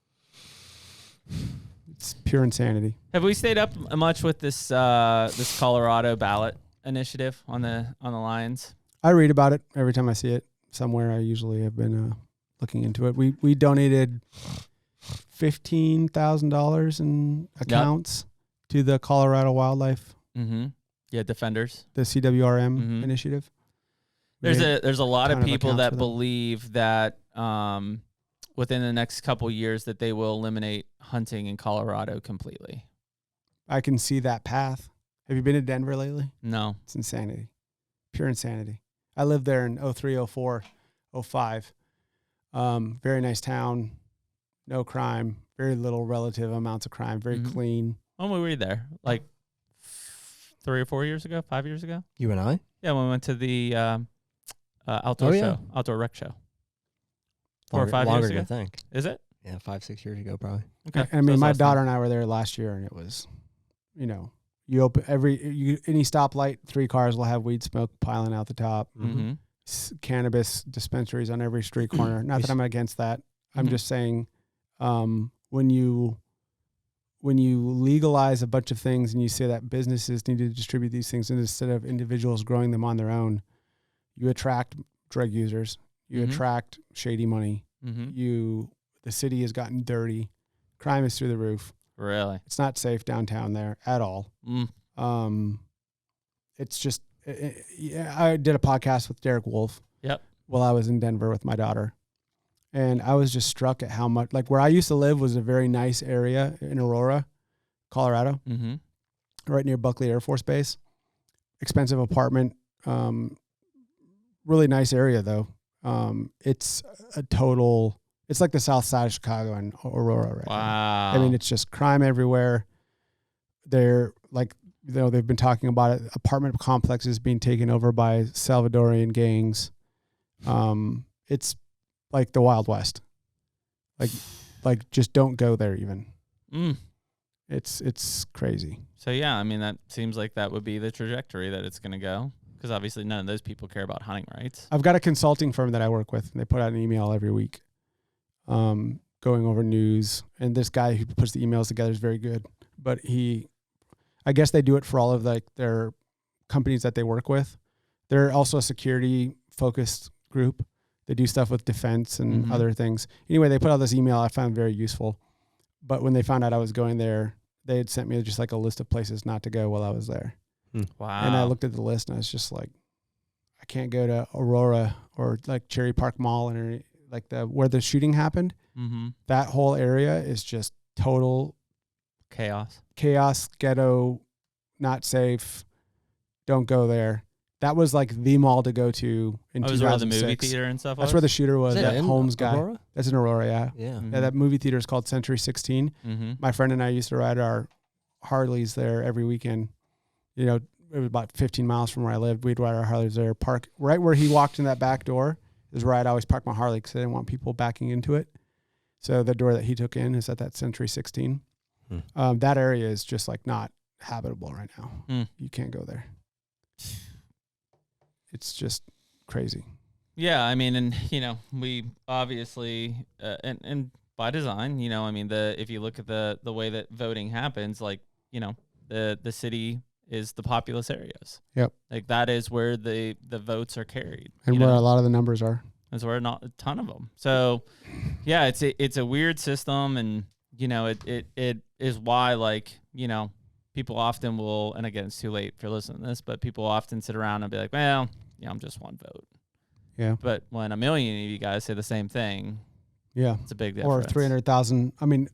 It's pure insanity. Have we stayed up much with this this Colorado ballot initiative on the Lions? I read about it every time I see it. Somewhere I usually have been looking into it. We donated $15,000 in accounts to the Colorado Wildlife. Mm-hmm. Yeah, Defenders. The CWRM initiative. There's a lot of people that believe that within the next couple years that they will eliminate hunting in Colorado completely. I can see that path. Have you been to Denver lately? No. It's insanity. Pure insanity. I lived there in 03, 04, 05. Very nice town. No crime. Very little relative amounts of crime. Very clean. When were we there? Like 3 or 4 years ago? 5 years ago? You and I? Yeah, when we went to the outdoor show, outdoor rec show. 4 or 5 years ago? I think. Is it? Yeah, 5-6 years ago probably. Okay. I mean, my daughter and I were there last year, and it was, you open any stoplight, 3 cars will have weed smoke piling out the top. Mm-hmm. Cannabis dispensaries on every street corner. Not that I'm against that. I'm just saying, when you legalize a bunch of things and you say that businesses need to distribute these things instead of individuals growing them on their own, you attract drug users. You attract shady money. The city has gotten dirty. Crime is through the roof. Really? It's not safe downtown there at all. It's just, I did a podcast with Derek Wolf. Yep. While I was in Denver with my daughter. And I was just struck at how much, like where I used to live was a very nice area in Aurora, Colorado, right near Buckley Air Force Base. Expensive apartment. Really nice area though. It's it's like the south side of Chicago and Aurora right now. I mean, it's just crime everywhere. They're like, they've been talking about it. Apartment complexes being taken over by Salvadorian gangs. It's like the Wild West. Like just don't go there even. It's crazy. So yeah, I mean, that seems like that would be the trajectory that it's going to go. Because obviously none of those people care about hunting rights. I've got a consulting firm that I work with, and they put out an email every week going over news. And this guy who puts the emails together is very good. But I guess they do it for all of their companies that they work with. They're also a security-focused group. They do stuff with defense and other things. Anyway, they put out this email I found very useful. But when they found out I was going there, they had sent me just like a list of places not to go while I was there. Wow. And I looked at the list and I was just like, I can't go to Aurora or like Cherry Park Mall or like where the shooting happened. That whole area is just total chaos, ghetto, not safe. Don't go there. That was like the mall to go to in 2006. Where the movie theater and stuff was? That's where the shooter was. That Holmes guy. Aurora? That's in Aurora, yeah. Yeah. Yeah, that movie theater is called Century 16. My friend and I used to ride our Harleys there every weekend. It was about 15 miles from where I lived. We'd ride our Harleys there. Park right where he walked in that back door is where I'd always park my Harley because I didn't want people backing into it. So the door that he took in is at that Century 16. That area is just like not habitable right now. You can't go there. It's just crazy. Yeah, I mean, and we obviously and by design, I mean, if you look at the way that voting happens, like the city is the populous areas. Yep. Like that is where the votes are carried. And where a lot of the numbers are. That's where not a ton of them. So yeah, it's a weird system, and it is why, like, people often will, and again, it's too late if you're listening to this, but people often sit around and be like, well, I'm just one vote. Yeah. But when a million of you guys say the same thing, yeah, it's a big difference. Or 300,000. I mean,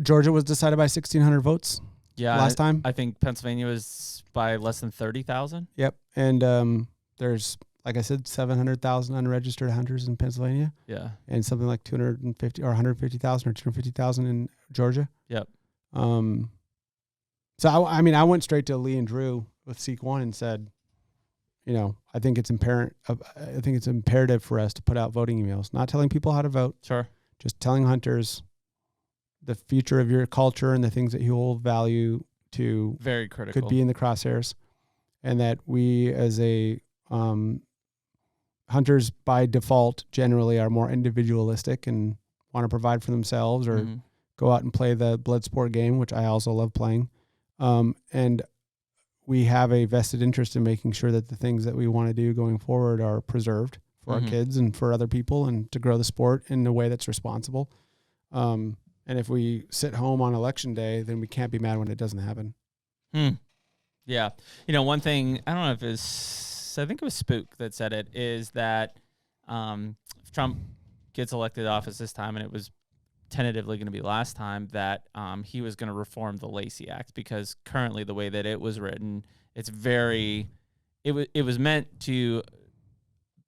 Georgia was decided by 1,600 votes. Yeah. Last time. I think Pennsylvania was by less than 30,000. Yep. And there's, like I said, 700,000 unregistered hunters in Pennsylvania. Yeah. And something like 250 or 150,000 or 250,000 in Georgia. Yep. So I went straight to Lee and Drew with Seek One and said, I think it's imperative for us to put out voting emails, not telling people how to vote. Sure. Just telling hunters the future of your culture and the things that you hold value to. Very critical. Could be in the crosshairs, and that we as a hunters by default generally are more individualistic and want to provide for themselves or go out and play the blood sport game, which I also love playing. And we have a vested interest in making sure that the things that we want to do going forward are preserved for our kids and for other people, and to grow the sport in a way that's responsible. And if we sit home on election day, then we can't be mad when it doesn't happen. Yeah. One thing, I don't know if it's, I think it was Spook that said it, is that if Trump gets elected to office this time, and it was tentatively going to be last time, that he was going to reform the Lacey Act, because currently the way that it was written, it's very, it was meant to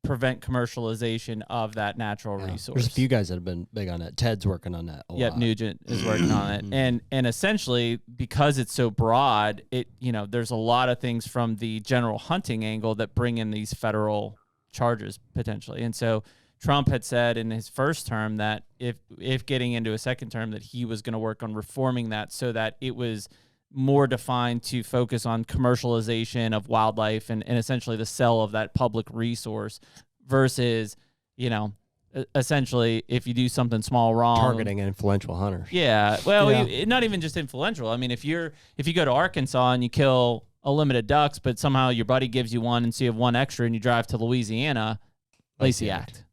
prevent commercialization of that natural resource. There's a few guys that have been big on it. Ted's working on that a lot. Nugent is working on it. And essentially, because it's so broad, there's a lot of things from the general hunting angle that bring in these federal charges potentially. And so Trump had said in his first term that if getting into a second term, that he was going to work on reforming that so that it was more defined to focus on commercialization of wildlife and essentially the sale of that public resource versus, essentially if you do something small wrong. Targeting influential hunters. Yeah. Well, not even just influential. I mean, if you go to Arkansas and you kill a limited ducks, but somehow your buddy gives you one, and so you have one extra and you drive to Louisiana, Lacey Act.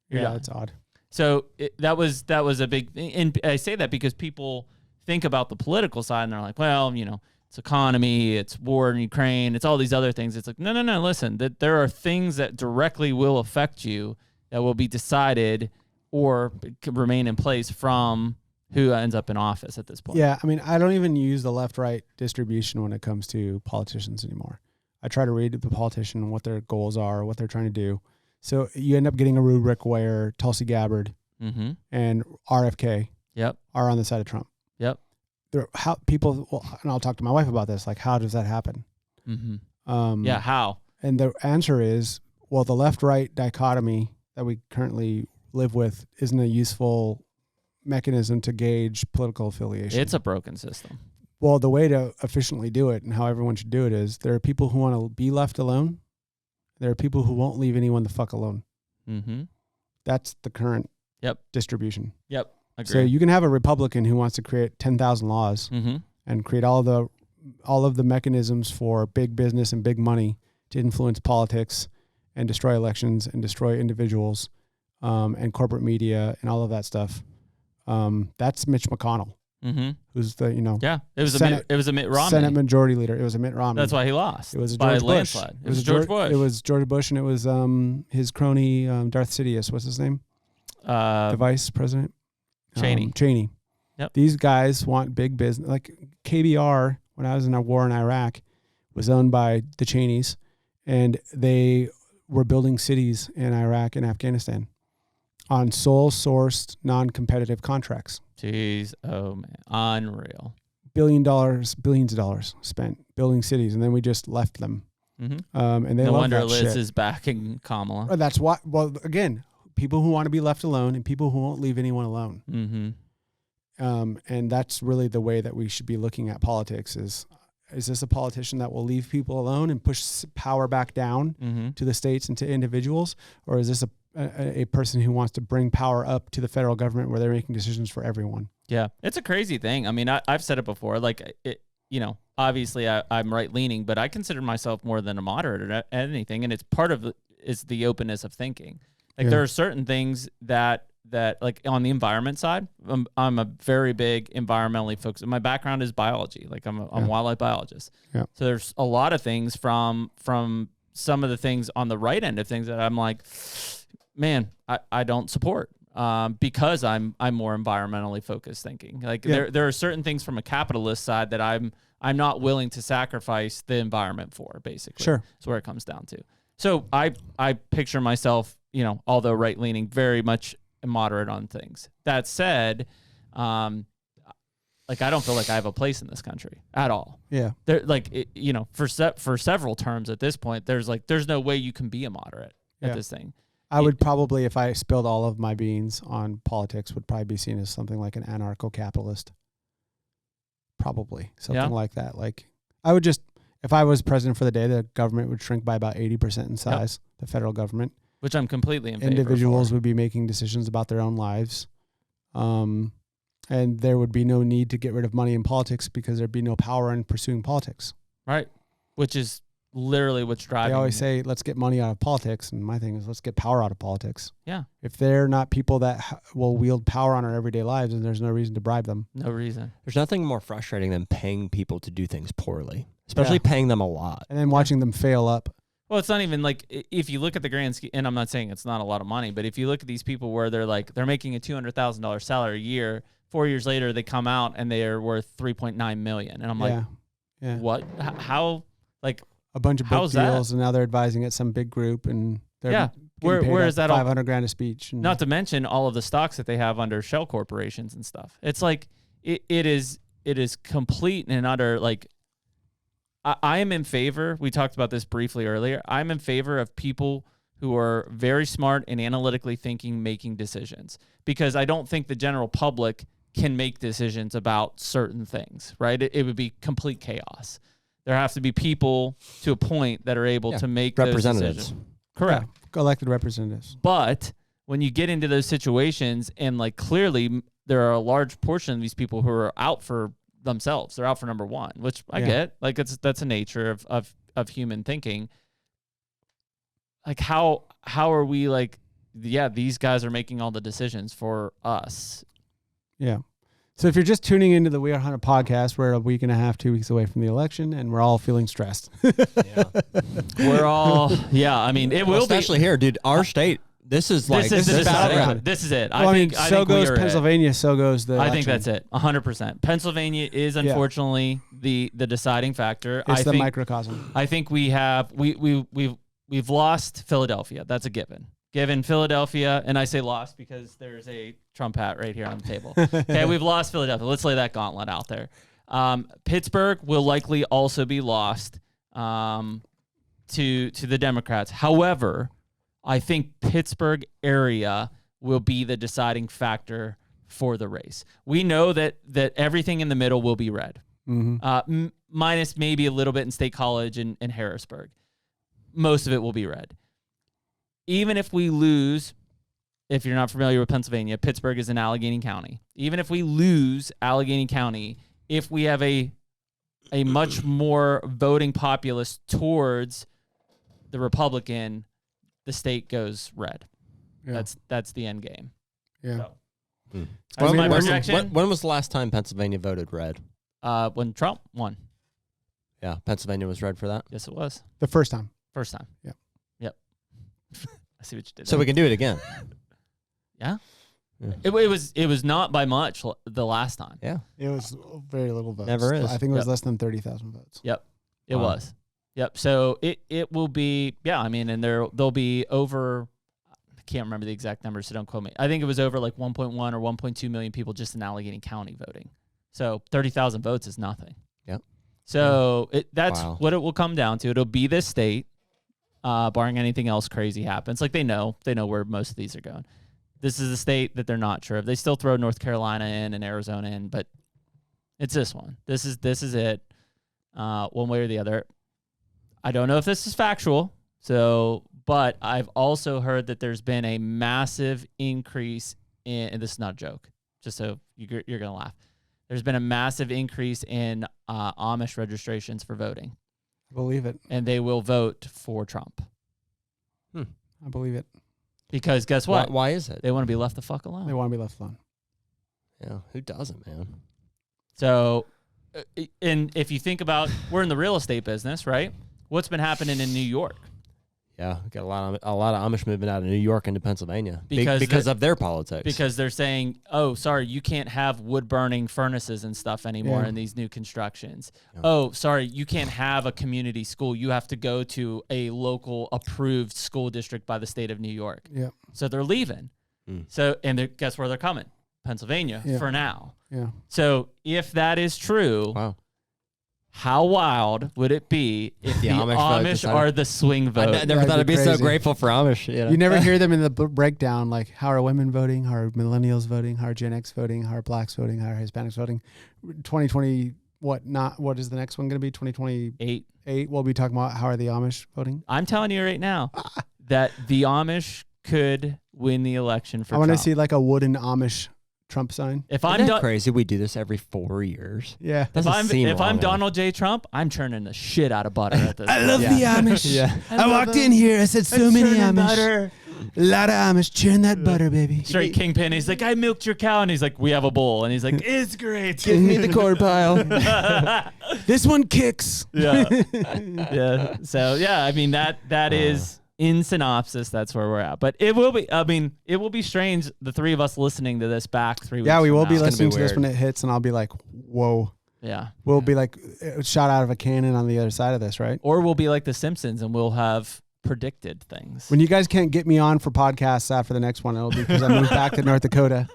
Yeah, that's odd. So that was a big thing. And I say that because people think about the political side and they're like, well, it's economy, it's war in Ukraine, it's all these other things. It's like, no, listen, that there are things that directly will affect you that will be decided or remain in place from who ends up in office at this point. Yeah, I mean, I don't even use the left-right distribution when it comes to politicians anymore. I try to read the politician, what their goals are, what they're trying to do. So you end up getting a rubric where Tulsi Gabbard and RFK are on the side of Trump. Yep. And I'll talk to my wife about this. Like, how does that happen? How? And the answer is, well, the left-right dichotomy that we currently live with isn't a useful mechanism to gauge political affiliation. It's a broken system. Well, the way to efficiently do it and how everyone should do it is there are people who want to be left alone. There are people who won't leave anyone the fuck alone. That's the current distribution. Yep. Agreed. So you can have a Republican who wants to create 10,000 laws and create all of the mechanisms for big business and big money to influence politics and destroy elections and destroy individuals and corporate media and all of that stuff. That's Mitch McConnell, who's the it was a Mitt Romney Senate Majority Leader. It was a Mitt Romney. That's why he lost. It was by George landslide. Bush. It was George Bush. It was George Bush, and it was his crony Darth Sidious. What's his name? The vice president. Cheney. Yep. These guys want big business. Like KBR, when I was in a war in Iraq, was owned by the Cheneys, and they were building cities in Iraq and Afghanistan on sole-sourced, non-competitive contracts. Jeez, oh man, unreal. Billions of dollars spent building cities, and then we just left them. And they no love wonder that Liz shit. is backing Kamala. That's why. Well, again, people who want to be left alone and people who won't leave anyone alone. And that's really the way that we should be looking at politics is this a politician that will leave people alone and push power back down to the states and to individuals? Or is this a person who wants to bring power up to the federal government where they're making decisions for everyone? Yeah, it's a crazy thing. I mean, I've said it before. Like, obviously I'm right leaning, but I consider myself more than a moderate at anything. And it's part of the openness of thinking. Like there are certain things that like on the environment side, I'm a very big environmentally focused. My background is biology. Like I'm a wildlife biologist. Yeah. So there's a lot of things from some of the things on the right end of things that I'm like, man, I don't support because I'm more environmentally focused thinking. Like there are certain things from a capitalist side that I'm not willing to sacrifice the environment for, basically. Sure. That's where it comes down to. So I picture myself, although right leaning, very much moderate on things. That said, like I don't feel like I have a place in this country at all. Yeah. There, like for several terms at this point, there's no way you can be a moderate at this thing. I would probably, if I spilled all of my beans on politics, would probably be seen as something like an anarcho-capitalist. Probably something like that. Like I would just, if I was president for the day, the government would shrink by about 80% in size. The federal government. Which I'm completely in favor. Individuals would be making decisions about their own lives. And there would be no need to get rid of money in politics because there'd be no power in pursuing politics. Right. Which is literally what's driving. They always say, let's get money out of politics. And my thing is, let's get power out of politics. Yeah. If they're not people that will wield power on our everyday lives, then there's no reason to bribe them. No reason. There's nothing more frustrating than paying people to do things poorly, especially paying them a lot. And then watching them fail up. Well, it's not even like, if you look at the grand scheme, and I'm not saying it's not a lot of money, but if you look at these people where they're making a $200,000 salary a year, 4 years later they come out and they are worth $3.9 million, and I'm like, what? How? Like a bunch of book deals, and now they're advising at some big group, and they're where is that $500,000 a speech? Not to mention all of the stocks that they have under shell corporations and stuff. It's like it is complete and utter like. I am in favor, we talked about this briefly earlier, I'm in favor of people who are very smart and analytically thinking, making decisions. Because I don't think the general public can make decisions about certain things, right? It would be complete chaos. There have to be people to a point that are able to make representatives. Those decisions. Correct. Yeah, elected representatives. But when you get into those situations and like clearly there are a large portion of these people who are out for themselves. They're out for number one, which I get. Like that's a nature of human thinking. Like how are we like, these guys are making all the decisions for us. Yeah. So if you're just tuning into the We Are HUNTR podcast, we're a week and a half, 2 weeks away from the election, and we're all feeling stressed. We're all, I mean, it will especially here, dude, our state. This is battleground. This is it. Well, I think so goes Pennsylvania. So goes the. I think that's it. 100%. Pennsylvania is unfortunately the deciding factor. It's the microcosm. I think we've lost Philadelphia. That's a given. Given Philadelphia, and I say lost because there's a Trump hat right here on the table. Okay, we've lost Philadelphia. Let's lay that gauntlet out there. Pittsburgh will likely also be lost to the Democrats. However, I think Pittsburgh area will be the deciding factor for the race. We know that everything in the middle will be red, minus maybe a little bit in State College and Harrisburg. Most of it will be red. Even if we lose, if you're not familiar with Pennsylvania, Pittsburgh is in Allegheny County. Even if we lose Allegheny County, if we have a much more voting populace towards the Republican, the state goes red. Yeah. That's the end game. Yeah. So, that's my projection. When was the last time Pennsylvania voted red? When Trump won. Yeah, Pennsylvania was red for that? Yes, it was. The first time. Yep. I see what you did. So we can do it again. Yeah. It was not by much the last time. Yeah. It was very little votes. Never is. I think it was less than 30,000 votes. Yep. It was. Yep. So it will be, I mean, and there'll be over, I can't remember the exact numbers, so don't quote me. I think it was over like 1.1 or 1.2 million people just in Allegheny County voting. So 30,000 votes is nothing. Yep. So that's what it will come down to. It'll be this state, barring anything else crazy happens. Like they know where most of these are going. This is a state that they're not sure of. They still throw North Carolina in and Arizona in, but it's this one. This is it. One way or the other. I don't know if this is factual, but I've also heard that there's been a massive increase in, and this is not a joke, just so you're going to laugh. there's been a massive increase in Amish registrations for voting. I believe it. And they will vote for Trump. I believe it. Because guess what? Why is it? They want to be left the fuck alone. They want to be left alone. Yeah, who doesn't, man? So, and if you think about, we're in the real estate business, right? What's been happening in New York? Yeah, we got a lot of Amish moving out of New York into Pennsylvania because of their politics. Because they're saying, "Oh, sorry, you can't have wood burning furnaces and stuff anymore in these new constructions." Yeah. Oh, sorry, you can't have a community school. You have to go to a local approved school district by the state of New York. Yeah. So they're leaving. So and guess where they're coming? Pennsylvania for now. Yeah. So if that is true, wow. How wild would it be if the Amish are the swing vote? I never thought I'd be so grateful for Amish. You never hear them in the breakdown, like how are women voting, how are millennials voting, how are Gen X voting, how are blacks voting, how are Hispanics voting. 2020, what is the next one going to be? 2028. We'll be talking about how are the Amish voting. I'm telling you right now that the Amish could win the election for Trump. I want to see like a wooden Amish Trump sign. If I'm crazy, we do this every 4 years. Yeah. If I'm Donald J. Trump, I'm churning the shit out of butter at this I love the Amish. Yeah. I walked in here. I said so many Amish. Butter. A lot of Amish. Churn that butter, baby. Straight Kingpin. He's like, I milked your cow. And he's like, we have a bull. And he's like, it's great. Give me the corn pile. This one kicks. Yeah. Yeah. So, yeah, I mean, that is... in synopsis, that's where we're at. But it will be, it will be strange, the three of us listening to this back 3 weeks. Yeah, we will be now. listening to this when it hits, and I'll be like, whoa. Yeah. We'll be like shot out of a cannon on the other side of this, right? Or we'll be like The Simpsons, and we'll have predicted things. When you guys can't get me on for podcasts after the next one, it'll be because I moved back to North Dakota,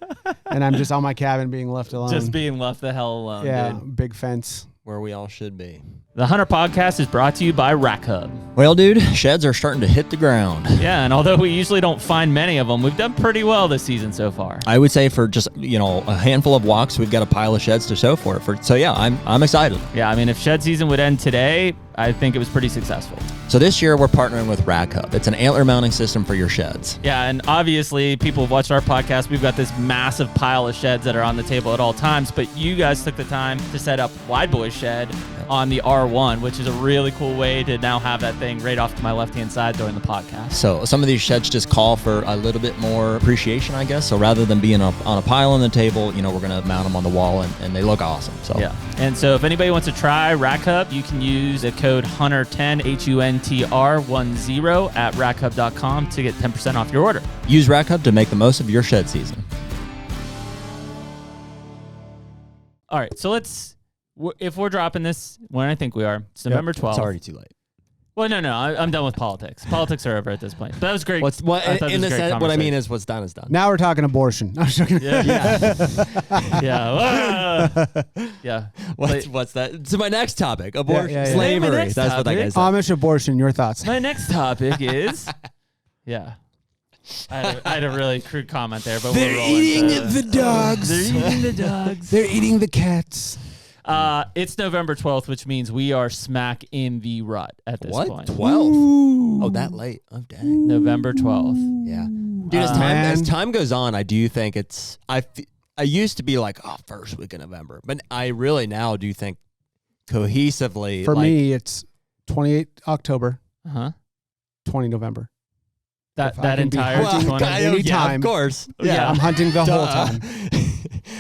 and I'm just on my cabin being left alone. Just being left the hell alone, dude. Big fence. Where we all should be. The HUNTR Podcast is brought to you by Rack Hub. Well, dude, sheds are starting to hit the ground. Yeah, and although we usually don't find many of them, we've done pretty well this season so far. I would say for just, a handful of walks, we've got a pile of sheds to show for it. So yeah, I'm excited. Yeah, I mean, if shed season would end today, I think it was pretty successful. So this year we're partnering with Rack Hub. It's an antler mounting system for your sheds. Yeah, and obviously people have watched our podcast. We've got this massive pile of sheds that are on the table at all times, but you guys took the time to set up Wide Boy Shed on the R1, which is a really cool way to now have that thing right off to my left-hand side during the podcast. So some of these sheds just call for a little bit more appreciation, I guess. So rather than being on a pile on the table, we're going to mount them on the wall, and they look awesome. So yeah. And so if anybody wants to try Rack Hub, you can use the code HUNTR10, HUNTR10 at rackhub.com to get 10% off your order. Use Rack Hub to make the most of your shed season. All right, so if we're dropping this when I think we are, it's November 12th. It's already too late. Well, no, I'm done with politics. Politics are over at this point. But that was great. What I mean is what's done is done. Now we're talking abortion. I'm joking. Yeah. Yeah. What's that? So my next topic, abortion, yeah. slavery. That's what that guy said. Amish abortion. Your thoughts? My next topic is, I had a really crude comment there, but they're eating the dogs. They're eating the dogs. They're eating the cats. It's November 12th, which means we are smack in the rut at this point. 12? Oh, that late. Oh, dang. November 12th. Yeah. Dude, as time goes on, I do think it's... I used to be like, first week of November. But I really now do think cohesively... For me, it's 28 October, 20 November. That entire 20 yeah, of course. Yeah, I'm hunting the whole time.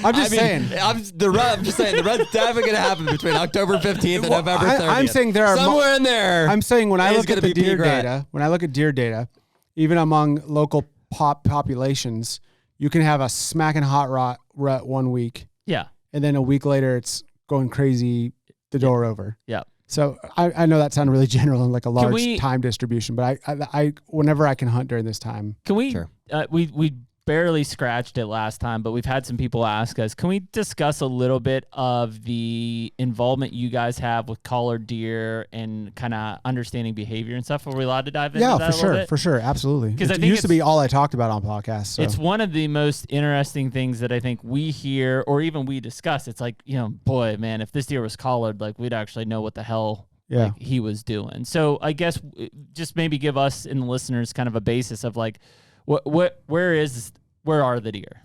I'm just saying. I'm just saying the rut's definitely going to happen between October 15th and November 30th. I'm saying there are somewhere in there. I'm saying when I look at the deer data, even among local populations, you can have a smacking hot rut 1 week. Yeah. And then a week later, it's going crazy the door over. Yeah. So I know that sounded really general and like a large time distribution, but I whenever I can hunt during this time. Can we? Sure. We barely scratched it last time, but we've had some people ask us, can we discuss a little bit of the involvement you guys have with collared deer and kind of understanding behavior and stuff? Are we allowed to dive into that a little bit? For sure. Absolutely. Because it used to be all I talked about on podcasts. So. It's one of the most interesting things that I think we hear or even we discuss. It's like, boy, man, if this deer was collared, like we'd actually know what the hell he was doing. So I guess just maybe give us and the listeners kind of a basis of like, where are the deer?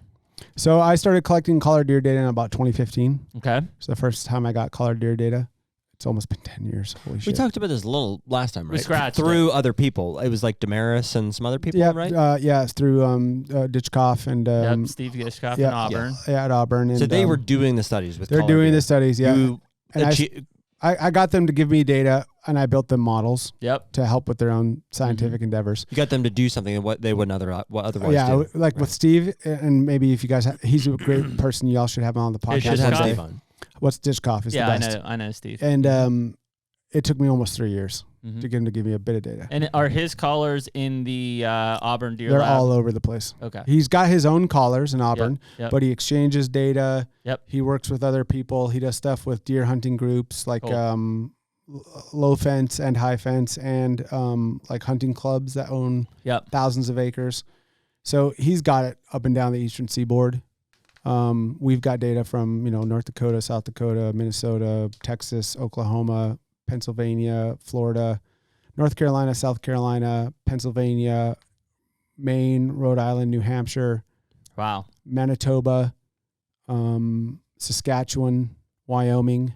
So I started collecting collared deer data in about 2015. Okay. It's the first time I got collared deer data. It's almost been 10 years. Holy shit. We talked about this a little last time, right? We scratched through other people. It was like Damaris and some other people, right? It's through Ditchkoff and Steve Ditchkoff in Auburn. Yeah, at Auburn. And, so they were doing the studies with. They're doing the studies, yeah. And I got them to give me data, and I built them models. Yep. To help with their own scientific endeavors. You got them to do something what they wouldn't otherwise do. Like with Steve, and maybe if you guys, he's a great person. Y'all should have him on the podcast. Should have Steve on. What's Ditchkoff is the best. I know Steve. And it took me almost 3 years to get him to give me a bit of data. And are his collars in the Auburn Deer They're Lab? all over the place. Okay. He's got his own collars in Auburn, Yep. but he exchanges data. Yep. He works with other people. He does stuff with deer hunting groups like low fence and high fence and like hunting clubs that own thousands of acres. So he's got it up and down the eastern seaboard. We've got data from, North Dakota, South Dakota, Minnesota, Texas, Oklahoma, Pennsylvania, Florida, North Carolina, South Carolina, Pennsylvania, Maine, Rhode Island, New Hampshire. Wow. Manitoba, Saskatchewan, Wyoming.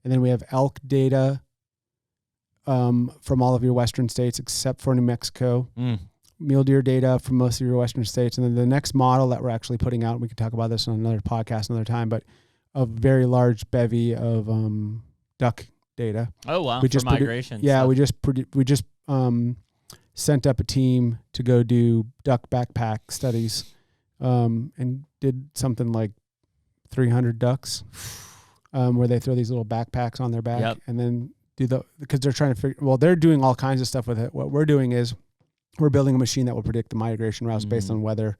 And then we have elk data from all of your western states except for New Mexico. Mule deer data from most of your western states. And then the next model that we're actually putting out, we could talk about this on another podcast another time, but a very large bevy of duck data. Oh, wow. We just migration. We just sent up a team to go do duck backpack studies and did something like 300 ducks where they throw these little backpacks on their back and then because they're trying to figure, they're doing all kinds of stuff with it. What we're doing is we're building a machine that will predict the migration routes based on weather,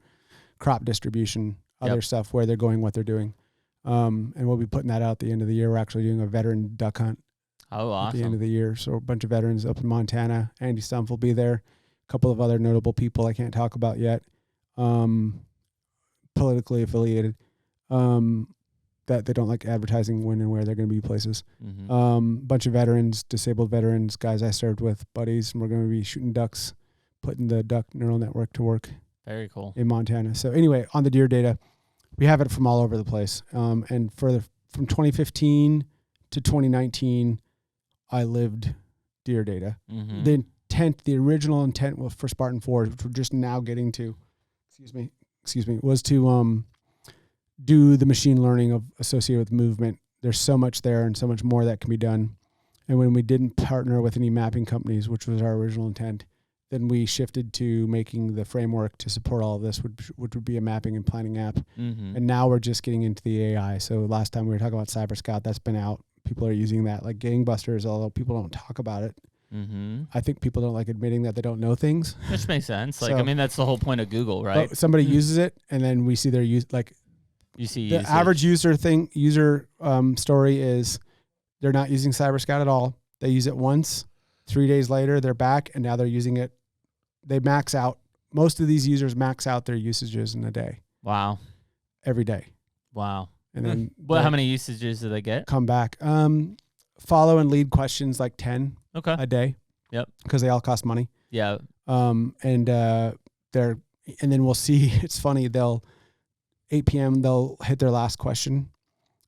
crop distribution, other stuff, where they're going, what they're doing. And we'll be putting that out at the end of the year. We're actually doing a veteran duck hunt. Oh, awesome. At the end of the year. So a bunch of veterans up in Montana. Andy Stumpf will be there. A couple of other notable people I can't talk about yet. Politically affiliated. That they don't like advertising when and where they're going to be places. Bunch of veterans, disabled veterans, guys I served with, buddies, and we're going to be shooting ducks, putting the duck neural network to work. Very cool. In Montana. So anyway, on the deer data, we have it from all over the place. And from 2015 to 2019, I lived deer data. The original intent was for Spartan Forge, which we're just now getting to, was to do the machine learning associated with movement. There's so much there and so much more that can be done. And when we didn't partner with any mapping companies, which was our original intent, then we shifted to making the framework to support all of this, which would be a mapping and planning app. And now we're just getting into the AI. So last time we were talking about Cyber Scout, that's been out. People are using that like gangbusters, although people don't talk about it. I think people don't like admitting that they don't know things. Which makes sense. That's the whole point of Google, right? But somebody uses it, and then we see their use. Like you see, the average user story is they're not using Cyber Scout at all. They use it once. 3 days later, they're back, and now they're using it. They max out. Most of these users max out their usages in a day. Wow. Every day. Wow. And then how many usages do they get? Come back. Follow and lead questions like 10 a day. Yep. Because they all cost money. Yeah. And then we'll see. It's funny. 8 p.m. they'll hit their last question,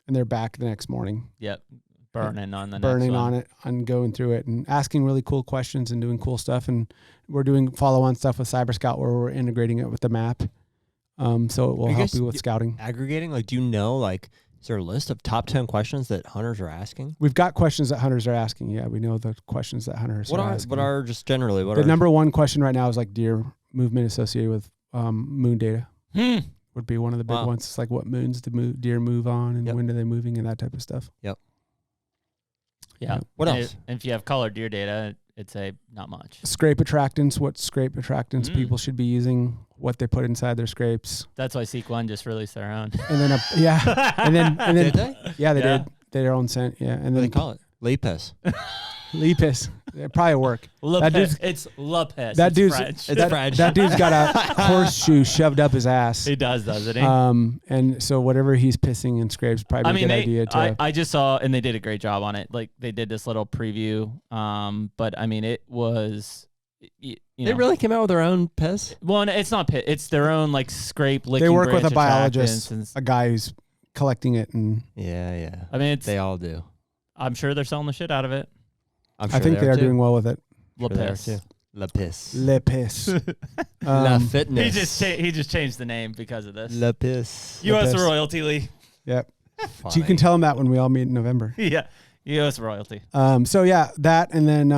and they're back the next morning. Yep. Burning on it and going through it and asking really cool questions and doing cool stuff. And we're doing follow-on stuff with Cyber Scout where we're integrating it with the map. So it will help you with scouting. Aggregating, do you know, is there a list of top 10 questions that hunters are asking? We've got questions that hunters are asking. Yeah, we know the questions that hunters are asking. What are just generally? The number one question right now is deer movement associated with moon data. Would be one of the big ones. It's like what moons do deer move on and when are they moving and that type of stuff. Yep. Yeah. What else? And if you have colored deer data, it's not much. Scrape attractants. What scrape attractants people should be using? What they put inside their scrapes. That's why Seek One just released their own. And then and then did they? Yeah, they did. Their own scent. Yeah, and then what do they call it? Lepus. Lepus. It probably work. It's Lepus. That dude's got a horseshoe shoved up his ass. He does, doesn't he? And so whatever he's pissing and scrapes, probably a good idea to. I just saw, and they did a great job on it. They did this little preview. But it was They really came out with their own piss? Well, it's not piss. It's their own like scrape licking. They work with a branch biologist, attractants a guy who's collecting it, and Yeah. I mean, they all do. I'm sure they're selling the shit out of it. I'm sure I think they are doing well with it. La piss. La piss. Le piss. La fitness. He just changed the name because of this. La piss. U.S. royalty, Lee. Yep. So you can tell them that when we all meet in November. Yeah. U.S. royalty. So yeah, that, and then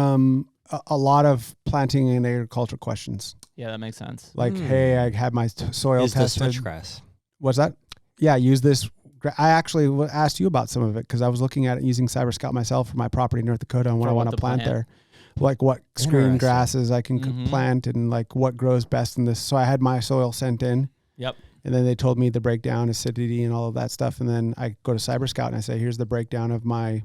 a lot of planting and agriculture questions. Yeah, that makes sense. Like, hey, I had my soil Is this tested. switchgrass? What's that? Yeah, use this. I actually asked you about some of it because I was looking at it using Cyber Scout myself for my property in North Dakota and what I want to plant there. Like what screen grasses I can plant and like what grows best in this. So I had my soil sent in. Yep. And then they told me the breakdown, acidity, and all of that stuff. And then I go to Cyber Scout and I say, here's the breakdown of my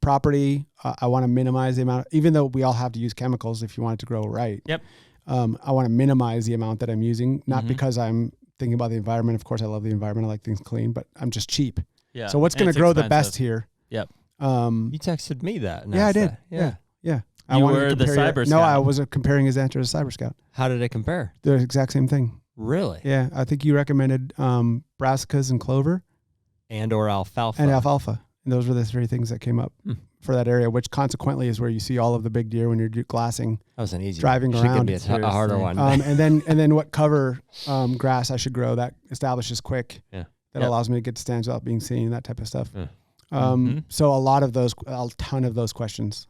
property. I want to minimize the amount, even though we all have to use chemicals if you want it to grow right. Yep. I want to minimize the amount that I'm using, not because I'm thinking about the environment. Of course, I love the environment. I like things clean, but I'm just cheap. Yeah. So what's going to grow the best here? Yep. You texted me that. Yeah, I did. That. Yeah. You were the Cyber Scout. No, I was comparing his answer to Cyber Scout. How did it compare? The exact same thing. Really? Yeah. I think you recommended brassicas and clover. Or alfalfa. And alfalfa. And those were the three things that came up for that area, which consequently is where you see all of the big deer when you're glassing. That was an easy driving one. around. Should be a harder one. and then what cover grass I should grow that establishes quick. Yeah. That allows me to get to stands without being seen, that type of stuff. Yeah. So a ton of those questions.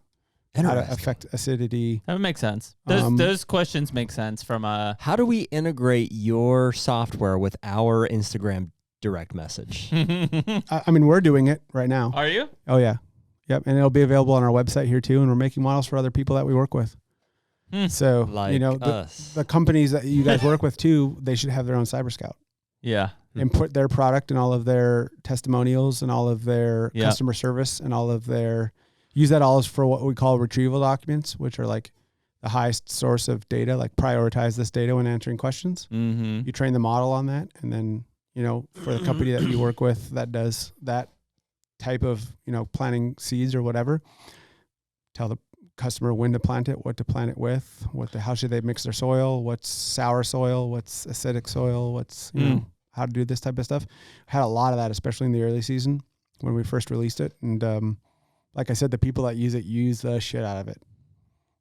How to affect acidity. That would make sense. Those questions make sense from a... How do we integrate your software with our Instagram direct message? I mean, we're doing it right now. Are you? Oh, yeah. Yep. And it'll be available on our website here too. And we're making models for other people that we work with. So, like the companies that you guys work with too, they should have their own Cyber Scout. Yeah. And put their product and all of their testimonials and all of their customer service and all of their... Use that all as for what we call retrieval documents, which are like the highest source of data, like prioritize this data when answering questions. Mm-hmm. You train the model on that. And then, for the company that you work with that does that type of, planting seeds or whatever, tell the customer when to plant it, what to plant it with, how should they mix their soil, what's sour soil, what's acidic soil, what's, how to do this type of stuff. Had a lot of that, especially in the early season when we first released it. And, like I said, the people that use it use the shit out of it.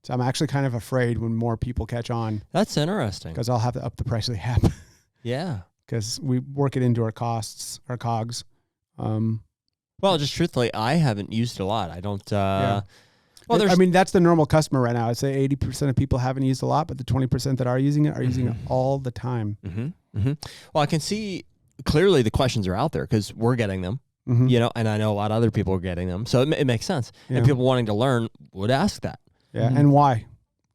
So I'm actually kind of afraid when more people catch on. That's interesting. Because I'll have to up the price of the app. Yeah. Because we work it into our costs, our COGS. Well, just truthfully, I haven't used it a lot. I don't. Well, that's the normal customer right now. I'd say 80% of people haven't used a lot, but the 20% that are using it are using it all the time. Well, I can see clearly the questions are out there because we're getting them. And I know a lot of other people are getting them. So it makes sense. Yeah. And people wanting to learn would ask that. Yeah. And why?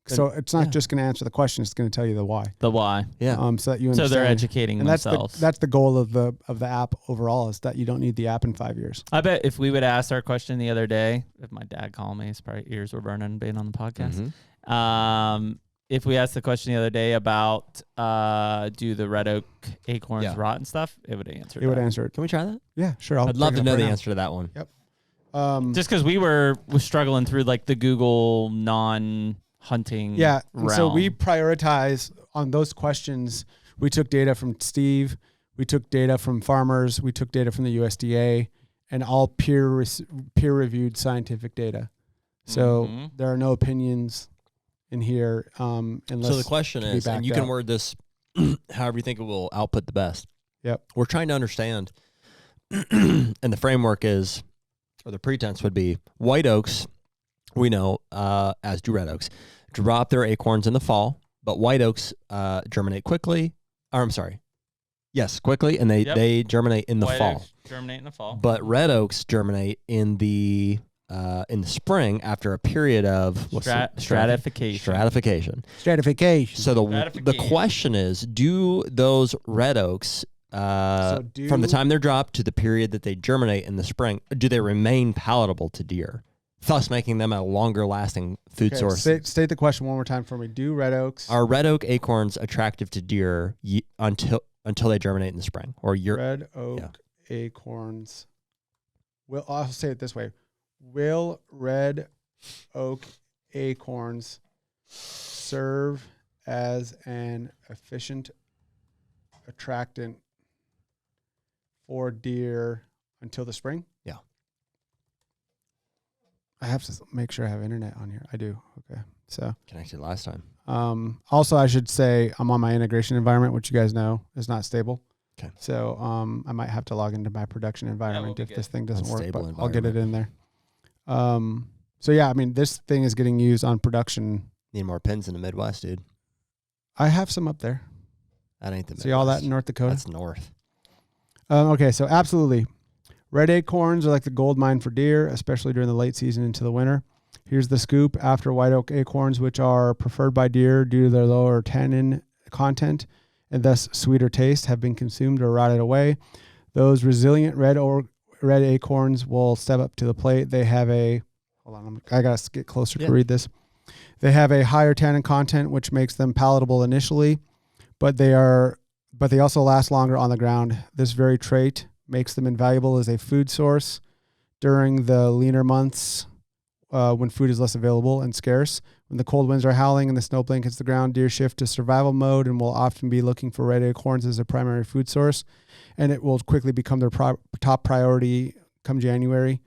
So it's not just going to answer the question. It's going to tell you the why. The why. Yeah. So that you understand. So they're educating themselves. That's the goal of the app overall, is that you don't need the app in 5 years. I bet if we would ask our question the other day, if my dad called me, his probably ears were burning being on the podcast. If we asked the question the other day about do the red oak acorns rot and stuff, it would answer it. It would answer it. Can we try that? Yeah, sure. I'd love to know the answer to that one. Yep. Just because we were struggling through like the Google non-hunting realm. So we prioritize on those questions. We took data from Steve. We took data from farmers. We took data from the USDA and all peer-reviewed scientific data. So there are no opinions in here. Unless so the question is, and you can word this however you think it will output the best. Yep. We're trying to understand, and the framework is, or the pretense would be, white oaks, we know, as do red oaks, drop their acorns in the fall, but white oaks germinate quickly. Quickly, and they germinate in the fall. Germinate in the fall. But red oaks germinate in the spring after a period of stratification. So the question is, do those red oaks from the time they're dropped to the period that they germinate in the spring, do they remain palatable to deer, thus making them a longer lasting food source? State the question one more time for me. Do red oaks... Are red oak acorns attractive to deer until they germinate in the spring? Red oak acorns... I'll say it this way. Will red oak acorns serve as an efficient attractant for deer until the spring? Yeah. I have to make sure I have internet on here. I do. Okay. So Connected last time. Also, I should say I'm on my integration environment, which you guys know is not stable. Okay. So I might have to log into my production environment if this thing doesn't work, but I'll get it in there. So yeah, I mean, this thing is getting used on production. Need more pins in the Midwest, dude. I have some up there. That ain't the Midwest. See all that in North Dakota? That's north. Okay, so absolutely. Red acorns are like the gold mine for deer, especially during the late season into the winter. Here's the scoop. After white oak acorns, which are preferred by deer due to their lower tannin content and thus sweeter taste, have been consumed or rotted away, those resilient red acorns will step up to the plate. They have a, hold on, I got to get closer to read this. They have a higher tannin content, which makes them palatable initially, but they also last longer on the ground. This very trait makes them invaluable as a food source during the leaner months when food is less available and scarce. When the cold winds are howling and the snow blankets the ground, deer shift to survival mode and will often be looking for red acorns as a primary food source, and it will quickly become their top priority come January.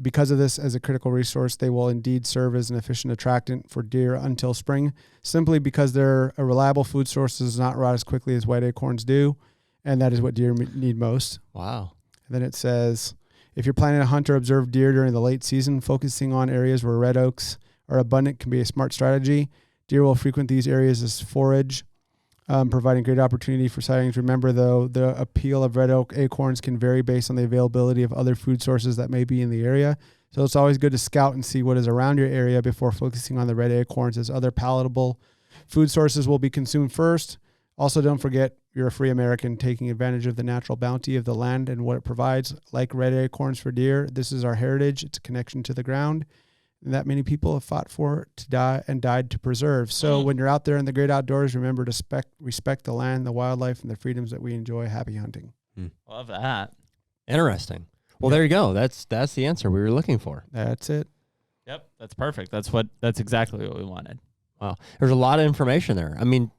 Because of this, as a critical resource, they will indeed serve as an efficient attractant for deer until spring, simply because they're a reliable food source that does not rot as quickly as white acorns do, and that is what deer need most. Wow. And then it says, if you're planning to hunt or observe deer during the late season, focusing on areas where red oaks are abundant can be a smart strategy. Deer will frequent these areas as forage, providing great opportunity for sightings. Remember, though, the appeal of red oak acorns can vary based on the availability of other food sources that may be in the area. So it's always good to scout and see what is around your area before focusing on the red acorns, as other palatable food sources will be consumed first. Also, don't forget, you're a free American taking advantage of the natural bounty of the land and what it provides. Like red acorns for deer, this is our heritage. It's a connection to the ground that many people have fought for to die and died to preserve. So when you're out there in the great outdoors, remember to respect the land, the wildlife, and the freedoms that we enjoy. Happy hunting. Love that. Interesting. Well, there you go. That's the answer we were looking for. That's it. Yep, that's perfect. That's exactly what we wanted. Wow. There's a lot of information there. I mean,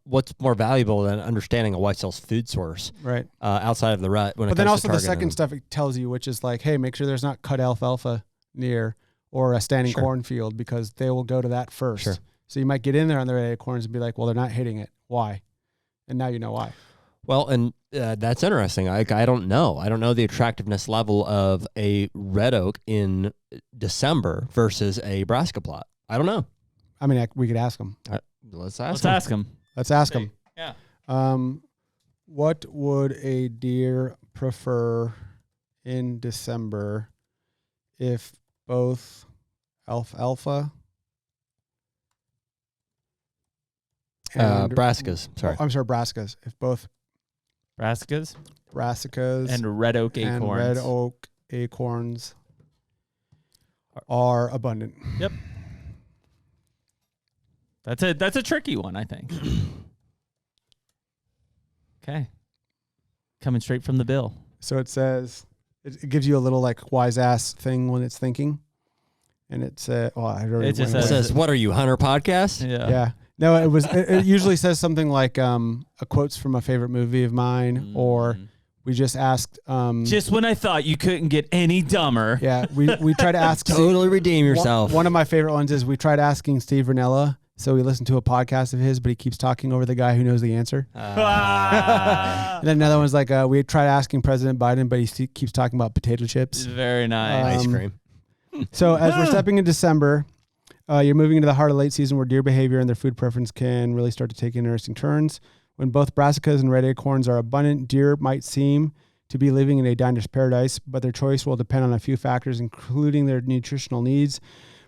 what's more valuable than understanding a whitetail's food source, right? Outside of the rut. But then also the second stuff it tells you, which is like, hey, make sure there's not cut alfalfa near or a standing cornfield, because they will go to that first. Sure. So you might get in there on the red acorns and be like, well, they're not hitting it. Why? And now you know why. Well, and that's interesting. I don't know. I don't know the attractiveness level of a red oak in December versus a brassica plot. I don't know. I mean, we could ask them. Let's ask them. Let's ask them. Yeah. What would a deer prefer in December if both alfalfa and brassicas? Sorry, I'm sorry, brassicas. If both brassicas and red oak acorns are abundant. Yep. That's a tricky one, I think. Okay. Coming straight from the bill. So it says, it gives you a little like wise ass thing when it's thinking. And it says, it says, what are you, HUNTR Podcast? Yeah. No, it usually says something like a quotes from a favorite movie of mine, or we just asked. Just when I thought you couldn't get any dumber. Yeah. We try to ask. Totally redeem yourself. One of my favorite ones is we tried asking Steve Rinella. So we listened to a podcast of his, but he keeps talking over the guy who knows the answer. And then another one's like, we tried asking President Biden, but he keeps talking about potato chips. Very nice. Ice cream. So as we're stepping in December, you're moving into the heart of late season where deer behavior and their food preference can really start to take interesting turns. When both brassicas and red acorns are abundant, deer might seem to be living in a diner's paradise, but their choice will depend on a few factors, including their nutritional needs,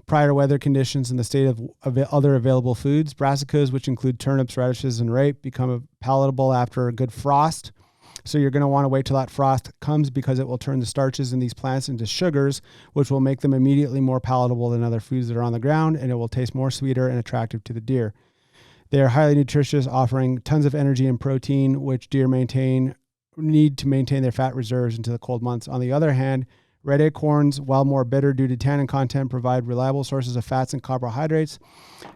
prior weather conditions, and the state of other available foods. Brassicas, which include turnips, radishes, and rape, become palatable after a good frost. So you're going to want to wait till that frost comes, because it will turn the starches in these plants into sugars, which will make them immediately more palatable than other foods that are on the ground, and it will taste more sweeter and attractive to the deer. They are highly nutritious, offering tons of energy and protein, which deer need to maintain their fat reserves into the cold months. On the other hand, Red acorns, while more bitter due to tannin content, provide reliable sources of fats and carbohydrates.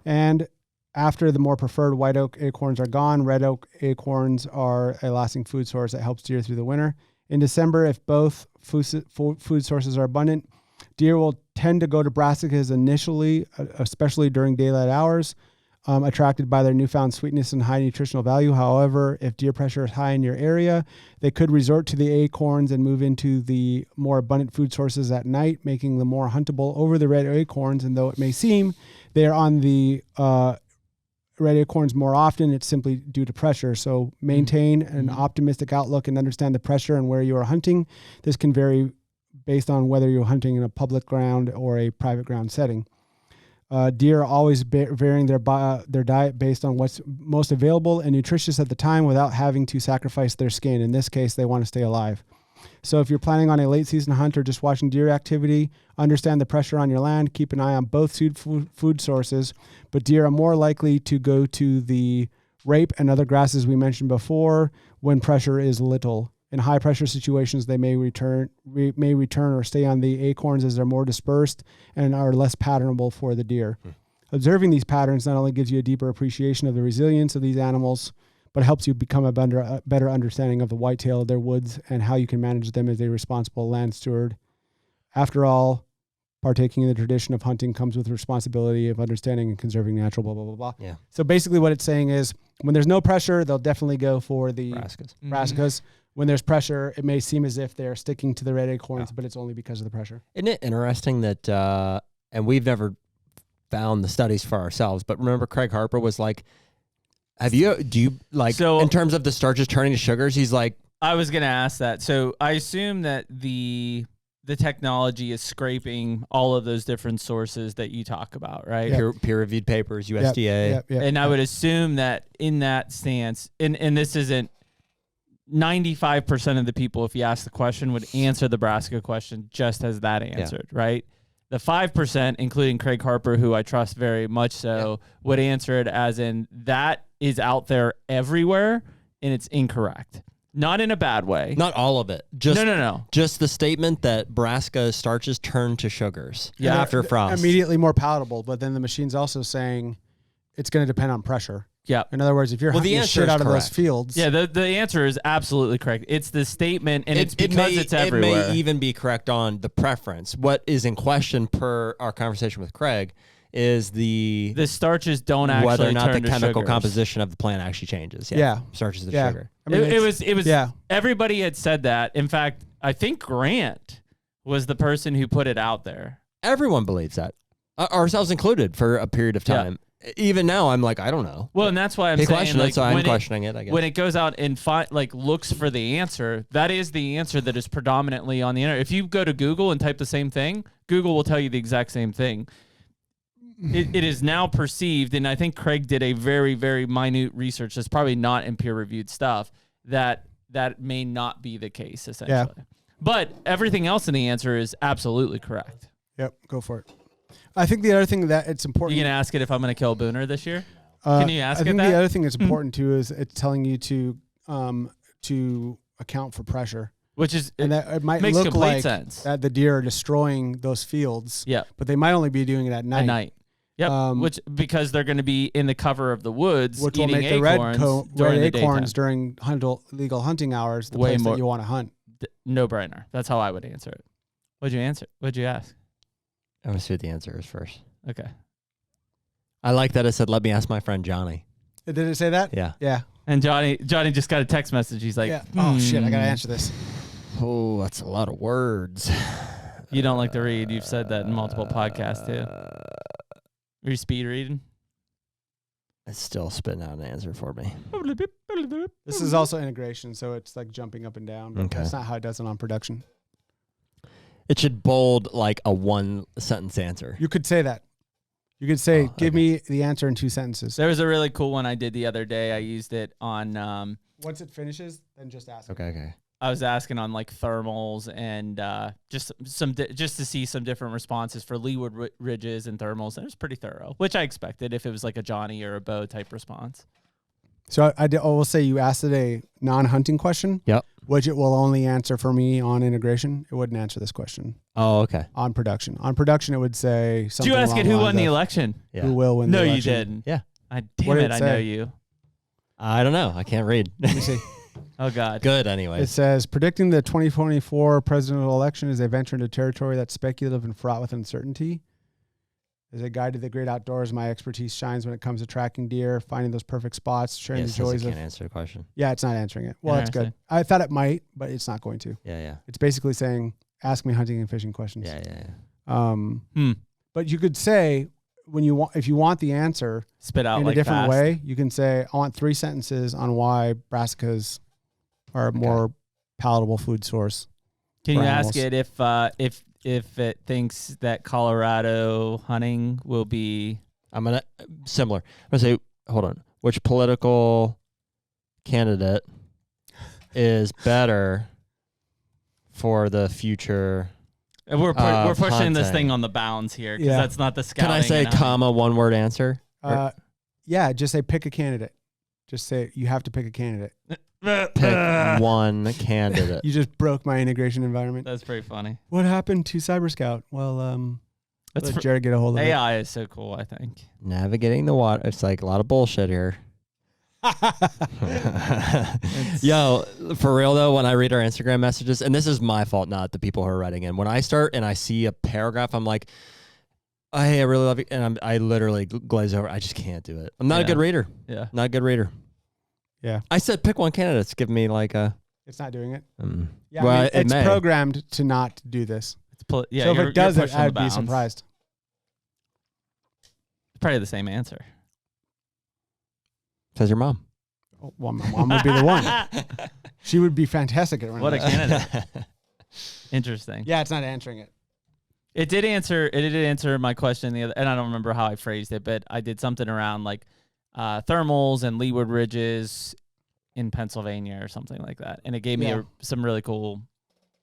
And after the more preferred white oak acorns are gone, red oak acorns are a lasting food source that helps deer through the winter. In December, if both food sources are abundant, deer will tend to go to brassicas initially, especially during daylight hours, attracted by their newfound sweetness and high nutritional value. However, if deer pressure is high in your area, they could resort to the acorns and move into the more abundant food sources at night, making them more huntable over the red acorns. And though it may seem they are on the red acorns more often, it's simply due to pressure. So maintain an optimistic outlook and understand the pressure and where you are hunting. This can vary based on whether you're hunting in a public ground or a private ground setting. Deer are always varying their diet based on what's most available and nutritious at the time without having to sacrifice their skin. In this case, they want to stay alive. So if you're planning on a late season hunt or just watching deer activity, understand the pressure on your land, keep an eye on both food sources, but deer are more likely to go to the rape and other grasses we mentioned before when pressure is little. In high pressure situations, they may return or stay on the acorns as they're more dispersed and are less patternable for the deer. Observing these patterns not only gives you a deeper appreciation of the resilience of these animals, but helps you become a better understanding of the whitetail, their woods, and how you can manage them as a responsible land steward. After all, partaking in the tradition of hunting comes with the responsibility of understanding and conserving natural blah, blah, blah, blah. Yeah. So basically what it's saying is when there's no pressure, they'll definitely go for the brassicas. Brassicas. When there's pressure, it may seem as if they're sticking to the red acorns, but it's only because of the pressure. Isn't it interesting that, and we've never found the studies for ourselves, but remember Craig Harper was like, in terms of the starches turning to sugars, he's like, I was going to ask that. So I assume that the technology is scraping all of those different sources that you talk about, right? Yep. Peer-reviewed papers, USDA. Yep. And I would assume that in that stance, and this isn't 95% of the people, if you ask the question, would answer the brassica question just as that answered, right? The 5%, including Craig Harper, who I trust very much so, would answer it as in that is out there everywhere and it's incorrect. Not in a bad way. Not all of it. Just, No. Just the statement that brassica starches turn to sugars after frost. Immediately more palatable, but then the machine's also saying it's going to depend on pressure. Yeah. In other words, if you're hunting shit out of those fields. Yeah, the answer is absolutely correct. It's the statement, and it's because it's everywhere. It may even be correct on the preference. What is in question per our conversation with Craig is the starches don't actually whether or not turn the chemical sugars. composition of the plant actually changes. Starches to sugar. I mean, it was everybody had said that. In fact, I think Grant was the person who put it out there. Everyone believes that, ourselves included, for a period of time. Even now, I'm like, I don't know. Well, and that's why I'm saying, like, so I'm questioning it, I guess. When it goes out and looks for the answer, that is the answer that is predominantly on the internet. If you go to Google and type the same thing, Google will tell you the exact same thing. It is now perceived, and I think Craig did a very, very minute research that's probably not in peer-reviewed stuff, that may not be the case, essentially. Yeah. But everything else in the answer is absolutely correct. Yep, go for it. I think the other thing that it's important. You gonna ask it if I'm gonna kill Booner this year? Can you ask it that? I think the other thing that's important too is it's telling you to account for pressure, which is and that it might makes look complete like sense. that the deer are destroying those fields. Yeah, but they might only be doing it at night. At night. Yep. Which because they're going to be in the cover of the woods, which eating will make acorns the red acorns during legal hunting hours. The place that you want to hunt. No brainer. That's how I would answer it. What'd you answer? What'd you ask? I'm gonna see what the answer is first. Okay. I like that it said, "Let me ask my friend Johnny." Did it say that? Yeah. Yeah. And Johnny just got a text message. He's like, "Oh shit, I gotta answer this." Oh, that's a lot of words. You don't like to read. You've said that in multiple podcasts too. Are you speed reading? It's still spitting out an answer for me. This is also integration, so it's like jumping up and down. But that's not how it does it on production. It should bold like a one-sentence answer. You could say that. You could say, give me the answer in 2 sentences. There was a really cool one I did the other day. I used it on... Once it finishes, then just ask. Okay. I was asking on like thermals and just to see some different responses for leeward ridges and thermals. And it was pretty thorough, which I expected if it was like a Johnny or a Bo type response. So I will say you asked it a non-hunting question. Yep. Which it will only answer for me on integration. It wouldn't answer this question. Oh, okay. On production. On production, it would say something. Did you ask it along who the won the lines of election? Yeah. who will win No, the you election. didn't. Yeah. Damn What did it, it I say? know you. I don't know. I can't read. Let me see. Oh, God. Good, It anyways. says, predicting the 2024 presidential election is a venture into territory that's speculative and fraught with uncertainty. As a guide to the great outdoors, my expertise shines when it comes to tracking deer, finding those perfect spots, sharing Yes, the joys can't of... answer the question. Yeah, it's not answering it. Well, that's good. Interesting. I thought it might, but it's not going to. Yeah. It's basically saying, ask me hunting and fishing questions. Yeah. But you could say, if you want the answer Spit out in like a different fast. way, you can say, I want 3 sentences on why brassicas are a more palatable food source. Can you for ask animals. it if it thinks that Colorado hunting will be... I'm going to, similar. I'm going to say, hold on. Which political candidate is better for the future? We're pushing this hunting. thing on the bounds here because Yeah. that's not the scouting. Can I say and hunting. comma, one word answer? Yeah, just say pick a candidate. Just say you have to pick a candidate. Pick one candidate. You just broke my integration environment. That's pretty funny. What happened to Cyber Scout? Well, That's let Jared get a hold of AI is so cool, I think. Navigating the water. It's like a lot of bullshit here. Yo, for real though, when I read our Instagram messages, and this is my fault, not the people who are writing in. When I start and I see a paragraph, I'm like, oh, hey, I really love you. And I literally glaze over. I just can't do it. I'm not a good reader. Yeah. Not a good reader. Yeah. I said pick one candidate. It's giving me like a... It's not doing it. Yeah, Well, well, it it's may. programmed to not do this. It's so So if it does it, I'd be bounds. surprised. It's probably the same answer. Says your mom. Oh, well, my mom would be the one. She would be fantastic at running. What a this. candidate. Interesting. Yeah, it's not answering it. It did answer my question the other, and I don't remember how I phrased it, but I did something around like thermals and leeward ridges in Pennsylvania or something like that, and it gave me some really cool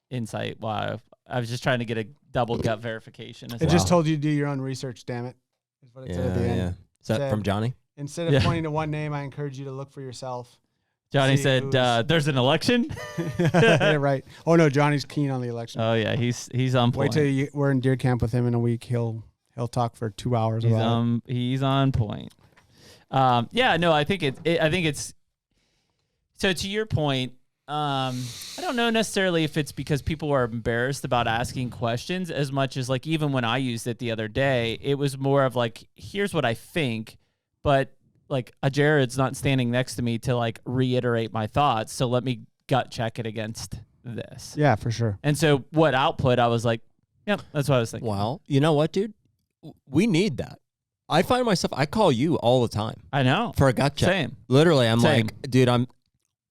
insight. While I was just trying to get a double gut verification. It just told you to do your own research. Damn it! Is what it said at the end. Is that Said- from Johnny? Instead of pointing to one name, I encourage you to look for yourself. Johnny See said, who's- "There's an election." Yeah, right. Oh no, Johnny's keen on the election. Oh yeah, he's on point. Wait till we're in deer camp with him in a week. He'll talk for 2 hours about it. He's on point. Yeah, no, I think it's. So to your point, I don't know necessarily if it's because people are embarrassed about asking questions as much as like even when I used it the other day, it was more of like, here's what I think, but like a Jared's not standing next to me to like reiterate my thoughts, so let me gut check it against this. Yeah, for sure. And so what output, I was like, yep, that's what I was thinking. Well, you know what, dude? We need that. I find myself, I call you all the time I know. for a gut check. Same. Literally, I'm Same. like, dude, I'm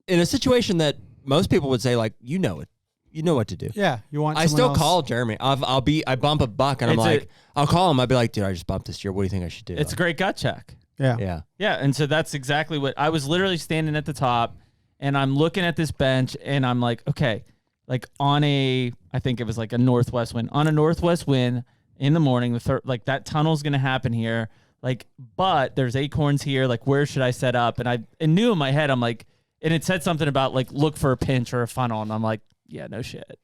in a situation that most people would say, like, you know it. You know what to do. Yeah, you want. I someone still else- call Jeremy. I bump a buck and I'm It's like, I'll call him. I'd be like, dude, I just bumped this year. What do you think I should do? It's a great gut check. Yeah. Yeah. Yeah, and so that's exactly what I was literally standing at the top, and I'm looking at this bench, and I'm like, okay, like I think it was like a northwest wind. On a northwest wind in the morning, like that tunnel's gonna happen here, like, but there's acorns here. Like, where should I set up? And I knew in my head, I'm like, and it said something about like look for a pinch or a funnel, and I'm like, yeah, no shit.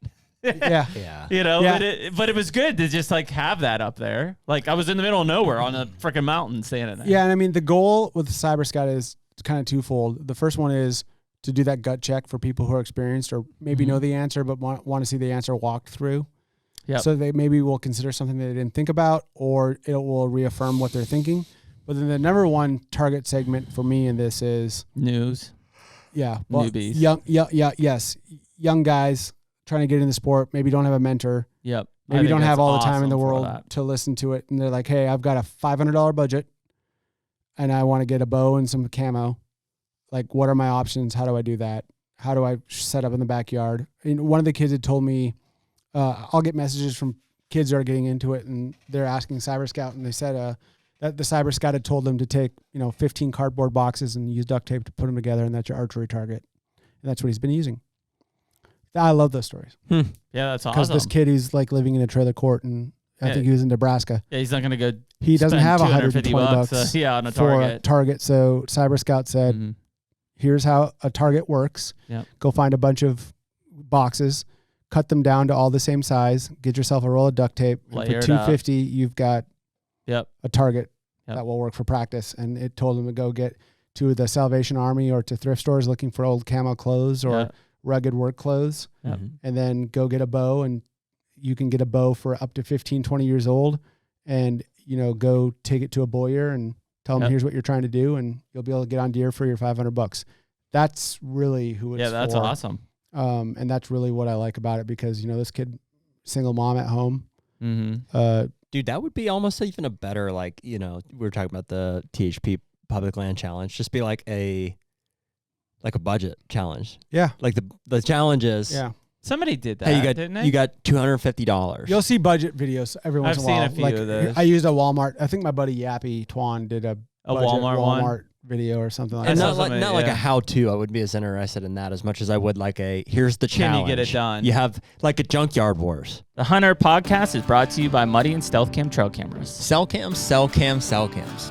Yeah. Yeah. You know, Yeah. but it was good to just like have that up there. Like I was in the middle of nowhere on a freaking mountain standing there. Yeah, and I mean the goal with Cyber Scout is kind of twofold. The first one is to do that gut check for people who are experienced or maybe know the answer but want to see the answer walked through. Yep. So they maybe will consider something they didn't think about, or it will reaffirm what they're thinking. But then the number one target segment for me in this is News. newbies, Newbies. young guys trying to get in the sport, maybe don't have a mentor, Yep. maybe don't have all the time in the awesome for world that. to listen to it, and they're like, hey, I've got a $500 budget and I want to get a bow and some camo. Like, what are my options? How do I do that? How do I set up in the backyard? And one of the kids had told me, I'll get messages from kids who are getting into it, and they're asking Cyber Scout, and they said that the Cyber Scout had told them to take 15 cardboard boxes and use duct tape to put them together, and that's your archery target. And that's what he's been using. I love those stories. Yeah, that's Because awesome. this kid, he's like living in a trailer court, and I think he was in Nebraska. Yeah, he's not going to go. He doesn't spend have 150 $120 on a for a target. target. So Cyber Scout said, Mhm. here's how a target works. Yep. Go find a bunch of boxes, cut them down to all the same size, get yourself a roll of duct tape. And for $250, you've got a target that will work for practice. And it told them to go get to the Salvation Army or to thrift stores looking for old camo clothes or rugged work clothes. And then go get a bow, and you can get a bow for up to 15, 20 years old, and, go take it to a bowyer and tell them, here's what you're trying to do, and you'll be able to get on deer for your $500. That's really who it's for. Yeah, that's awesome. And that's really what I like about it, because, this kid, single mom at home. Dude, that would be almost even a better, we were talking about the THP public land challenge, just be like a budget challenge. Yeah. Like the challenge is. Yeah. Somebody did that, didn't they? You got $250. You'll see budget videos every once in a while. I've seen a few of those. I used a Walmart. I think my buddy Yappy Twan did a Walmart video or something like that. And not like a how-to. I wouldn't be as interested in that as much as I would like here's the challenge. Can you get it done? You have like a junkyard wars. The HUNTR Podcast is brought to you by Muddy and Stealth Cam trail cameras. Cell cams.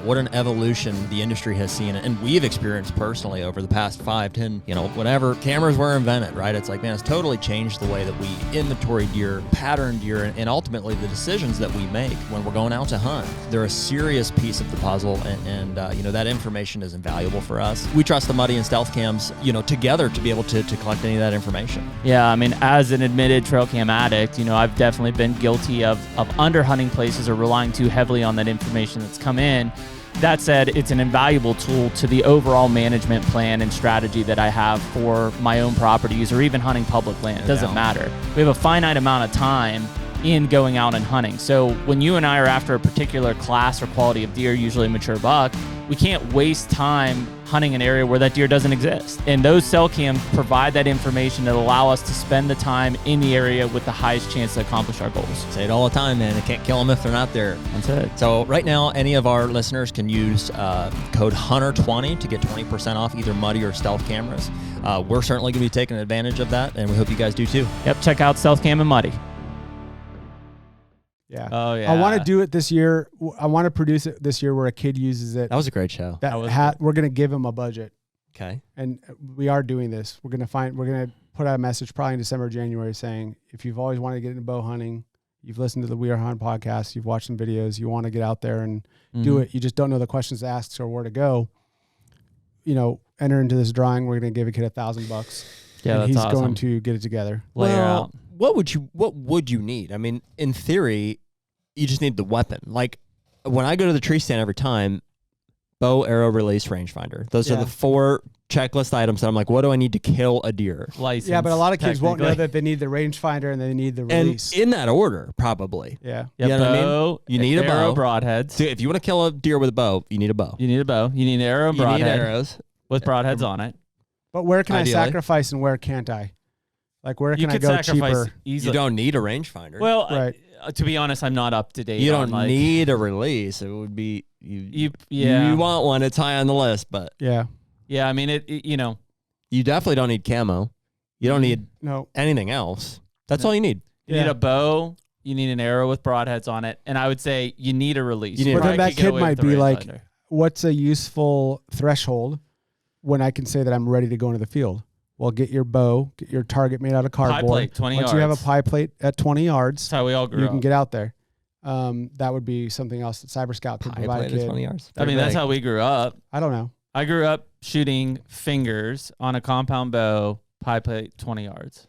What an evolution the industry has seen, and we've experienced personally over the past 5, 10, whatever cameras were invented, right? It's like, man, it's totally changed the way that we inventory deer, pattern deer, and ultimately the decisions that we make when we're going out to hunt. They're a serious piece of the puzzle, and that information is invaluable for us. We trust the Muddy and Stealth cams, together to be able to collect any of that information. Yeah, I mean, as an admitted trail cam addict, I've definitely been guilty of underhunting places or relying too heavily on that information that's come in. That said, it's an invaluable tool to the overall management plan and strategy that I have for my own properties or even hunting public land. It doesn't matter. We have a finite amount of time in going out and hunting. So when you and I are after a particular class or quality of deer, usually a mature buck, we can't waste time hunting an area where that deer doesn't exist. And those cell cams provide that information that allow us to spend the time in the area with the highest chance to accomplish our goals. Say it all the time, man. It can't kill them if they're not there. That's it. So right now, any of our listeners can use code HUNTR20 to get 20% off either Muddy or Stealth cameras. We're certainly going to be taking advantage of that, and we hope you guys do too. Yep, check out Stealth Cam and Muddy. Yeah. Oh, yeah. I want to do it this year. I want to produce it this year where a kid uses it. That was a great show. We're going to give him a budget. Okay. And we are doing this. We're going to put out a message probably in December, January saying, if you've always wanted to get into bow hunting, you've listened to the We Are Hunt podcast, you've watched some videos, you want to get out there and do it. You just don't know the questions to ask or where to go. Enter into this drawing. We're going to give a kid $1,000. Yeah, and that's awesome. He's going to get it together. Layer out. What would you need? I mean, in theory, you just need the weapon. Like when I go to the tree stand every time, bow, arrow, release, rangefinder. Those are the 4 checklist items that I'm like, what do I need to kill a deer? License. Yeah, but a lot of kids won't know that they need the rangefinder and they need the release. And in that order, probably. Yeah. You know what I mean? You need a bow. Broadheads. So if you want to kill a deer with a bow, you need a bow. You need a bow. You need an arrow and broadhead. You need arrows. With broadheads on it. But where can Ideally. I sacrifice and where can't I? Like, where can I go sacrifice cheaper? Easily. You don't need a rangefinder. Well, right. To be honest, I'm not up to date. You don't need a release. It would be you want one. It's high on the list, but yeah. I mean you definitely don't need camo. You don't need anything else. That's all you need. You need a bow. You need an arrow with broadheads on it, and I would say you need a release. But then that kid might be like, "What's a useful threshold when I can say that I'm ready to go into the field?" Well, get your bow, get your target made out of cardboard. Pie plate, 20 Once yards. you have a pie plate at 20 yards, that's how we all grew up. You can get out there. That would be something else that Cyber Scout could provide a kid. 20 yards. I mean, that's how we grew up. I don't know. I grew up shooting fingers on a compound bow, pie plate, 20 yards.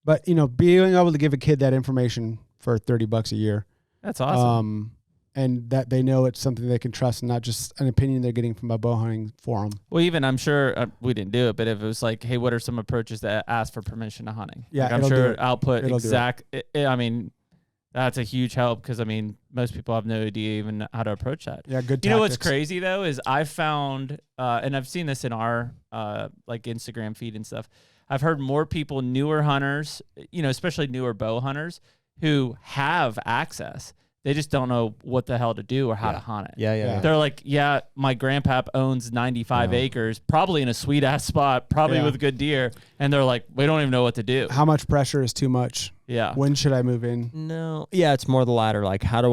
But, being able to give a kid that information for $30 a year. That's awesome. And that they know it's something they can trust and not just an opinion they're getting from a bow hunting forum. Well, even I'm sure we didn't do it, but if it was like, hey, what are some approaches that ask for permission to hunting? Yeah, like I'm sure output exact. I mean, that's a huge help because most people have no idea even how to approach that. Yeah, good. You know what's crazy though is I found, and I've seen this in our like Instagram feed and stuff. I've heard more people, newer hunters, especially newer bow hunters, who have access. They just don't know what the hell to do or how to hunt it. Yeah. They're like, my grandpap owns 95 acres, probably in a sweet ass spot, probably with good deer. And they're like, we don't even know what to do. How much pressure is too much? Yeah. When should I move in? No. Yeah, it's more the latter. Like, how do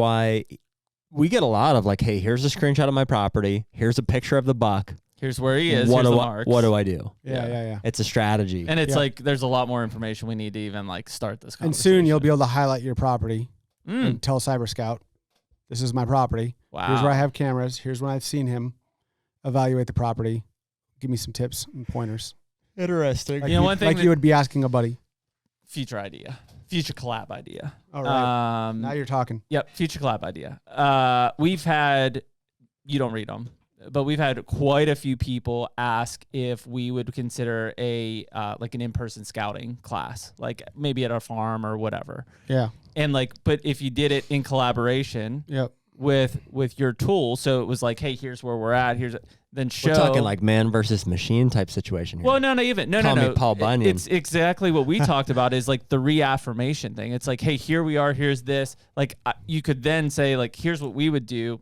we get a lot of like, hey, here's a screenshot of my property. Here's a picture of the buck. Here's where he is. What Here's do the I, marks. what do I do? Yeah. It's a strategy. And it's like there's a lot more information we need to even like start this conversation. And soon you'll be able to highlight your property and tell Cyber Scout, this is my property. Wow. Here's where I have cameras. Here's when I've seen him. Evaluate the property. Give me some tips and pointers. Interesting. Like one thing you would be asking a buddy. Future collab idea. All right. Now you're talking. Yep. Future collab idea. We've had, you don't read them, but we've had quite a few people ask if we would consider a like an in-person scouting class, like maybe at our farm or whatever. Yeah. And like, but if you did it in collaboration with your tool, so it was like, hey, here's where we're at. Then show. We're talking like man versus machine type situation here. Well, no, Call me Paul Bunyan. It's exactly what we talked about is like the reaffirmation thing. It's like, hey, here we are. Here's this. Like you could then say like, here's what we would do.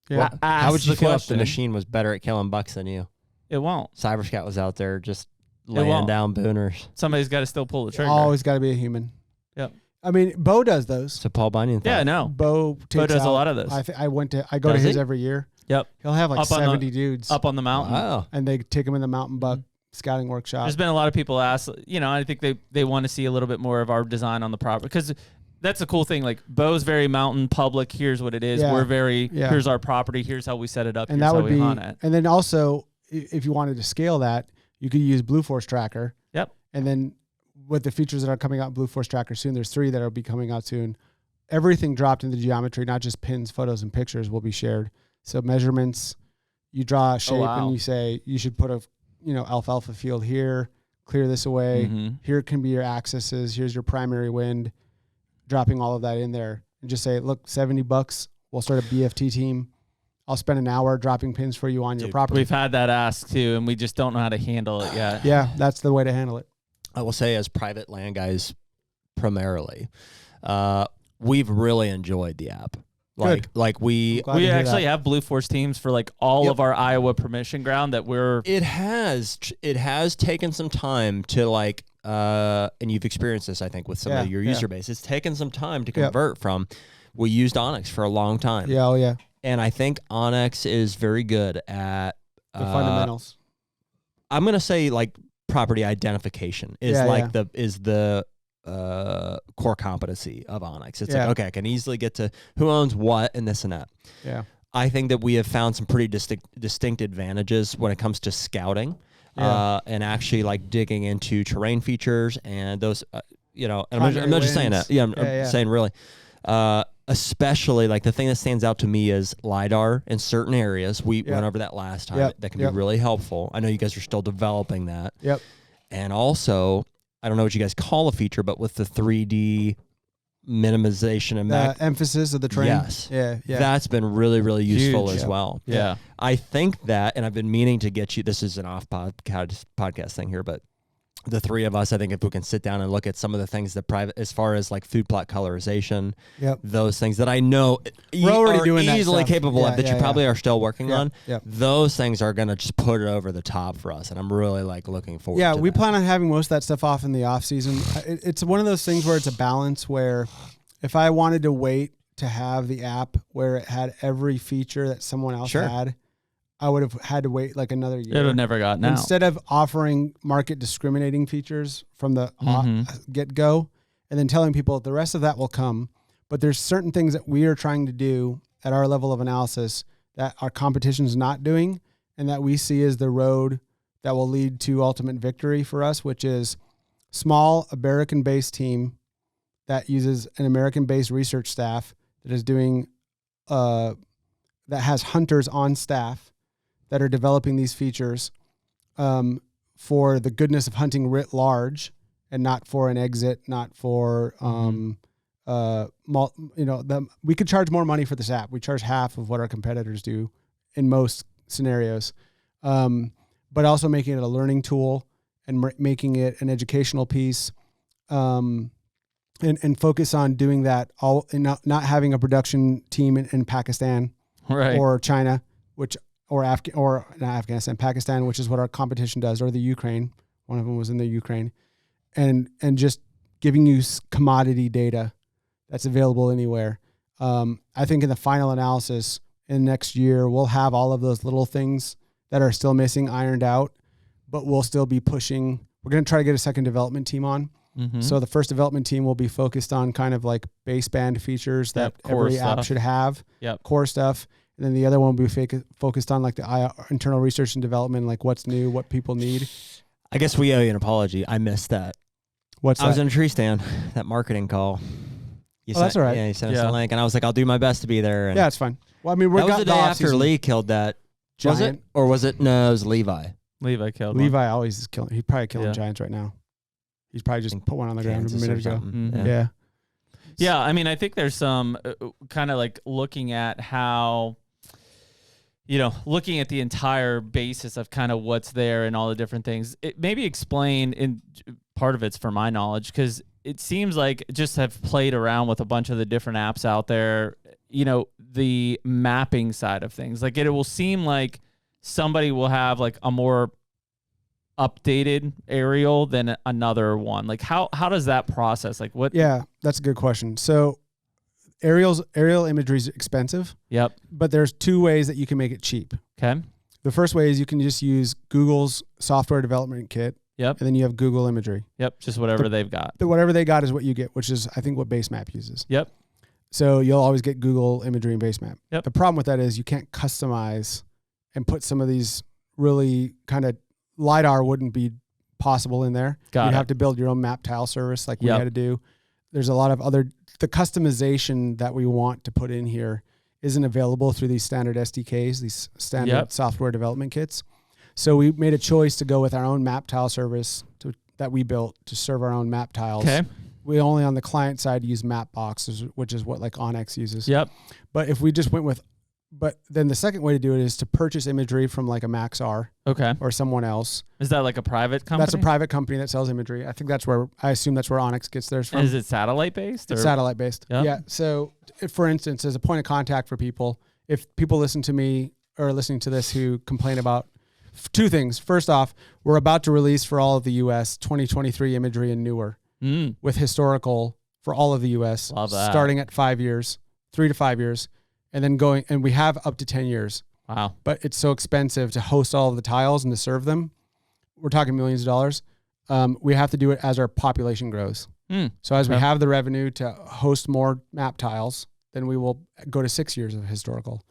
Yeah. How would you feel if the machine was better at killing bucks than you? It won't. Cyber Scout was out there just laying down booners. Somebody's got to still pull the trigger. Always got to be a human. Yep. I mean, Bo does those. It's a Paul Bunyan thing. Yeah, no. Bo does a lot of those. I go to his every year. Yep. He'll have like up 70 dudes up on the mountain. Wow. And they take them in the mountain buck scouting workshop. There's been a lot of people ask, I think they want to see a little bit more of our design on the property because that's the cool thing. Like Bo's very mountain public. Here's what it is. Yeah. We're very, here's our property. Here's how we set it up. And here's that how would we be, hunt it. And then also if you wanted to scale that, you could use Blue Force Tracker. Yep. And then with the features that are coming out in Blue Force Tracker soon, there's 3 that will be coming out soon. Everything dropped into geometry, not just pins, photos, and pictures will be shared. So measurements, you draw a shape and you say you should put a alfalfa field here, clear this away. Here can be your axes. Here's your primary wind. Dropping all of that in there and just say, look, $70. We'll start a BFT team. I'll spend an hour dropping pins for you on your property. We've had that asked too, and we just don't know how to handle it yet. Yeah, that's the way to handle it. I will say, as private land guys, primarily, we've really enjoyed the app. Like we actually have Blue Force teams for like all of our Iowa permission ground that we're. It has taken some time to like, and you've experienced this, I think, with some of your user base. It's taken some time to convert from. We used Onyx for a long time. Yeah, oh yeah. And I think Onyx is very good at the fundamentals. I'm gonna say like property identification is the core competency of Onyx. It's like, okay, I can easily get to who owns what and this and that. Yeah. I think that we have found some pretty distinct advantages when it comes to scouting and actually like digging into terrain features and those, and I'm not just saying that. Yeah, I'm saying really. Especially like the thing that stands out to me is LiDAR in certain areas. We went over that last time. That can be really helpful. I know you guys are still developing that. Yep. And also, I don't know what you guys call a feature, but with the 3D minimization and emphasis of the terrain. Yes. Yeah. That's been really, really useful as well. Yeah. I think that, and I've been meaning to get you, this is an off podcast thing here, but the 3 of us, I think if we can sit down and look at some of the things that as far as like food plot colorization, those things that I know we're already doing easily that capable of that you probably are still working on. Yep. Those things are going to just put it over the top for us. And I'm really like looking forward to we that. plan on having most of that stuff off in the off season. It's one of those things where it's a balance where if I wanted to wait to have the app where it had every feature that someone else had, I would have had to wait like another year. It would have never gotten out. Instead of offering market discriminating features from the get-go and then telling people the rest of that will come, but there's certain things that we are trying to do at our level of analysis that our competition is not doing and that we see as the road that will lead to ultimate victory for us, which is small American-based team that uses an American-based research staff that is doing, that has hunters on staff that are developing these features for the goodness of hunting writ large and not for an exit, not for, we could charge more money for this app. We charge half of what our competitors do in most scenarios, but also making it a learning tool and making it an educational piece and focus on doing that all and not having a production team in Pakistan or China, or not Afghanistan, Pakistan, which is what our competition does, or the Ukraine. One of them was in the Ukraine, and just giving you commodity data that's available anywhere. I think in the final analysis in next year, we'll have all of those little things that are still missing ironed out, but we'll still be pushing. We're going to try to get a second development team on. So the first development team will be focused on kind of like baseband features that every app should have, core stuff. And then the other one will be focused on like the internal research and development, like what's new, what people need. I guess we owe you an apology. I missed that. What's that? I was in a tree stand, that marketing call. That's all right. Yeah, you sent us a link, and I was like, I'll do my best to be there. And yeah, it's fine. Well, I mean, that was the day after Lee killed that giant. Was it? Or was it? No, it was Levi. Levi killed Levi always is killing. He's probably killing giants right now. He's probably just put one on the ground a minute ago. Yeah, I mean, I think there's some kind of like looking at how, looking at the entire basis of kind of what's there and all the different things. It maybe explain, in part of it's for my knowledge, because it seems like just have played around with a bunch of the different apps out there, the mapping side of things. Like it will seem like somebody will have like a more updated aerial than another one. Like how does that process? Like what? Yeah, that's a good question. So aerial imagery is expensive. Yep. But there's two ways that you can make it cheap. Okay. The first way is you can just use Google's software development kit. Yep. And then you have Google imagery. Yep. Just whatever they've got. Whatever they got is what you get, which is I think what Basemap uses. Yep. So you'll always get Google imagery and Basemap. Yep. The problem with that is you can't customize and put some of these really kind of LiDAR wouldn't be possible in there. You'd have to build your own map tile service like we had to do. There's a lot of the customization that we want to put in here isn't available through these standard SDKs, these standard software development kits. So we made a choice to go with our own map tile service that we built to serve our own map tiles. Okay. We only on the client side use Mapbox, which is what like Onyx uses. Yep. But if we just went with, but then the second way to do it is to purchase imagery from like a Maxar. Okay. Or someone else. Is that like a private company? That's a private company that sells imagery. I think I assume that's where Onyx gets theirs from. And is it satellite based? It's satellite based. Yep. Yeah. So for instance, as a point of contact for people, if people listen to me or listening to this who complain about two things. First off, we're about to release for all of the U.S. 2023 imagery and newer with historical for all of the U.S. Love that. Starting at 5 years, 3 to 5 years, and then going, and we have up to 10 years. Wow. But it's so expensive to host all of the tiles and to serve them. We're talking millions of dollars. We have to do it as our population grows. So as we have the revenue to host more map tiles, then we will go to 6 years of historical.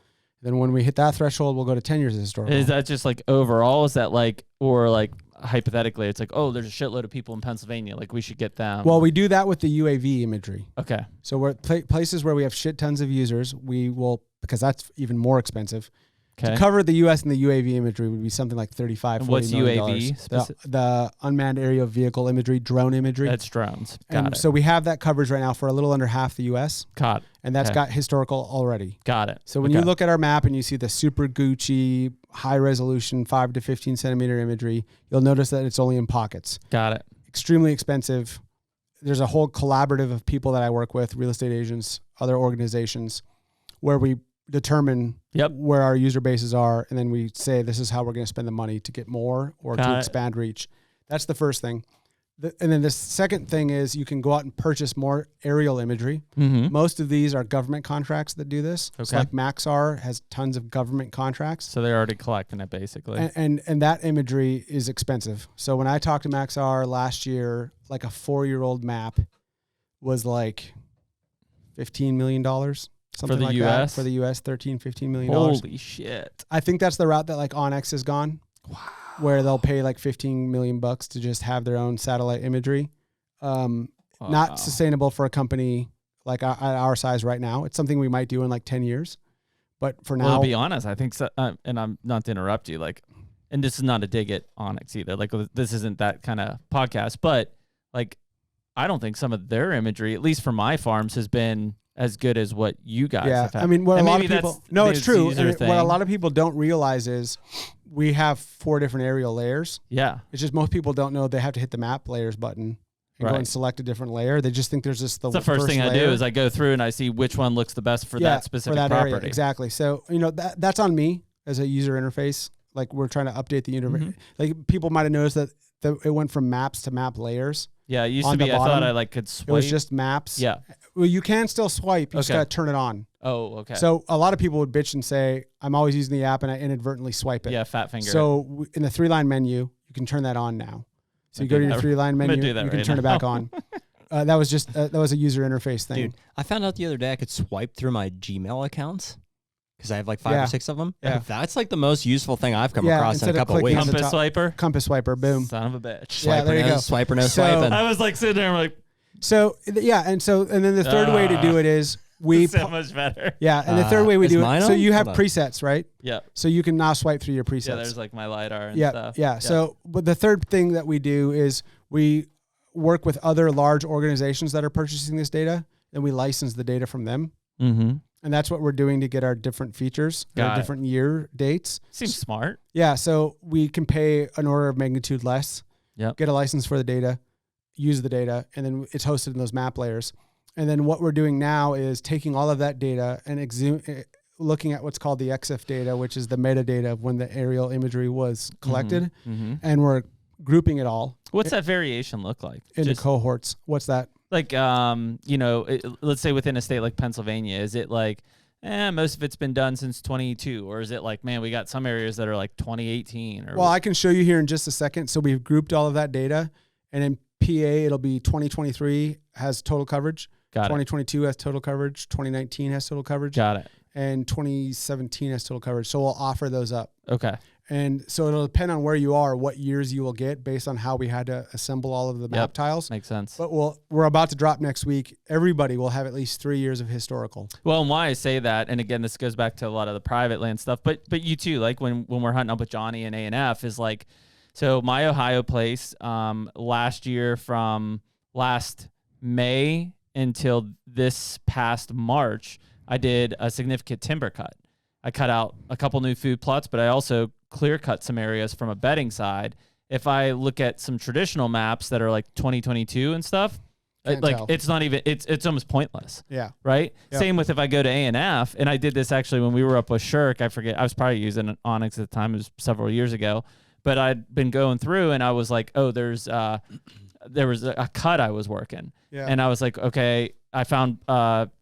Then when we hit that threshold, we'll go to 10 years of historical. Is that just like overall? Is that like, or like hypothetically, it's like, oh, there's a shitload of people in Pennsylvania. Like we should get them. Well, we do that with the UAV imagery. Okay. So we're places where we have shit tons of users, we will, because that's even more expensive. To cover the U.S. and the UAV imagery would be something like $35, $40 million. What's UAV? The unmanned aerial vehicle imagery, drone imagery. That's drones. Got it. So we have that coverage right now for a little under half the U.S. Got it. And that's got historical already. Got it. So when you look at our map and you see the super Gucci, high resolution, 5 to 15 centimeter imagery, you'll notice that it's only in pockets. Got it. Extremely expensive. There's a whole collaborative of people that I work with, real estate agents, other organizations, where we determine where our user bases are, and then we say this is how we're going to spend the money to get more or to expand reach. That's the first thing. And then the second thing is you can go out and purchase more aerial imagery. Most of these are government contracts that do this. So like Maxar has tons of government contracts. So they're already collecting it basically. And that imagery is expensive. So when I talked to Maxar last year, like a 4-year-old map was like $15 million. Something for the like US? That. For the US, $13-15 million. Holy shit. I think that's the route that like Onyx has gone. Wow. Where they'll pay like $15 million to just have their own satellite imagery. Not sustainable for a company like our size right now. It's something we might do in like 10 years. But for now. Well, to be honest, I think so, and I'm not to interrupt you, like, and this is not a dig at Onyx either. Like, this isn't that kind of podcast, but like, I don't think some of their imagery, at least for my farms, has been as good as what you guys have had. I mean, what and a lot of people, no, it's true. What a lot of people don't realize is we have 4 different aerial layers. Yeah. It's just most people don't know they have to hit the map layers button and go and select a different layer. They just think there's just the first thing I do is I go through and I see which one looks the best for that specific property. Area. Exactly. So, that's on me as a user interface. Like we're trying to update the interface. Like people might have noticed that it went from maps to map layers. Yeah, it used to be, I thought I like could swipe. It was just maps. Yeah. Well, you can still swipe. You just Okay. got to turn it on. Oh, okay. So a lot of people would bitch and say, I'm always using the app and I inadvertently swipe it. yeah, fat finger. So in the 3-line menu, you can turn that on now. So you go to your 3-line menu, you can turn it back on. That was just that was a user interface thing. Dude, I found out the other day I could swipe through my Gmail accounts because I have like 5 or 6 of them. Yeah. That's like the most useful thing I've come across in a couple of weeks. Compass swiper. Compass swiper, boom. Son of a bitch. Yeah, there you go. Swiper no So- swiping. I was like sitting there, I'm like, So yeah, and then the third way to do it is we so much better. yeah, and the third way we is do mine it. So on? you have Hold on. presets, right? Yeah. So you can now swipe through your presets. Yeah, there's like my LiDAR and yeah, stuff. yeah. So, but the third thing that we do is we work with other large organizations that are purchasing this data, and we license the data from them. Mm-hmm. And that's what we're doing to get our different features, Got our it. different year dates. Seems smart. Yeah, so we can pay an order of magnitude less, Yep. get a license for the data, use the data, and then it's hosted in those map layers. And then what we're doing now is taking all of that data and looking at what's called the EXIF data, which is the metadata of when the aerial imagery was collected, Mm-hmm. and we're grouping it all What's that variation look like? into cohorts. What's that? Like, let's say within a state like Pennsylvania, is it like, most of it's been done since 22, or is it like, man, we got some areas that are like 2018? Or Well, I can show you here in just a second. So we've grouped all of that data, and in PA, it'll be 2023 has total coverage. got it. 2022 has total coverage. 2019 has total coverage. Got it. And 2017 has total coverage. So we'll offer those up. Okay. And so it'll depend on where you are, what years you will get based on how we had to assemble all of the map tiles. Makes sense. But we're about to drop next week. Everybody will have at least 3 years of historical. Well, and why I say that, and again, this goes back to a lot of the private land stuff, but you too, like when we're hunting up with Johnny and A&F is like, so my Ohio place, last year from last May until this past March, I did a significant timber cut. I cut out a couple new food plots, but I also clear cut some areas from a bedding side. If I look at some traditional maps that are like 2022 and stuff, Can't like tell. it's not even, it's almost pointless. Yeah. Right. Yep. Same with if I go to A&F, and I did this actually when we were up with Shirk. I forget. I was probably using an Onyx at the time. It was several years ago, but I'd been going through and I was like, oh, there was a cut I was working. Yeah. And I was like, okay, I found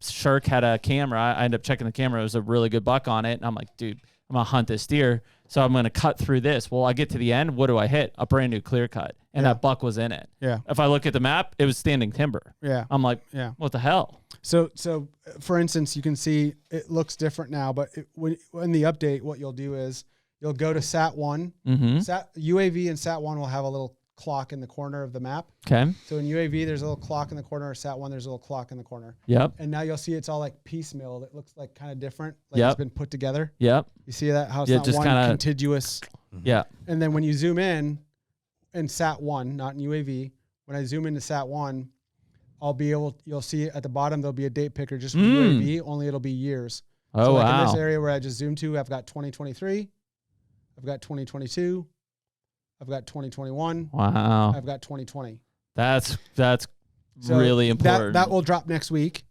Shirk had a camera. I ended up checking the camera. It was a really good buck on it. And I'm like, dude, I'm going to hunt this deer. So I'm going to cut through this. Well, I get to the end. What do I hit? A brand new clear cut. And that buck was in it. Yeah. If I look at the map, it was standing timber. Yeah. I'm like, Yeah. what the hell? So for instance, you can see it looks different now, but in the update, what you'll do is you'll go to SAT-1. Mm-hmm. UAV and SAT-1 will have a little clock in the corner of the map. Okay. So in UAV, there's a little clock in the corner. Or SAT-1, there's a little clock in the corner. Yep. And now you'll see it's all like piecemeal. It looks like kind of different. Like Yep. it's been put together. Yep. You see that? How it's Yeah, not just one kinda- contiguous. Yeah. And then when you zoom in SAT-1, not in UAV, when I zoom into SAT-1, you'll see at the bottom, there'll be a date picker just for UAV, only it'll be years. Oh, so like wow. in this area where I just zoomed to, I've got 2023, I've got 2022, I've got 2021, Wow. I've got 2020. That's So really important. That will drop next week,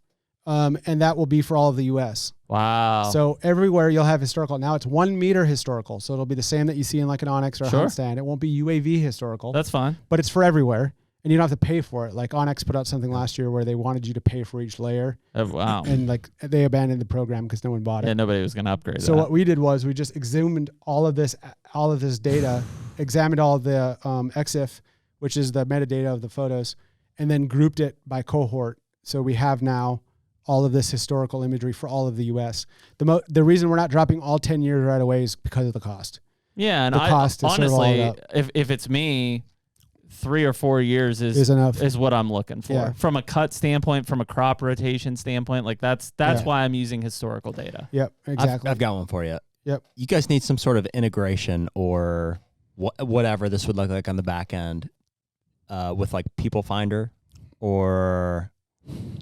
and that will be for all of the U.S. Wow. So everywhere you'll have historical. Now it's 1 meter historical, so it'll be the same that you see in like an Onyx or a Sure. hunt stand. It won't be UAV historical, that's fine. but it's for everywhere, and you don't have to pay for it. Like Onyx put out something last year where they wanted you to pay for each layer, Oh, wow. and like they abandoned the program because no one bought it. Yeah, nobody was going to upgrade So that. what we did was we just examined all of this data, examined all of the EXIF, which is the metadata of the photos, and then grouped it by cohort. So we have now all of this historical imagery for all of the U.S. The reason we're not dropping all 10 years right away is because of the cost. Yeah, and the cost to serve all honestly, of if it's me, 3 or 4 years Is enough. is what I'm looking for. Yeah. From a cut standpoint, from a crop rotation standpoint, like that's Yeah. why I'm using historical data. Yep, exactly. I've got one for you. Yep. You guys need some sort of integration or whatever this would look like on the back end with like People Finder or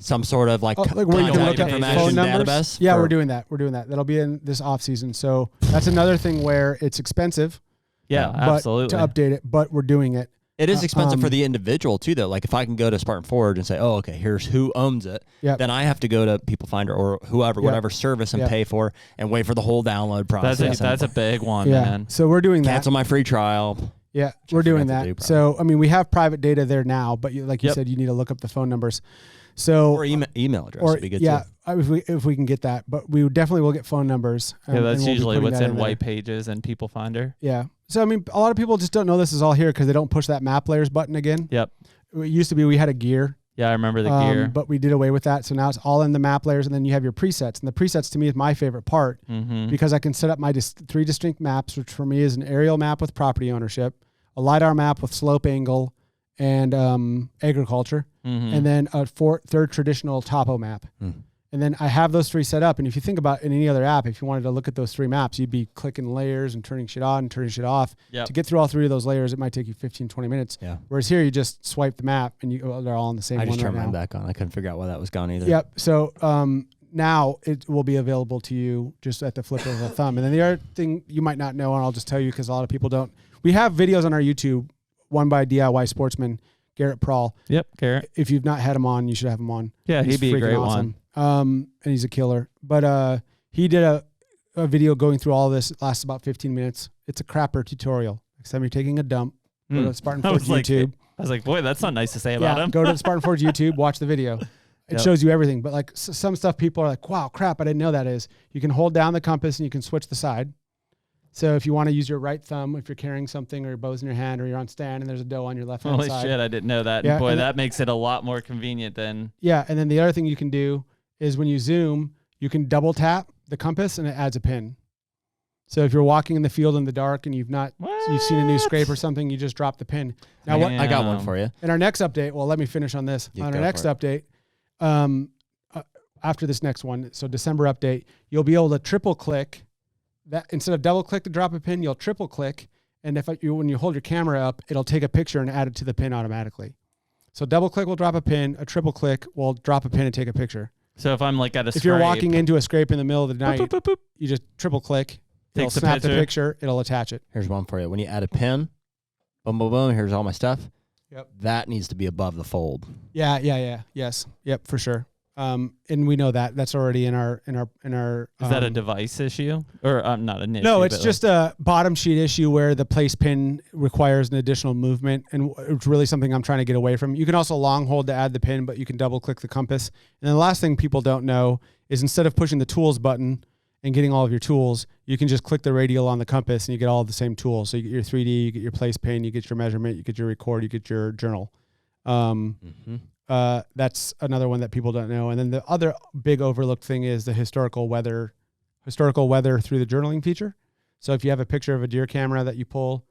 some sort of like, Like where you can look up information phone numbers. database. Yeah, for- we're doing that. That'll be in this off season. So that's another thing where it's expensive. Yeah, but absolutely. to update it, but we're doing it. It is expensive for um, the individual too, though. Like if I can go to Spartan Forge and say, "Oh, okay, here's who owns it," Yep. then I have to go to People Finder or whoever, Yep. whatever service and Yep. pay for, and wait for the whole download process. that's a big one, Yeah. man. So we're doing that. Cancel my free trial. Yeah, I we're doing forgot to that. do, So, I mean, we have private data there now, but like you Yep. said, you need to look up the phone numbers. So or email address would be good yeah, too. if we can get that, but we definitely will get phone numbers. Yeah, that's and we'll usually what's in there. White Pages and People Finder. Yeah. So I mean, a lot of people just don't know this is all here because they don't push that map layers button again. Yep. It used to be we had a gear. Yeah, I remember the gear. But we did away with that. So now it's all in the map layers, and then you have your presets. And the presets to me is my favorite part because I can set up my 3 distinct maps, which for me is an aerial map with property ownership, a LiDAR map with slope angle and agriculture, and then a third traditional topo map. And then I have those 3 set up. And if you think about in any other app, if you wanted to look at those 3 maps, you'd be clicking layers and turning shit on and turning shit off. Yep. To get through all 3 of those layers, it might take you 15, 20 minutes. Yeah. Whereas here, you just swipe the map and they're all on the same one. I just right turned mine now. back on. I couldn't figure out why that was gone either. Yep. So now it will be available to you just at the flip of a thumb. And then the other thing you might not know, and I'll just tell you because a lot of people don't. We have videos on our YouTube, one by DIY Sportsman, Garrett Prawl. Yep, Garrett. If you've not had him on, you should have him on. Yeah, He's he'd be a freaking great awesome. one. And he's a killer. But he did a video going through all this. It lasts about 15 minutes. It's a crapper tutorial. Next time you're taking a dump, go to Spartan Forge YouTube. I was like, boy, that's not nice to say about him. Go to the Spartan Forge YouTube, watch the video. It shows you everything. But like some stuff people are like, wow, crap, I didn't know that is. You can hold down the compass and you can switch the side. So if you want to use your right thumb, if you're carrying something or your bow's in your hand or you're on stand and there's a doe on your left hand side. Holy shit, I didn't know that. Yeah, and boy, that makes it a lot more convenient than. Yeah, and then the other thing you can do is when you zoom, you can double tap the compass and it adds a pin. So if you're walking in the field in the dark and you've seen a new scrape or something, you just drop the pin. Now I got one for you. In our next update, well, let me finish on this. On our next update, after this next one, so December update, you'll be able to triple click that instead of double click to drop a pin, you'll triple click. And when you hold your camera up, it'll take a picture and add it to the pin automatically. So double click will drop a pin, a triple click will drop a pin and take a picture. So if I'm like at a scrape. If you're walking into a scrape in the middle of the night, boop, boop, boop, you just triple click, it'll snap the picture, it'll attach it. Here's one for you. When you add a pin, boom, boom, boom, here's all my stuff. Yep. That needs to be above the fold. Yeah. Yes. Yep, for sure. And we know that that's already in our. Is that a device issue or not an issue? No, it's just a bottom sheet issue where the place pin requires an additional movement, and it's really something I'm trying to get away from. You can also long hold to add the pin, but you can double click the compass. And then the last thing people don't know is instead of pushing the tools button and getting all of your tools, you can just click the radial on the compass and you get all of the same tools. So you get your 3D, you get your place pin, you get your measurement, you get your record, you get your journal. That's another one that people don't know. And then the other big overlooked thing is the historical weather through the journaling feature. So if you have a picture of a deer camera that you pull,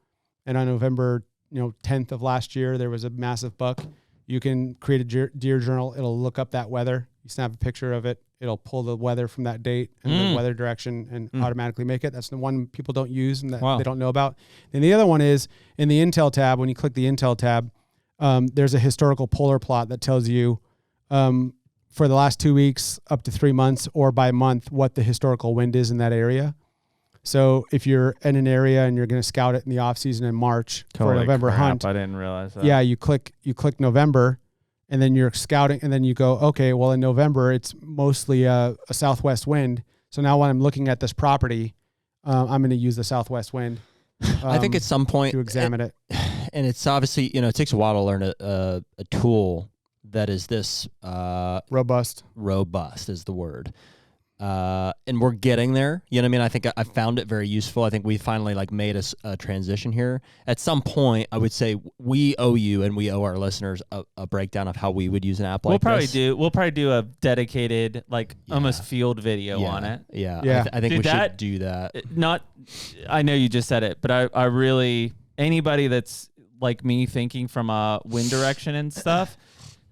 and on November 10th of last year there was a massive buck, you can create a deer journal. It'll look up that weather. You snap a picture of it. It'll pull the weather from that date and the weather direction and automatically make it. That's the one people don't use and that they don't know about. And the other one is in the Intel tab. When you click the Intel tab, there's a historical polar plot that tells you for the last 2 weeks, up to 3 months, or by month, what the historical wind is in that area. So if you're in an area and you're going to scout it in the off season in March for a November hunt, I didn't realize that. Yeah, you click November, and then you're scouting, and then you go, okay, well in November it's mostly a southwest wind. So now when I'm looking at this property, I'm going to use the southwest wind. I think at some point to examine it. And it's obviously, it takes a while to learn a tool that is this robust. Robust is the word. And we're getting there. You know what I mean? I think I found it very useful. I think we finally made a transition here. At some point, I would say we owe you and we owe our listeners a breakdown of how we would use an app like this. We'll probably do a dedicated, almost field video on it. Yeah. I think we should do that. I know you just said it, but I really, anybody that's like me thinking from a wind direction and stuff,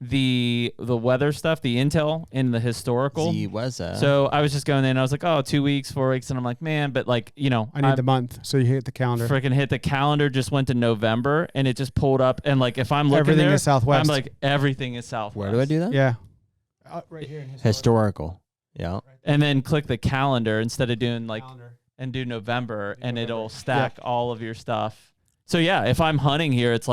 the weather stuff, the intel in the historical. The weather. So I was just going there and I was like, 2 weeks, 4 weeks. And I'm like, man, but I need the month. So you hit the calendar. Freaking hit the calendar, just went to November and it just pulled up. And if I'm looking everything is southwest. I'm like, everything is southwest. Where do I do that? Yeah. Right here in historical. Yeah. And then click the calendar instead of doing and do November and it'll stack all of your stuff. So yeah, if I'm hunting here, it's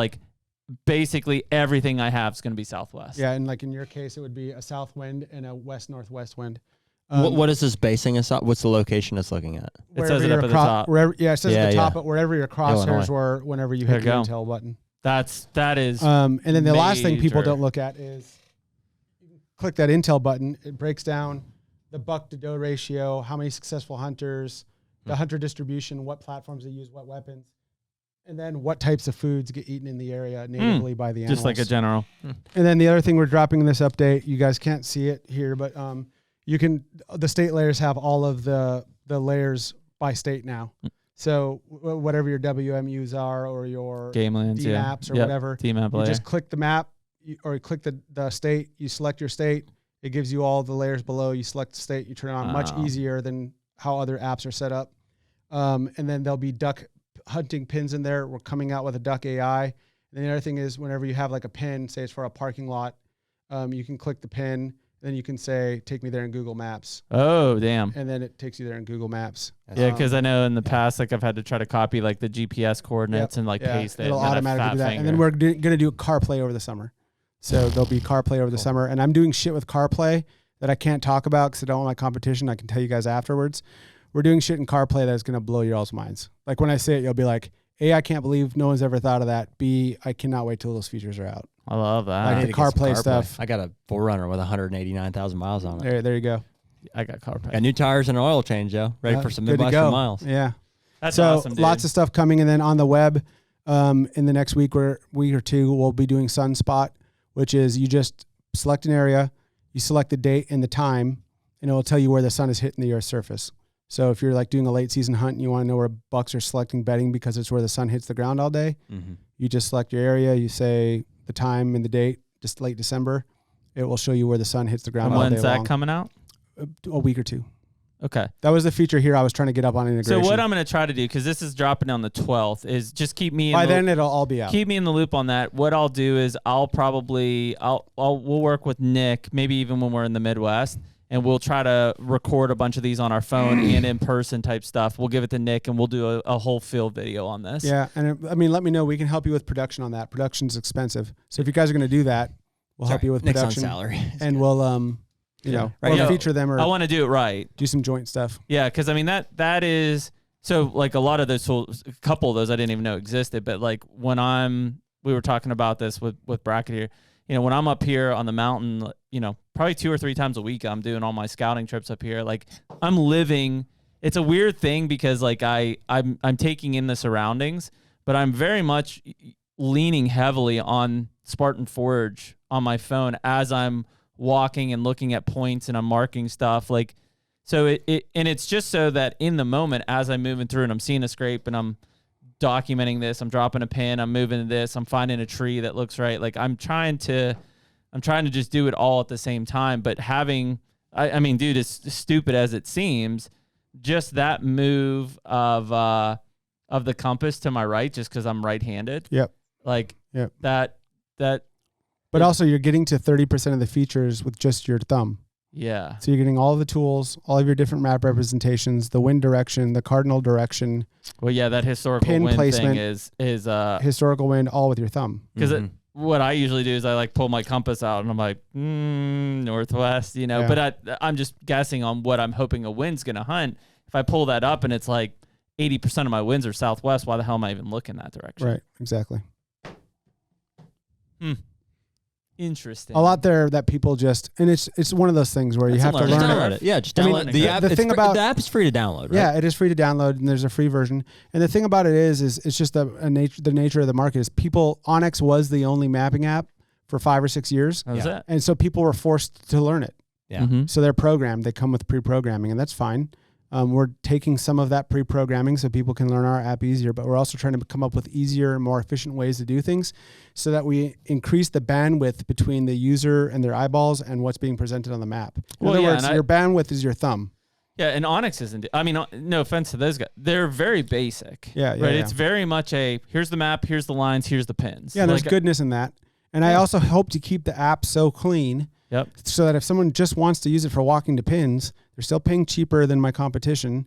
basically everything I have is going to be southwest. Yeah, and in your case, it would be a south wind and a west-northwest wind. What is this basing us on? What's the location it's looking at? It says it up at the top. It says at the top, but wherever your crosshairs were, whenever you hit the Intel button. That is. And then the last thing people don't look at is click that Intel button, it breaks down the buck to doe ratio, how many successful hunters, the hunter distribution, what platforms they use, what weapons, and then what types of foods get eaten in the area natively by the animals. Just like a general. And then the other thing we're dropping in this update, you guys can't see it here, but the state layers have all of the layers by state now. So whatever your WMUs are or your game lands, DMAPs or whatever, DMAP you just click the map or you click the state, you select your state, it gives you all the layers below, you select the state, you turn it on, much easier than how other apps are set up. And then there'll be duck hunting pins in there. We're coming out with a duck AI. And then the other thing is whenever you have like a pin, say it's for a parking lot, you can click the pin. Then you can say, take me there in Google Maps. Oh, damn. And then it takes you there in Google Maps. Yeah, because I know in the past, like I've had to try to copy like the GPS coordinates and like paste it. It'll automatically do that. And then we're going to do CarPlay over the summer. So there'll be CarPlay over the summer. And I'm doing shit with CarPlay that I can't talk about because I don't want my competition. I can tell you guys afterwards. We're doing shit in CarPlay that's going to blow your all's minds. Like when I say it, you'll be like, A, I can't believe no one's ever thought of that. B, I cannot wait till those features are out. I love that. Like the CarPlay stuff. I got a 4Runner with 189,000 miles on it. There you go. I got CarPlay. Got new tires and an oil change, Joe. Ready for some Midwestern miles. Yeah. That's so awesome, dude. Lots of stuff coming. And then on the web, in the next week or two, we'll be doing Sunspot, which is you just select an area, you select the date and the time, and it will tell you where the sun is hitting the Earth's surface. So if you're like doing a late season hunt and you want to know where bucks are selecting bedding because it's where the sun hits the ground all day, you just select your area, you say the time and the date, just late December, it will show you where the sun hits the ground all day long. When's that coming out? A week or two. Okay. That was the feature here I was trying to get up on integration. So what I'm going to try to do, because this is dropping on the 12th, is just keep me in by then it'll all be out. Keep me in the loop on that. What I'll do is we'll work with Nick, maybe even when we're in the Midwest, and we'll try to record a bunch of these on our phone and in-person type stuff. We'll give it to Nick, and we'll do a whole field video on this. Yeah, and let me know. We can help you with production on that. Production's expensive. So if you guys are going to do that, we'll help you with Nick's production. on salary. And we'll, feature them or I want to do it right. Do some joint stuff. Yeah, because, I mean, that is... So, like, a lot of those tools, a couple of those I didn't even know existed, but, like, we were talking about this with Brackett here, when I'm up here on the mountain, probably 2 or 3 times a week, I'm doing all my scouting trips up here. Like I'm living, it's a weird thing because like I'm taking in the surroundings, but I'm very much leaning heavily on Spartan Forge on my phone as I'm walking and looking at points and I'm marking stuff. Like, so it's just so that in the moment, as I'm moving through and I'm seeing a scrape and I'm documenting this, I'm dropping a pin, I'm moving this, I'm finding a tree that looks right. Like I'm trying to just do it all at the same time. But having, I mean, dude, as stupid as it seems, just that move of the compass to my right, just because I'm right-handed. Yep. Like yep. that. But also, you're getting to 30% of the features with just your thumb. Yeah. So you're getting all of the tools, all of your different map representations, the wind direction, the cardinal direction. Well, yeah, that historical pin wind placement, thing is historical wind, all with your thumb. Because what I usually do is I like pull my compass out and I'm like northwest, Yeah. But I'm just guessing on what I'm hoping a wind's gonna hunt. If I pull that up and it's like 80% of my winds are southwest, why the hell am I even looking that direction? Right. Exactly. Interesting. A lot there that people just, and it's one of those things where you have to learn it. Yeah, just download the app. The app is free to download, right? Yeah, it is free to download, and there's a free version. And the thing about it is it's just the nature of the market is Onyx was the only mapping app for 5 or 6 years. How's that? And so people were forced to learn it. Yeah. Mm-hmm. So they're programmed. They come with pre-programming, and that's fine. We're taking some of that pre-programming so people can learn our app easier, but we're also trying to come up with easier and more efficient ways to do things so that we increase the bandwidth between the user and their eyeballs and what's being presented on the map. In other words, your bandwidth is your thumb. Yeah, and Onyx isn't. I mean, no offense to those guys. They're very basic. Yeah, right? Yeah. It's very much here's the map, here's the lines, here's the pins. Yeah, there's goodness in that. And I also hope to keep the app so clean so that if someone just wants to use it for walking to pins, they're still paying cheaper than my competition,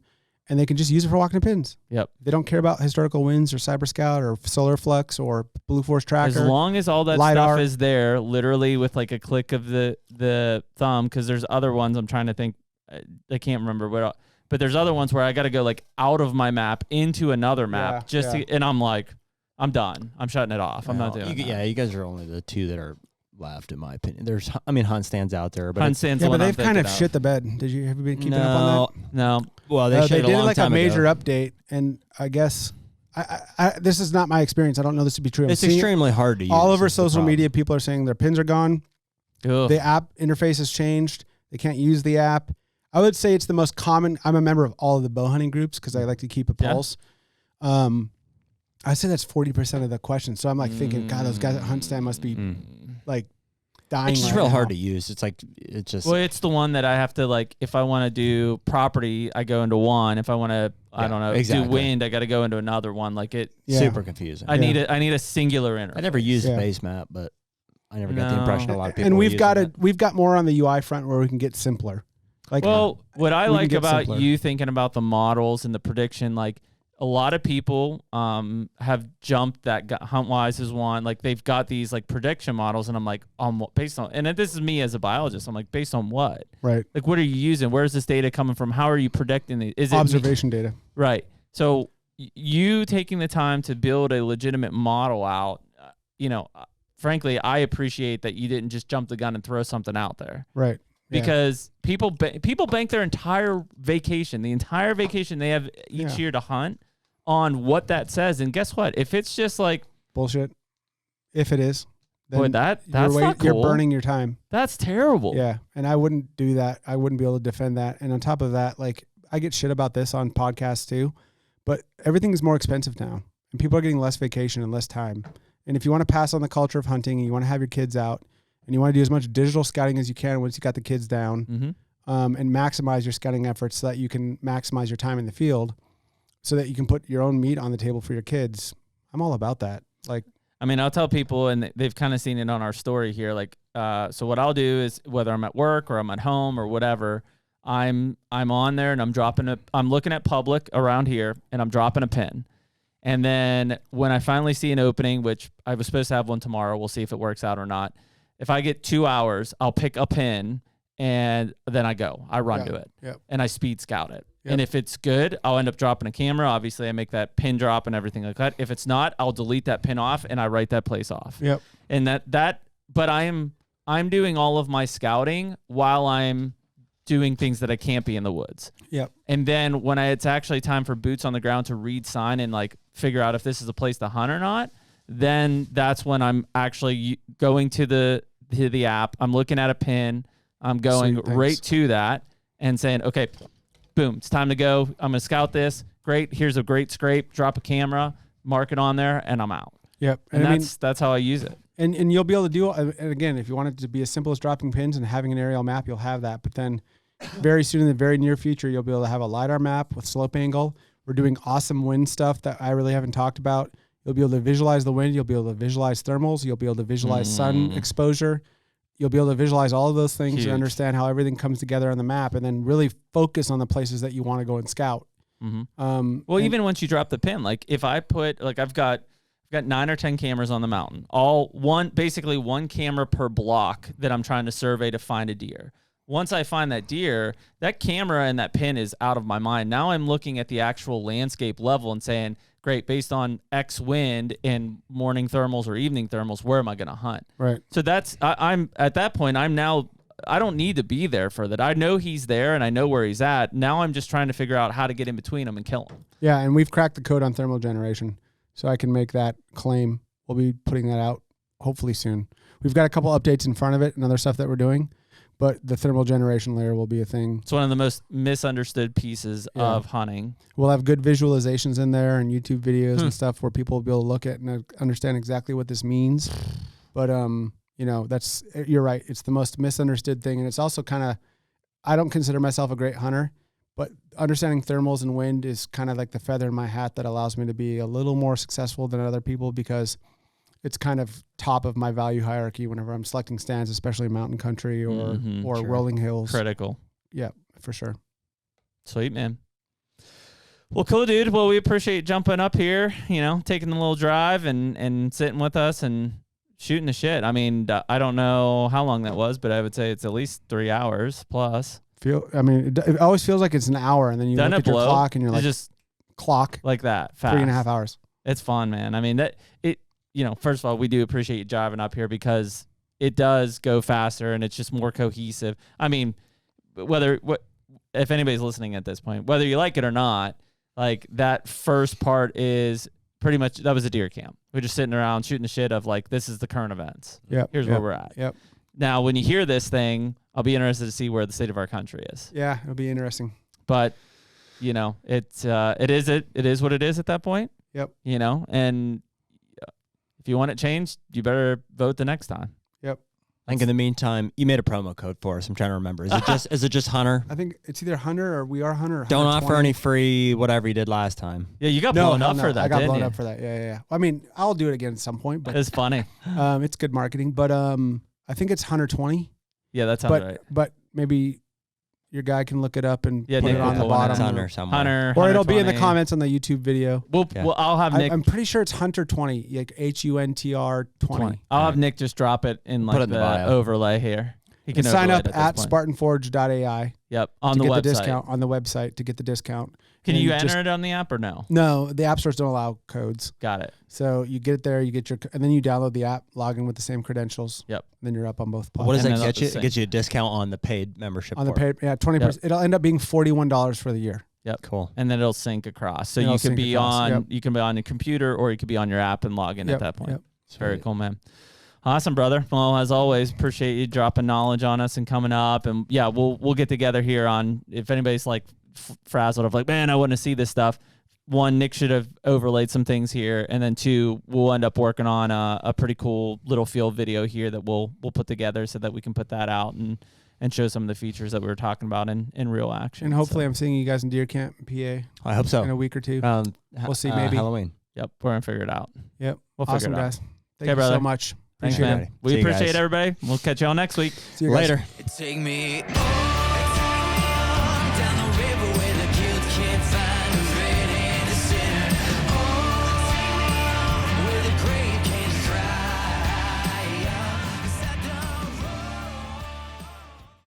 and they can just use it for walking to pins. Yep. They don't care about historical winds or Cyber Scout or Solar Flux or Blue Force Tracker. As long as all that LiDAR stuff is there, literally with like a click of the thumb, because there's other ones I'm trying to think, I can't remember what, but there's other ones where I got to go like out of my map into another map and I'm like, I'm done. I'm shutting it off. I'm not doing it. Yeah, you guys are only the two that are left, in my opinion. Hunt stands out there, but Hunt stands. Yeah, but they've kind of shit the bed. Have you been keeping up on that? No. Well, they did a long like time a major ago. update, and I guess this is not my experience. I don't know this to be true. It's extremely hard to use. All over social media, people are saying their pins are gone. Ugh. The app interface has changed. They can't use the app. I would say it's the most common. I'm a member of all of the bow hunting groups because I like to keep a pulse. I say that's 40% of the questions. So I'm like thinking, God, those guys at Hunt Stand must be like dying. It's just real hard to use. It's like Well, it's the one that I have to like. If I want to do property, I go into one. If I want to, I don't know, do wind, I got to go into another one. Like super confusing. I need a singular interface. I never used base map, but I never got the impression a lot of people. And we've got more on the UI front where we can get simpler. Like, well, what I like about you thinking about the models and the prediction, like a lot of people have jumped that. HuntWise is one. Like they've got these like prediction models, and I'm like, based on, and this is me as a biologist. I'm like, based on what? Right. Like, what are you using? Where's this data coming from? How are you predicting it? Is it observation data? Right. So you taking the time to build a legitimate model out, frankly, I appreciate that you didn't just jump the gun and throw something out there. Right. Because people bank their entire vacation, the entire vacation they have each year to hunt on what that says. And guess what? If it's just like bullshit, if it is, then boy, that's not cool. You're burning your time. That's terrible. Yeah. And I wouldn't do that. I wouldn't be able to defend that. And on top of that, like I get shit about this on podcasts too, but everything is more expensive now and people are getting less vacation and less time. And if you want to pass on the culture of hunting and you want to have your kids out, and you want to do as much digital scouting as you can once you got the kids down, and maximize your scouting efforts so that you can maximize your time in the field so that you can put your own meat on the table for your kids. I'm all about that. Like, I mean, I'll tell people, and they've kind of seen it on our story here. Like, so what I'll do is whether I'm at work or I'm at home or whatever, I'm on there and I'm looking at public around here and I'm dropping a pin. And then when I finally see an opening, which I was supposed to have one tomorrow, we'll see if it works out or not. If I get 2 hours, I'll pick a pin and then I run to it and I speed scout it. And if it's good, I'll end up dropping a camera. Obviously I make that pin drop and everything like that. If it's not, I'll delete that pin off and I write that place off. And but I'm doing all of my scouting while I'm doing things that I can't be in the woods. And then when it's actually time for boots on the ground to read sign and like figure out if this is a place to hunt or not, then that's when I'm actually going to the app. I'm looking at a pin. I'm going right to that and saying, okay, boom, it's time to go. I'm going to scout this. Great. Here's a great scrape. Drop a camera, mark it on there, and I'm out. And that's how I use it. And you'll be able to do, and again, if you want it to be as simple as dropping pins and having an aerial map, you'll have that. But then very soon in the very near future, you'll be able to have a LiDAR map with slope angle. We're doing awesome wind stuff that I really haven't talked about. You'll be able to visualize the wind. You'll be able to visualize thermals. You'll be able to visualize sun exposure. You'll be able to visualize all of those things and understand how everything comes together on the map and then really focus on the places that you want to go and scout. Even once you drop the pin, like if I put, like I've got 9 or 10 cameras on the mountain, basically one camera per block that I'm trying to survey to find a deer. Once I find that deer, that camera and that pin is out of my mind. Now I'm looking at the actual landscape level and saying, great, based on X wind and morning thermals or evening thermals, where am I going to hunt? Right. So I'm at that point, I don't need to be there for that. I know he's there and I know where he's at. Now I'm just trying to figure out how to get in between him and kill him. Yeah, and we've cracked the code on thermal generation, so I can make that claim. We'll be putting that out hopefully soon. We've got a couple updates in front of it and other stuff that we're doing. But the thermal generation layer will be a thing. It's one of the most misunderstood pieces of hunting. We'll have good visualizations in there and YouTube videos and stuff where people will be able to look at and understand exactly what this means. But, you're right. It's the most misunderstood thing. And it's also kind of, I don't consider myself a great hunter, but understanding thermals and wind is kind of like the feather in my hat that allows me to be a little more successful than other people because it's kind of top of my value hierarchy whenever I'm selecting stands, especially mountain country or rolling hills. Critical. Yeah, for sure. Sweet, man. Well, cool, dude. Well, we appreciate you jumping up here, taking the little drive and sitting with us and shooting the shit. I mean, I don't know how long that was, but I would say it's at least 3 hours plus. It always feels like it's an hour, and then you look at your clock and you're like, just clock like that, fast. 3.5 hours. It's fun, man. I mean, first of all, we do appreciate you driving up here because it does go faster and it's just more cohesive. I mean, if anybody's listening at this point, whether you like it or not, like that first part is pretty much, that was a deer camp. We're just sitting around shooting the shit of like, this is the current events. Here's where we're at. Now, when you hear this thing, I'll be interested to see where the state of our country is. Yeah, it'll be interesting. But, you know, it is what it is at that point. Yep. You know, and if you want it changed, you better vote the next time. Yep. I think in the meantime, you made a promo code for us. I'm trying to remember. Is it just Hunter? I think it's either Hunter or We Are Hunter. Or Don't 120. offer any free whatever you did last time. Yeah, you got blown up for that. I got didn't blown you? up for that. Yeah. I mean, I'll do it again at some point, but It's funny. it's good marketing. But I think it's Hunter 20. Yeah, that sounds right. But maybe your guy can look it up and put Nick it on the will bottom. Hunter somewhere. Hunter, or it'll be in the 20. comments on the YouTube video. I'll have Nick. I'm pretty sure it's Hunter 20, like HUNTR 20. I'll have Nick just drop it in like the overlay here. He can sign up at at SpartanForge.ai. Yep, on the website. website. The discount on the website to get the discount. Can you enter it on the app or no? No, the app stores don't allow codes. Got it. So you get it there, you get and then you download the app, log in with the same credentials. Yep. And then you're up on both platforms. What does And that get you? It gets you a discount on the paid membership. On the paid, 20%. Yep. It'll end up being $41 for the year. Yep. Cool. And then it'll sync across. So you can be you can be on a computer or you could be on your app and log in at that point. Yep. Very cool, man. Awesome, brother. Well, as always, appreciate you dropping knowledge on us and coming up. And yeah, we'll get together here on, if anybody's like frazzled of like, man, I want to see this stuff. One, Nick should have overlaid some things here, and then two, we'll end up working on a pretty cool little field video here that we'll put together so that we can put that out and show some of the features that we were talking about in real action. And hopefully I'm seeing you guys in deer camp in PA. I hope so. In a week or two. We'll see, maybe. Halloween. Yep, we're going to figure it out. Yep. We'll figure it out. Guys. Thank you so much. Thanks, man. We appreciate everybody. We'll catch y'all next week. See you guys. Later. Take me